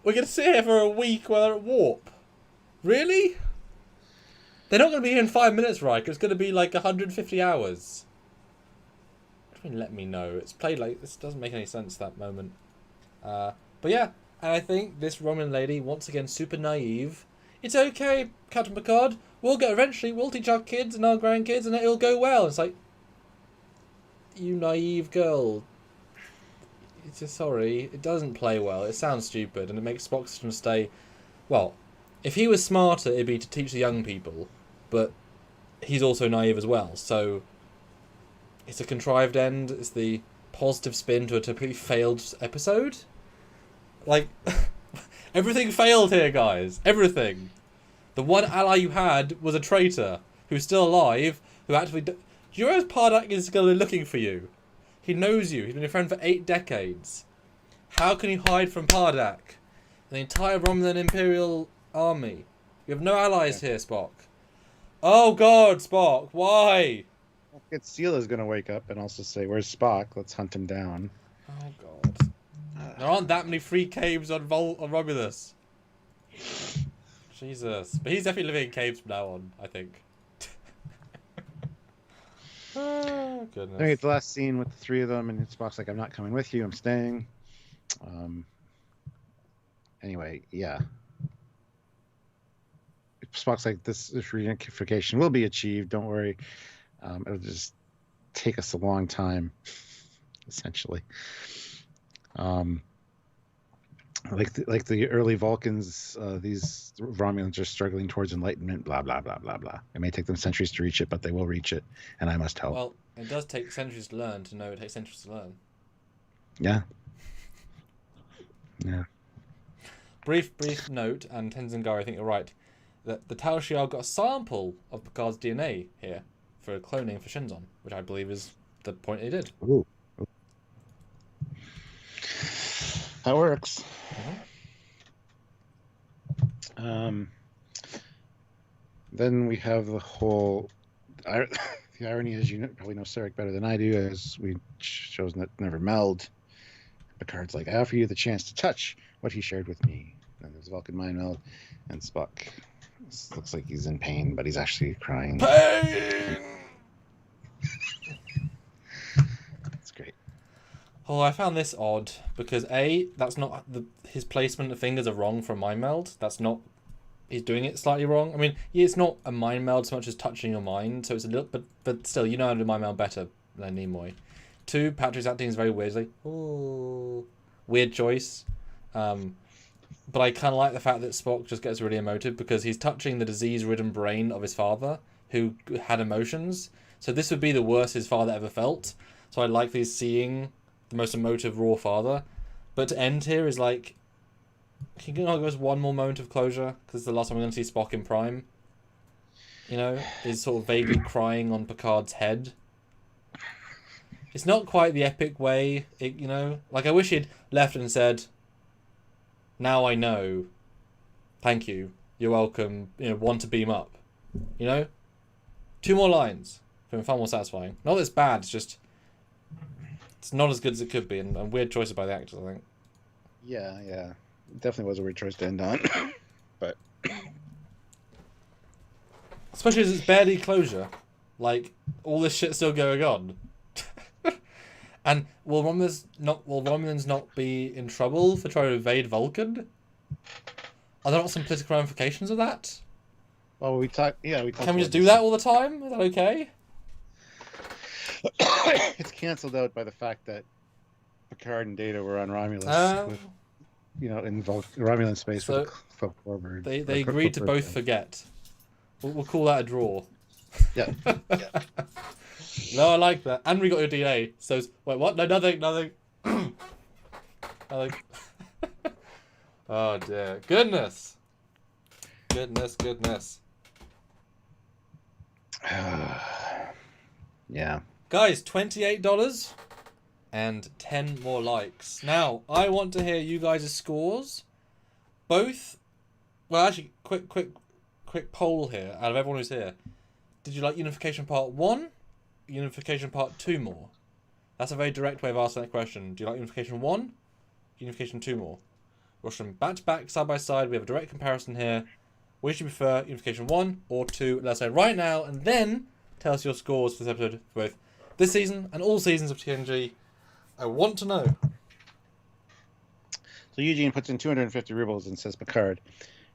We're going to sit here for a week while they're at warp. Really? They're not going to be here in 5 minutes, Riker. It's going to be like 150 hours. What do you mean, let me know? It's played like... This doesn't make any sense, that moment. But yeah, and I think this Romulan lady, once again, super naive. It's okay, Captain Picard. We'll teach our kids and our grandkids and it'll go well. It's like... You naive girl. It's just, sorry, it doesn't play well. It sounds stupid, and it makes Spock's system stay... Well, if he was smarter, it'd be to teach the young people, but he's also naive as well, so it's a contrived end. It's the positive spin to a completely failed episode. Like, everything failed here, guys. Everything. The one ally you had was a traitor, who's still alive, who actually... Do you realize Pardak is going to be looking for you? He knows you. He's been your friend for 8 decades. How can you hide from Pardak? The entire Romulan Imperial army. You have no allies here, Spock. Oh God, Spock, why? Sela's going to wake up and also say, "Where's Spock? Let's hunt him down." Oh God. There aren't that many free caves on Romulus. Jesus. But he's definitely living in caves from now on, I think. Oh, goodness. Then we get the last scene with the 3 of them, and Spock's like, "I'm not coming with you. I'm staying." Anyway, yeah. Spock's like, "This reunification will be achieved. Don't worry. It'll just take us a long time." Essentially, like the early Vulcans, these Romulans are struggling towards enlightenment. Blah blah blah blah blah. It may take them centuries to reach it, but they will reach it, and I must help. Well, it does take centuries to learn. To know it takes centuries to learn. Yeah. Yeah. Brief note, and Tenzin, I think you're right, that the Tal Shiar got a sample of Picard's DNA here for cloning for Shinzon, which I believe is the point they did. Ooh. That works. Mm-hmm. Then we have the whole... The irony is, you probably know Sarek better than I do, as we chose that never meld. Picard's like, I offer you the chance to touch what he shared with me. And there's Vulcan mind meld, and Spock looks like he's in pain, but he's actually crying. Pain! That's great. Oh, I found this odd because that's not his placement of fingers are wrong for a mind meld. That's not. He's doing it slightly wrong. I mean, yeah, it's not a mind meld so much as touching your mind, so it's a little, but still, you know how to do mind meld better than Nimoy. 2, Patrick's acting is very weirdly. Oh, weird choice. But I kind of like the fact that Spock just gets really emotive because he's touching the disease-ridden brain of his father, who had emotions. So this would be the worst his father ever felt. So I like these seeing the most emotive raw father. But to end here is like, can you give us one more moment of closure? Because the last time we're going to see Spock in Prime, you know, is sort of vaguely crying on Picard's head. It's not quite the epic way, you know. Like, I wish he'd left and said, now I know. Thank you. You're welcome. You know, want to beam up. You know? 2 more lines. Been far more satisfying. Not that it's bad, it's just... It's not as good as it could be, and weird choices by the actors, I think. Yeah. It definitely was a weird choice to end on. But... Especially as it's barely closure. Like, all this shit's still going on. And will Romulans not be in trouble for trying to invade Vulcan? Are there not some political ramifications of that? Well, we talked. Can we just do that all the time? Is that okay? It's canceled out by the fact that Picard and Data were on Romulus, with, in Romulan space so with the Warbird. They agreed to both forget. We'll call that a draw. Yeah. No, I like that. And we got your DNA. So, wait, what? No, nothing. Nothing. Oh, dear. Goodness. Yeah. Guys, $28 and 10 more likes. Now, I want to hear you guys' scores. Both. Well, actually, quick poll here out of everyone who's here. Did you like Unification Part 1? Unification Part 2 more? That's a very direct way of asking that question. Do you like Unification 1? Unification 2 more? Watch them back to back, side by side. We have a direct comparison here. Which do you prefer, Unification 1 or 2? Let's say right now, and then tell us your scores for this episode for both this season and all seasons of TNG. I want to know. So Eugene puts in 250 rubles and says, Picard,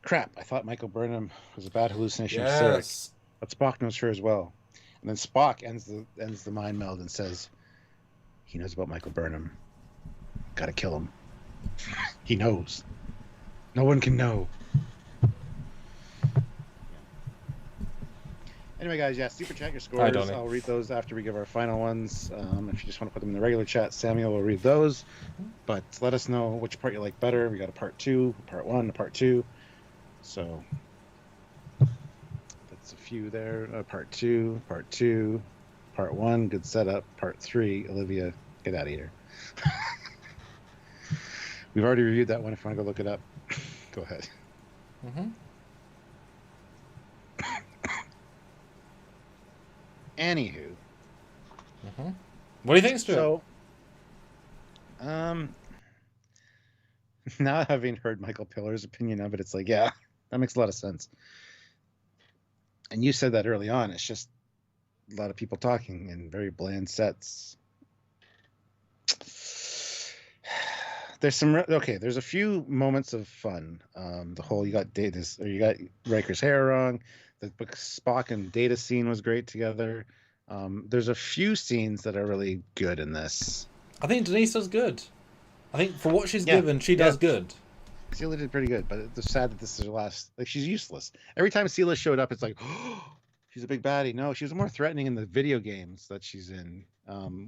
crap, I thought Michael Burnham was a bad hallucination of Sarek, but Spock knows her as well. And then Spock ends the mind meld and says, he knows about Michael Burnham. Gotta kill him. He knows. No one can know. Anyway, guys, super chat your scores. I'll read those after we give our final ones. If you just want to put them in the regular chat, Samuel will read those. But let us know which part you like better. We got a part 2, part 1, a part 2. So that's a few there. Part 2, part 1, good setup. Part 3, Olivia, get out of here. We've already reviewed that one. If you want to go look it up, go ahead. Anywho. What do you think, Stuart? So, now having heard Michael Pillar's opinion of it, it's like, yeah, that makes a lot of sense. And you said that early on. It's just a lot of people talking in very bland sets. There's a few moments of fun. The whole you got Riker's hair wrong. The Spock and Data scene was great together. There's a few scenes that are really good in this. I think Denise does good. I think for what she's given, she does good. Sela did pretty good, but it's sad that this is her last. Like, she's useless. Every time Sela showed up, it's like, oh, she's a big baddie. No, she was more threatening in the video games that she's in,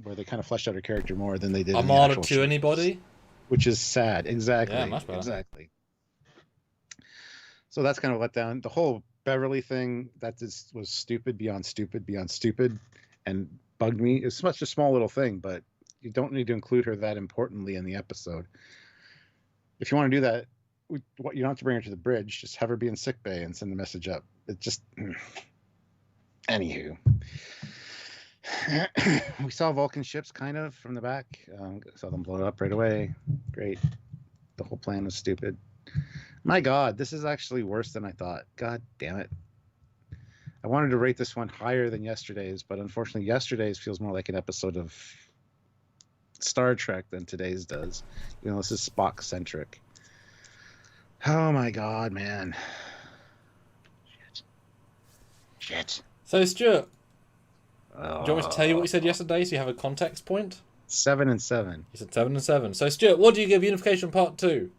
where they kind of fleshed out her character more than they did in the actual shows. Anybody? Which is sad. Exactly. Yeah, much better. Exactly. So that's kind of let down. The whole Beverly thing, was stupid beyond stupid, and bugged me. It's such a small little thing, but you don't need to include her that importantly in the episode. If you want to do that, you don't have to bring her to the bridge. Just have her be in sickbay and send the message up. It just... Anywho. We saw Vulcan ships kind of from the back. Saw them blow up right away. Great. The whole plan was stupid. My God, this is actually worse than I thought. God damn it. I wanted to rate this one higher than yesterday's, but unfortunately yesterday's feels more like an episode of Star Trek than today's does. You know, this is Spock centric. Oh my God, man. Shit. So Stuart, do you want me to tell you what you said yesterday so you have a context point? 7 and 7. You said 7 and 7. So Stuart, what do you give Unification Part 2?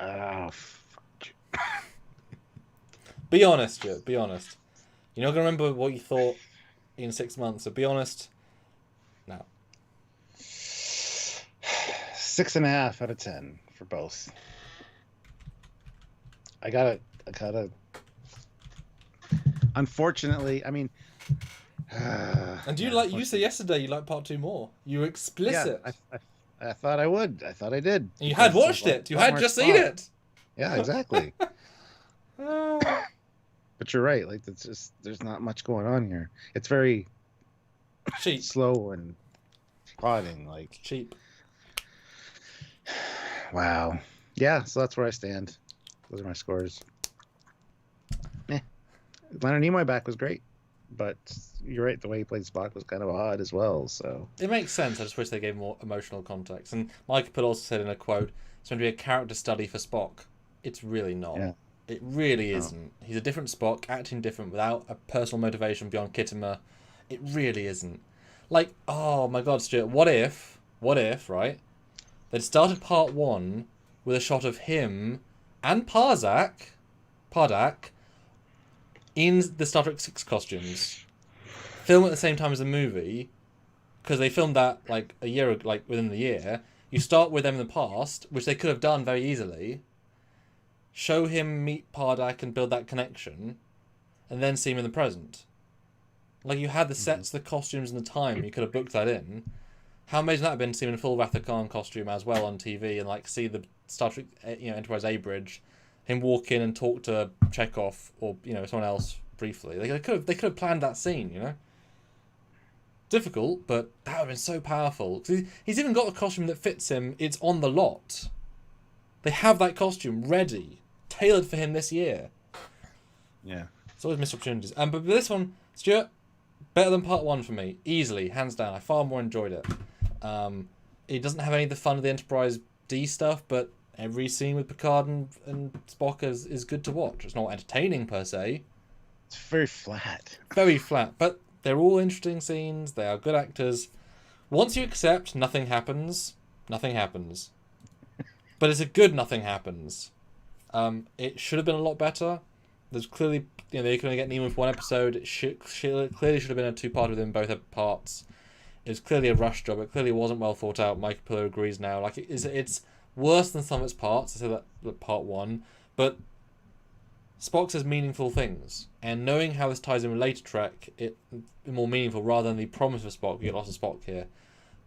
Oh, Be honest, Stuart. Be honest. You're not going to remember what you thought in 6 months, so be honest now. 6.5 out of 10 for both. I gotta. Unfortunately, I mean. And do you like? You said yesterday you liked Part 2 more. You were explicit. Yeah, I thought I would. I thought I did. And you had watched it. You had just seen it. Yeah, exactly. But you're right. Like, it's just there's not much going on here. It's very cheap, slow and plodding. Like cheap. Wow. Yeah. So that's where I stand. Those are my scores. Leonard Nimoy back was great, but you're right. The way he played Spock was kind of odd as well. So it makes sense. I just wish they gave more emotional context. And Mike Pitt also said in a quote, "It's going to be a character study for Spock." It's really not. Yeah. It really isn't. He's a different Spock, acting different without a personal motivation beyond Kittimer. It really isn't. Like, oh my God, Stuart, what if, right? They'd started Part 1 with a shot of him and Pardak in the Star Trek 6 costumes. Film at the same time as the movie, because they filmed that like a year, like within the year. You start with them in the past, which they could have done very easily. Show him meet Pardak and build that connection, and then see him in the present. Like, you had the sets, the costumes, and the time. You could have booked that in. How amazing that would have been to see him in a full Wrath of Khan costume as well on TV, and like see the Star Trek, Enterprise A bridge, him walk in and talk to Chekhov or someone else briefly. Like, they could have planned that scene. Difficult, but that would have been so powerful. He's even got a costume that fits him. It's on the lot. They have that costume ready, tailored for him this year. Yeah. It's always missed opportunities. But this one, Stuart, better than Part 1 for me. Easily, hands down. I far more enjoyed it. It doesn't have any of the fun of the Enterprise D stuff, but every scene with Picard and Spock is good to watch. It's not entertaining per se. It's very flat. Very flat, but they're all interesting scenes. They are good actors. Once you accept nothing happens, nothing happens. But it's a good nothing happens. It should have been a lot better. There's clearly, they could only get Nimoy for one episode. It clearly should have been a two-part within both parts. It was clearly a rush job. It clearly wasn't well thought out. Mike Pillow agrees now. Like, it's worse than some of its parts. I say that Part 1. But Spock says meaningful things. And knowing how this ties in with later Trek, it's more meaningful rather than the promise of Spock. We get lots of Spock here.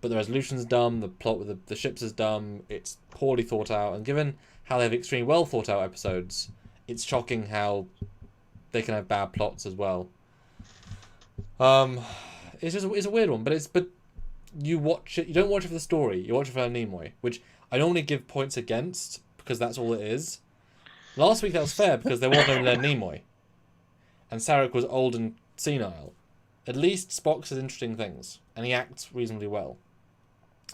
But the resolution's dumb, the plot with the ships is dumb, it's poorly thought out, and given how they have extremely well thought out episodes, it's shocking how they can have bad plots as well. It's a weird one, but you watch it. You don't watch it for the story. You watch it for Nimoy, which I normally give points against because that's all it is. Last week that was fair because there was no Leonard Nimoy, and Sarek was old and senile. At least Spock says interesting things, and he acts reasonably well.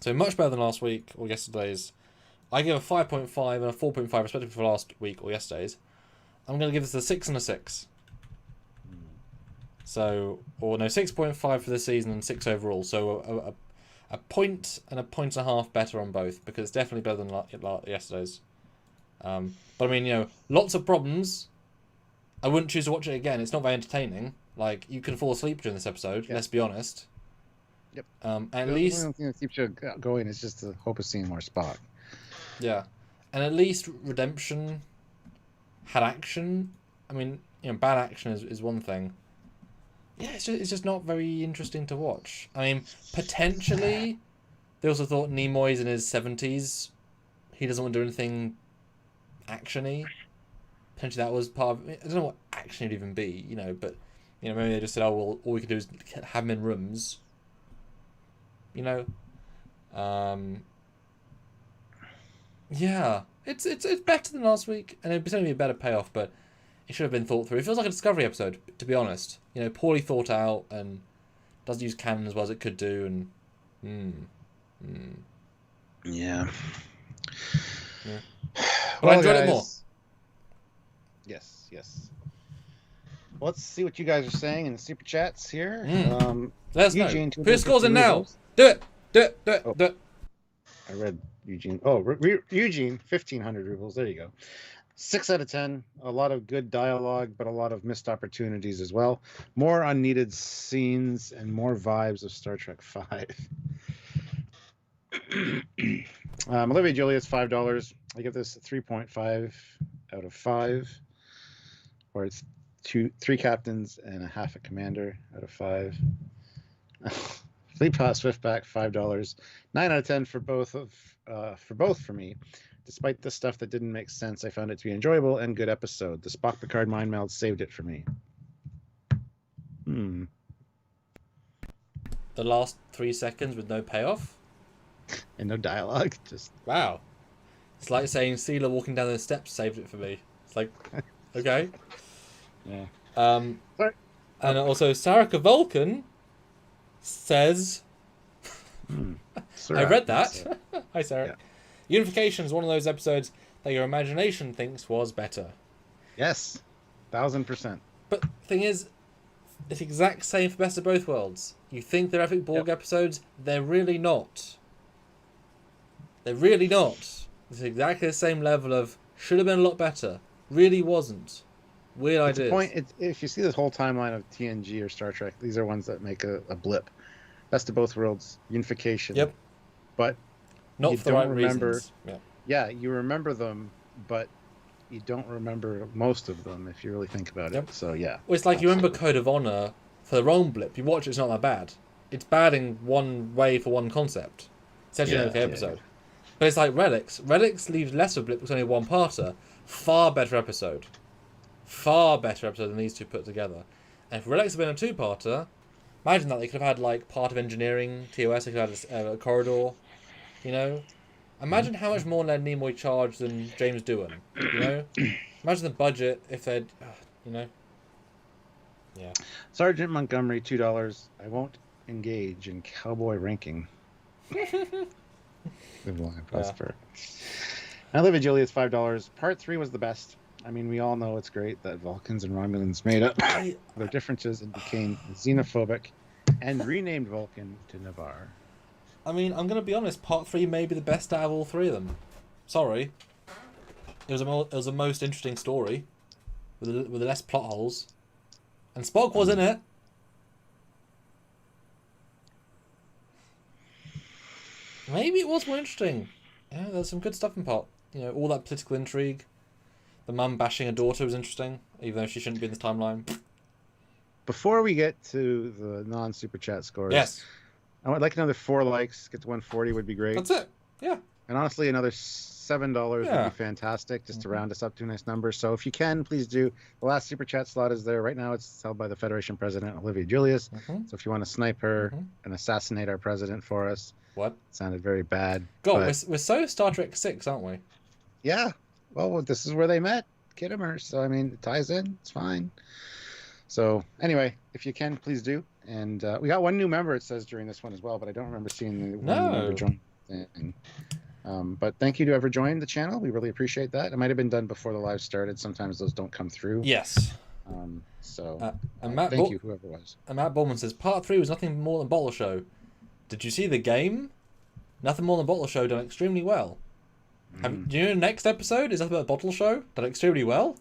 So much better than last week or yesterday's. I give a 5.5 and a 4.5 respectively for last week or yesterday's. I'm going to give this a 6 and a 6. So, 6.5 for this season and 6 overall. So a point and a point and a half better on both because it's definitely better than yesterday's. But I mean, lots of problems. I wouldn't choose to watch it again. It's not very entertaining. Like, you can fall asleep during this episode. Yeah. Let's be honest. Yep. At least the only thing that keeps you going is just the hope of seeing more Spock. Yeah, and at least Redemption had action. I mean, bad action is one thing. Yeah, it's just not very interesting to watch. I mean, potentially, they also thought Nimoy's in his 70s. He doesn't want to do anything action-y. potentially that was part of. I don't know what action it'd even be, but maybe they just said, oh well, all we can do is have them in rooms. Yeah, it's better than last week, and it'd certainly be a better payoff, but it should have been thought through. It feels like a Discovery episode, to be honest. Poorly thought out, and doesn't use canon as well as it could do, and Yeah. But I enjoyed it more. Yes. Let's see what you guys are saying in the super chats here. Let us know. Put your scores in now. Do it. I read Eugene. Eugene, 1,500 rubles. There you go. 6 out of 10. A lot of good dialogue, but a lot of missed opportunities as well. More unneeded scenes and more vibes of Star Trek V. Olivia Julius, $5. I give this a 3.5 out of 5. Or it's 3 captains and a half a commander out of 5. Fleet Pass Swiftback, $5. 9 out of 10 for both for me. Despite the stuff that didn't make sense, I found it to be enjoyable and good episode. The Spock Picard mind meld saved it for me. The last 3 seconds with no payoff? And no dialogue. Just wow. It's like saying Seela walking down the steps saved it for me. It's like, okay. Yeah. Sorry. And also Sarika Vulcan says I read that. Hi, Sarah. Yeah. Unification is one of those episodes that your imagination thinks was better. Yes, 1,000%. But the thing is, it's the exact same for Best of Both Worlds. You think they're epic Borg episodes, they're really not. They're really not. It's exactly the same level of should have been a lot better. Really wasn't. Weird ideas. Point, if you see this whole timeline of TNG or Star Trek, these are ones that make a blip. Best of Both Worlds, Unification. Yep. But not you for the don't right remember. Reasons. Yeah, you remember them, but you don't remember most of them if you really think about it. So yeah. Well, it's like you remember Code of Honor for the wrong blip. You watch it, it's not that bad. It's bad in one way for one concept. It's actually an okay episode. But it's like Relics. Relics leaves less of a blip. It's only a one-parter. Far better episode. Far better episode than these two put together. And if Relics had been a two-parter, imagine that they could have had like part of engineering, TOS. They could have had a corridor. Imagine how much more Leonard Nimoy charged than James Doohan. Imagine the budget if they'd, Yeah. Sergeant Montgomery, $2. I won't engage in cowboy ranking. Good line, Prosper. I live in Julius, $5. Part 3 was the best. I mean, we all know it's great that Vulcans and Romulans made up their differences and became xenophobic and renamed Vulcan to Navarre. I mean, I'm going to be honest, Part 3 may be the best out of all three of them. Sorry. It was a most interesting story with less plot holes. And Spock was in it. Maybe it was more interesting. Yeah, there's some good stuff in Part. All that political intrigue. The mum bashing her daughter was interesting, even though she shouldn't be in this timeline. Before we get to the non-super chat scores, yes, I would like another 4 likes. Get to 140 would be great. That's it. Yeah. And honestly, another $7 would be fantastic, just to round us up to a nice number. So if you can, please do. The last super chat slot is there right now. It's held by the Federation President Olivia Julius. So if you want to snipe her and assassinate our president for us, what? It sounded very bad. God, we're so Star Trek 6, aren't we? Yeah. Well, this is where they met, Kittimer. So I mean, it ties in. It's fine. So anyway, if you can, please do. And we got one new member, it says, during this one as well, but I don't remember seeing the one new member join. But thank you to whoever joined the channel. We really appreciate that. It might have been done before the live started. Sometimes those don't come through. Yes. Thank you, whoever it was. And Matt Bowman says, Part 3 was nothing more than Bottle Show. Did you see the game? Nothing more than Bottle Show, done extremely well. Do you know the next episode is nothing but Bottle Show, done extremely well?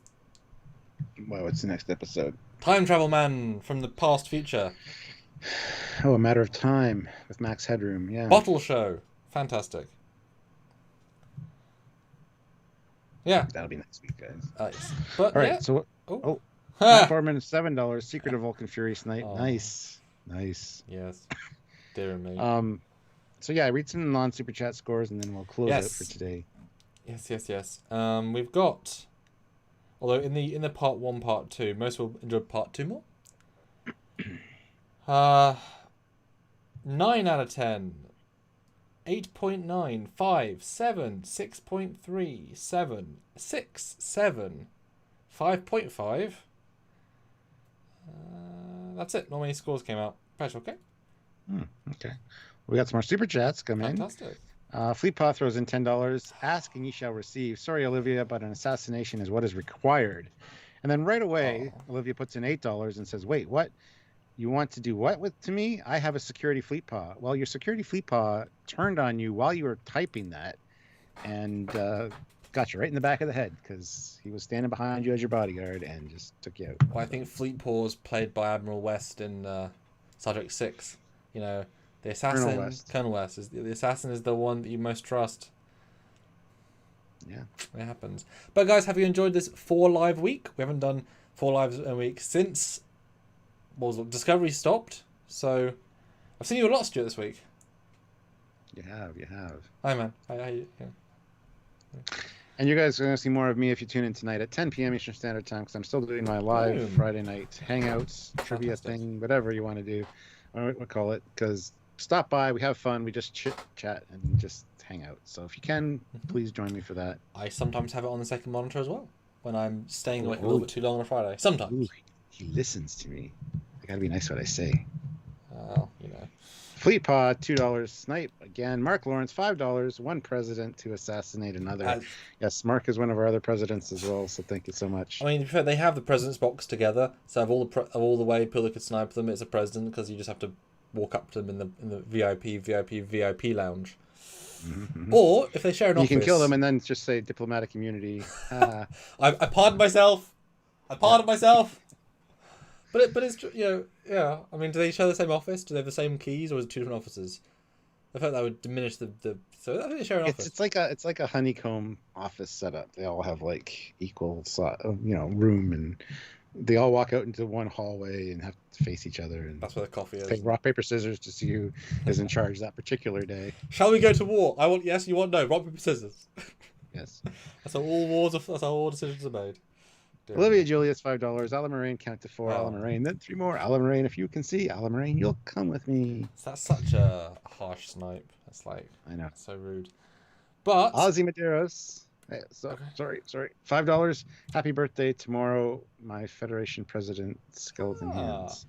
Well, what's the next episode? Time Travel Man from the past future. Oh, A Matter of Time with Max Headroom, yeah. Bottle Show. Fantastic. Yeah. That'll be next week, guys. But, all right, yeah. so... Matt Foreman, $7. Secret of Vulcan Furious Night. Oh. Nice. Yes. Dear me. So yeah, read some non-super chat scores and then we'll close out for today. Yes. We've got Although in the part 1, part 2, most will enjoy part 2 more. 9 out of 10. 8.9, 5, 7, 6.3, 7, 6, 7, 5.5. That's it. Not many scores came out. Patch, okay? Okay. We got some more super chats come in. Fantastic. Fleetpaw throws in $10. Ask and ye shall receive. Sorry, Olivia, but an assassination is what is required. And then right away, Olivia puts in $8 and says, wait, what? You want to do what to me? I have a security Fleetpaw. Well, your security Fleetpaw turned on you while you were typing that and got you right in the back of the head because he was standing behind you as your bodyguard and just took you out. Well, I think Fleetpaw was played by Admiral West in Star Trek 6. You know, the assassin, Colonel West. Is the assassin is the one that you most trust. Yeah. It happens. But guys, have you enjoyed this 4 live week? We haven't done 4 lives a week since Discovery stopped. So I've seen you a lot, Stuart, this week. You have. Hi, man. Yeah. And you guys are going to see more of me if you tune in tonight at 10 p.m. Eastern Standard Time because I'm still doing my live Friday night hangouts, trivia thing, whatever you want to do. We'll call it, because stop by, we have fun, we just chit chat and just hang out. So if you can, please join me for that. I sometimes have it on the second monitor as well when I'm staying awake a little bit too long on a Friday. Sometimes. Ooh, he listens to me. I gotta be nice what I say. Well, you know. Fleetpaw, $2. Snipe again. Mark Lawrence, $5. One president to assassinate another. Yes, Mark is one of our other presidents as well. So thank you so much. I mean, they have the president's box together. So of all the way people could snipe them, it's a president because you just have to walk up to them in the VIP lounge. Mm-hmm. Or if they share an office, you can kill them and then just say diplomatic immunity. I pardon myself. But it's, you know, yeah. I mean, do they share the same office? Do they have the same keys, or is it 2 different offices? I felt that would diminish the. So I think they share an office. It's like a honeycomb office setup. They all have like equal, room, and they all walk out into one hallway and have to face each other. And that's where the coffee is. Take rock, paper, scissors to see who is in charge that particular day. Shall we go to war? I want yes. You want no. Rock, paper, scissors. Yes. That's how all decisions are made. Olivia Julius, $5. Ala Moraine, count to 4. Ala Moraine, then 3 more. Ala Moraine, if you can see Ala Moraine, you'll come with me. That's such a harsh snipe. That's like, I know, so rude. But Ozzy Medeiros, sorry, $5. Happy birthday tomorrow, my Federation President, skeleton hands.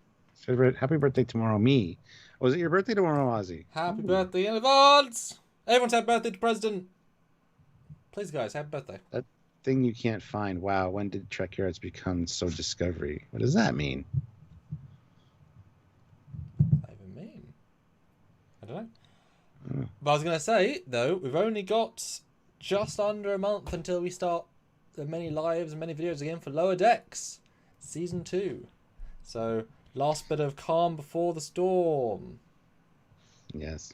Happy birthday tomorrow, me. Was it your birthday tomorrow, Ozzy? Happy birthday in advance! Everyone's happy birthday to President. Please, guys, happy birthday. That thing you can't find. Wow, when did Trekyards become so Discovery? What does that mean? What does that even mean? I don't know. But I was going to say, though, we've only got just under a month until we start the many lives and many videos again for Lower Decks Season 2. So, last bit of calm before the storm. Yes.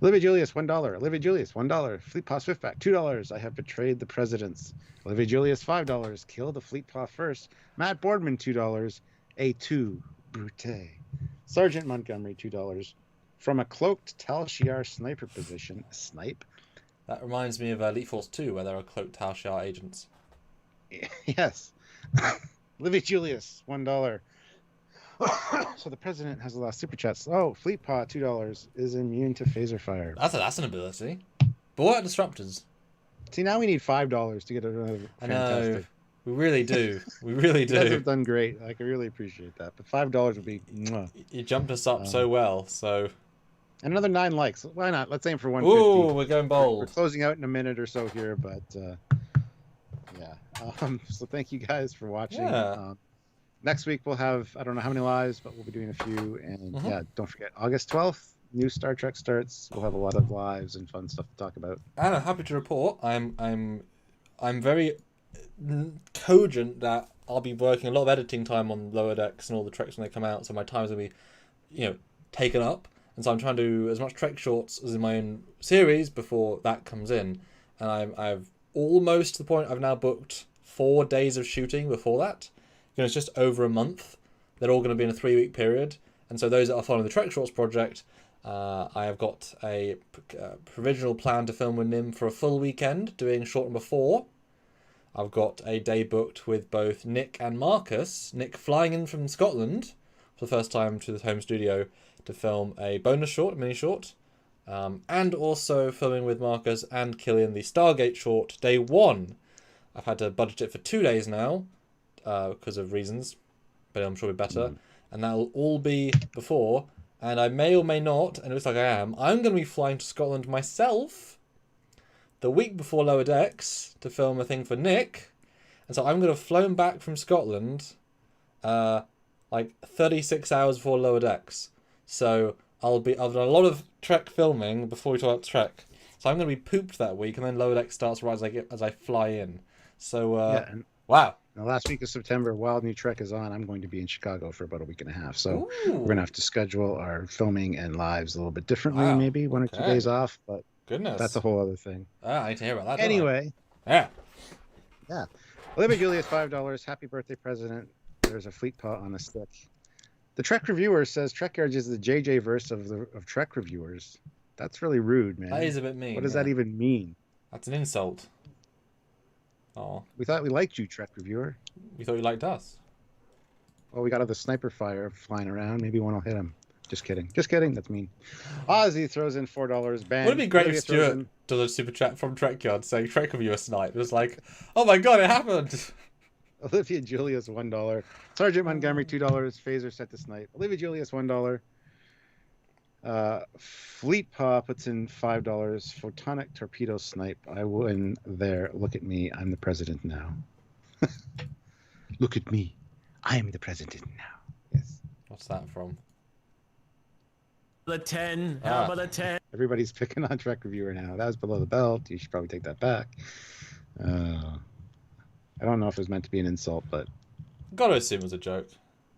Olivia Julius, $1. Olivia Julius, $1. Fleetpaw Swiftback, $2. I have betrayed the presidents. Olivia Julius, $5. Kill the Fleetpaw first. Matt Boardman, $2. A2 Brute. Sergeant Montgomery, $2. From a cloaked Tal Shiar sniper position. Snipe? That reminds me of Elite Force 2, where there are cloaked Tal Shiar agents. Yes. Olivia Julius, $1. So the president has a lot of super chats. Oh, Fleetpaw, $2, is immune to phaser fire. That's an ability. But what are disruptors? See, now we need $5 to get another fantastic. I know. We really do. We really do. You guys have done great. Like, I really appreciate that. But $5 would be... Mwah. You jumped us up so well, so... And another 9 likes. Why not? Let's aim for 150. Ooh, we're going bold. We're closing out in a minute or so here, but... yeah. So thank you guys for watching. Yeah. Next week we'll have, I don't know how many lives, but we'll be doing a few. And yeah, don't forget, August 12th, new Star Trek starts. We'll have a lot of lives and fun stuff to talk about. And I'm happy to report I'm very cogent that I'll be working a lot of editing time on Lower Decks and all the Treks when they come out. So my time's going to be, taken up. And so I'm trying to do as much Trek shorts as in my own series before that comes in. And I've almost to the point I've now booked 4 days of shooting before that. It's just over a month. They're all going to be in a 3-week period. And so those that are following the Trek Shorts project, I have got a provisional plan to film with Nim for a full weekend, doing short number 4. I've got a day booked with both Nick and Marcus. Nick flying in from Scotland for the first time to the home studio to film a bonus short, a mini short. And also filming with Marcus and Killian the Stargate short, day 1. I've had to budget it for 2 days now, because of reasons, but I'm sure it'll be better. And that'll all be before, and I may or may not, and it looks like I'm going to be flying to Scotland myself the week before Lower Decks to film a thing for Nick. And so I'm going to have flown back from Scotland like 36 hours before Lower Decks. So I've done a lot of Trek filming before we talk about Trek. So I'm going to be pooped that week, and then Lower Decks starts right as I fly in. So, wow. The last week of September, while New Trek is on, I'm going to be in Chicago for about a week and a half. So we're going to have to schedule our filming and lives a little bit differently, maybe 1 or 2 days off. But goodness, that's a whole other thing. I need to hear about that. Anyway. Yeah. Olivia Julius, $5. Happy birthday, President. There's a fleet paw on a stick. The Trek reviewer says Trekyards is the JJ verse of Trek reviewers. That's really rude, man. That is a bit mean. What does that even mean? That's an insult. Oh. We thought we liked you, Trek reviewer. We thought you liked us. Well, we got all the sniper fire flying around. Maybe one will hit him. Just kidding. Just kidding. That's mean. Ozzy throws in $4. Bang. Would it be great if Stuart does a super chat from Trekyards saying Trek reviewer snipe? It was like, oh my god, it happened. Olivia Julius, $1. Sergeant Montgomery, $2. Phaser set to snipe. Olivia Julius, $1. Fleet Paw puts in $5. Photonic torpedo snipe. I win there. Look at me. I'm the president now. Look at me. I am the president now. Yes. What's that from? The 10. How about a 10? Everybody's picking on Trek reviewer now. That was below the belt. You should probably take that back. I don't know if it was meant to be an insult, but Gotta assume it was a joke.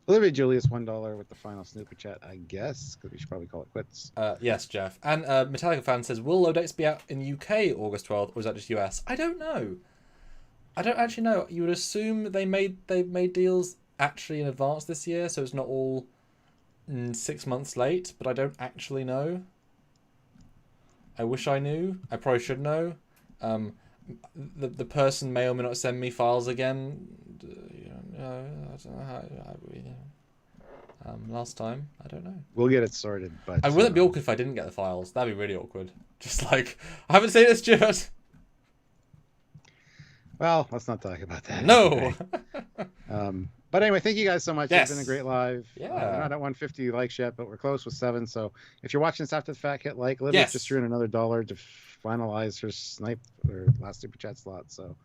Olivia Julius, $1 with the final snooper chat, I guess, because we should probably call it quits. Yes, Jeff. And Metallica fan says, will Low Decks be out in the UK August 12th, or is that just US? I don't know. I don't actually know. You would assume they made deals actually in advance this year, so it's not all 6 months late, but I don't actually know. I wish I knew. I probably should know. The person may or may not send me files again. I don't know how. Last time, I don't know. We'll get it sorted, but I wouldn't be awkward if I didn't get the files. That'd be really awkward. Just like, I haven't seen it, Stuart. Well, let's not talk about that. No. But anyway, thank you guys so much. Yes. It's been a great live. Yeah. We're not at 150 likes yet, but we're close with 7. So if you're watching this after the fact, hit like. Olivia just threw in another $1 to finalize her snipe or last super chat slot. So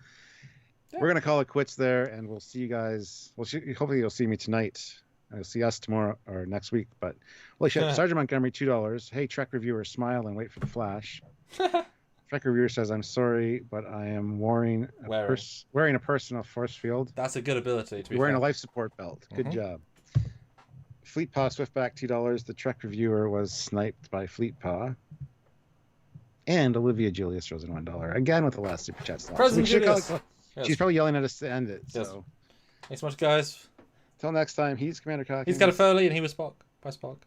we're gonna call it quits there, and we'll see you guys. Hopefully you'll see me tonight. You'll see us tomorrow or next week. But holy shit, Sergeant Montgomery, $2. Hey, Trek reviewer, smile and wait for the flash. Trek reviewer says, I'm sorry, but I am wearing a personal force field. That's a good ability to be wearing a life support belt. Good job. Fleet Paw Swiftback, $2. The Trek reviewer was sniped by Fleet Paw. And Olivia Julius throws in $1 again with the last super chat slot. President Julius. She's probably yelling at us to end it. Yes. So Thanks so much, guys. Till next time, he's Commander Cock. He's got a Foley and he was Spock. Bye, Spock.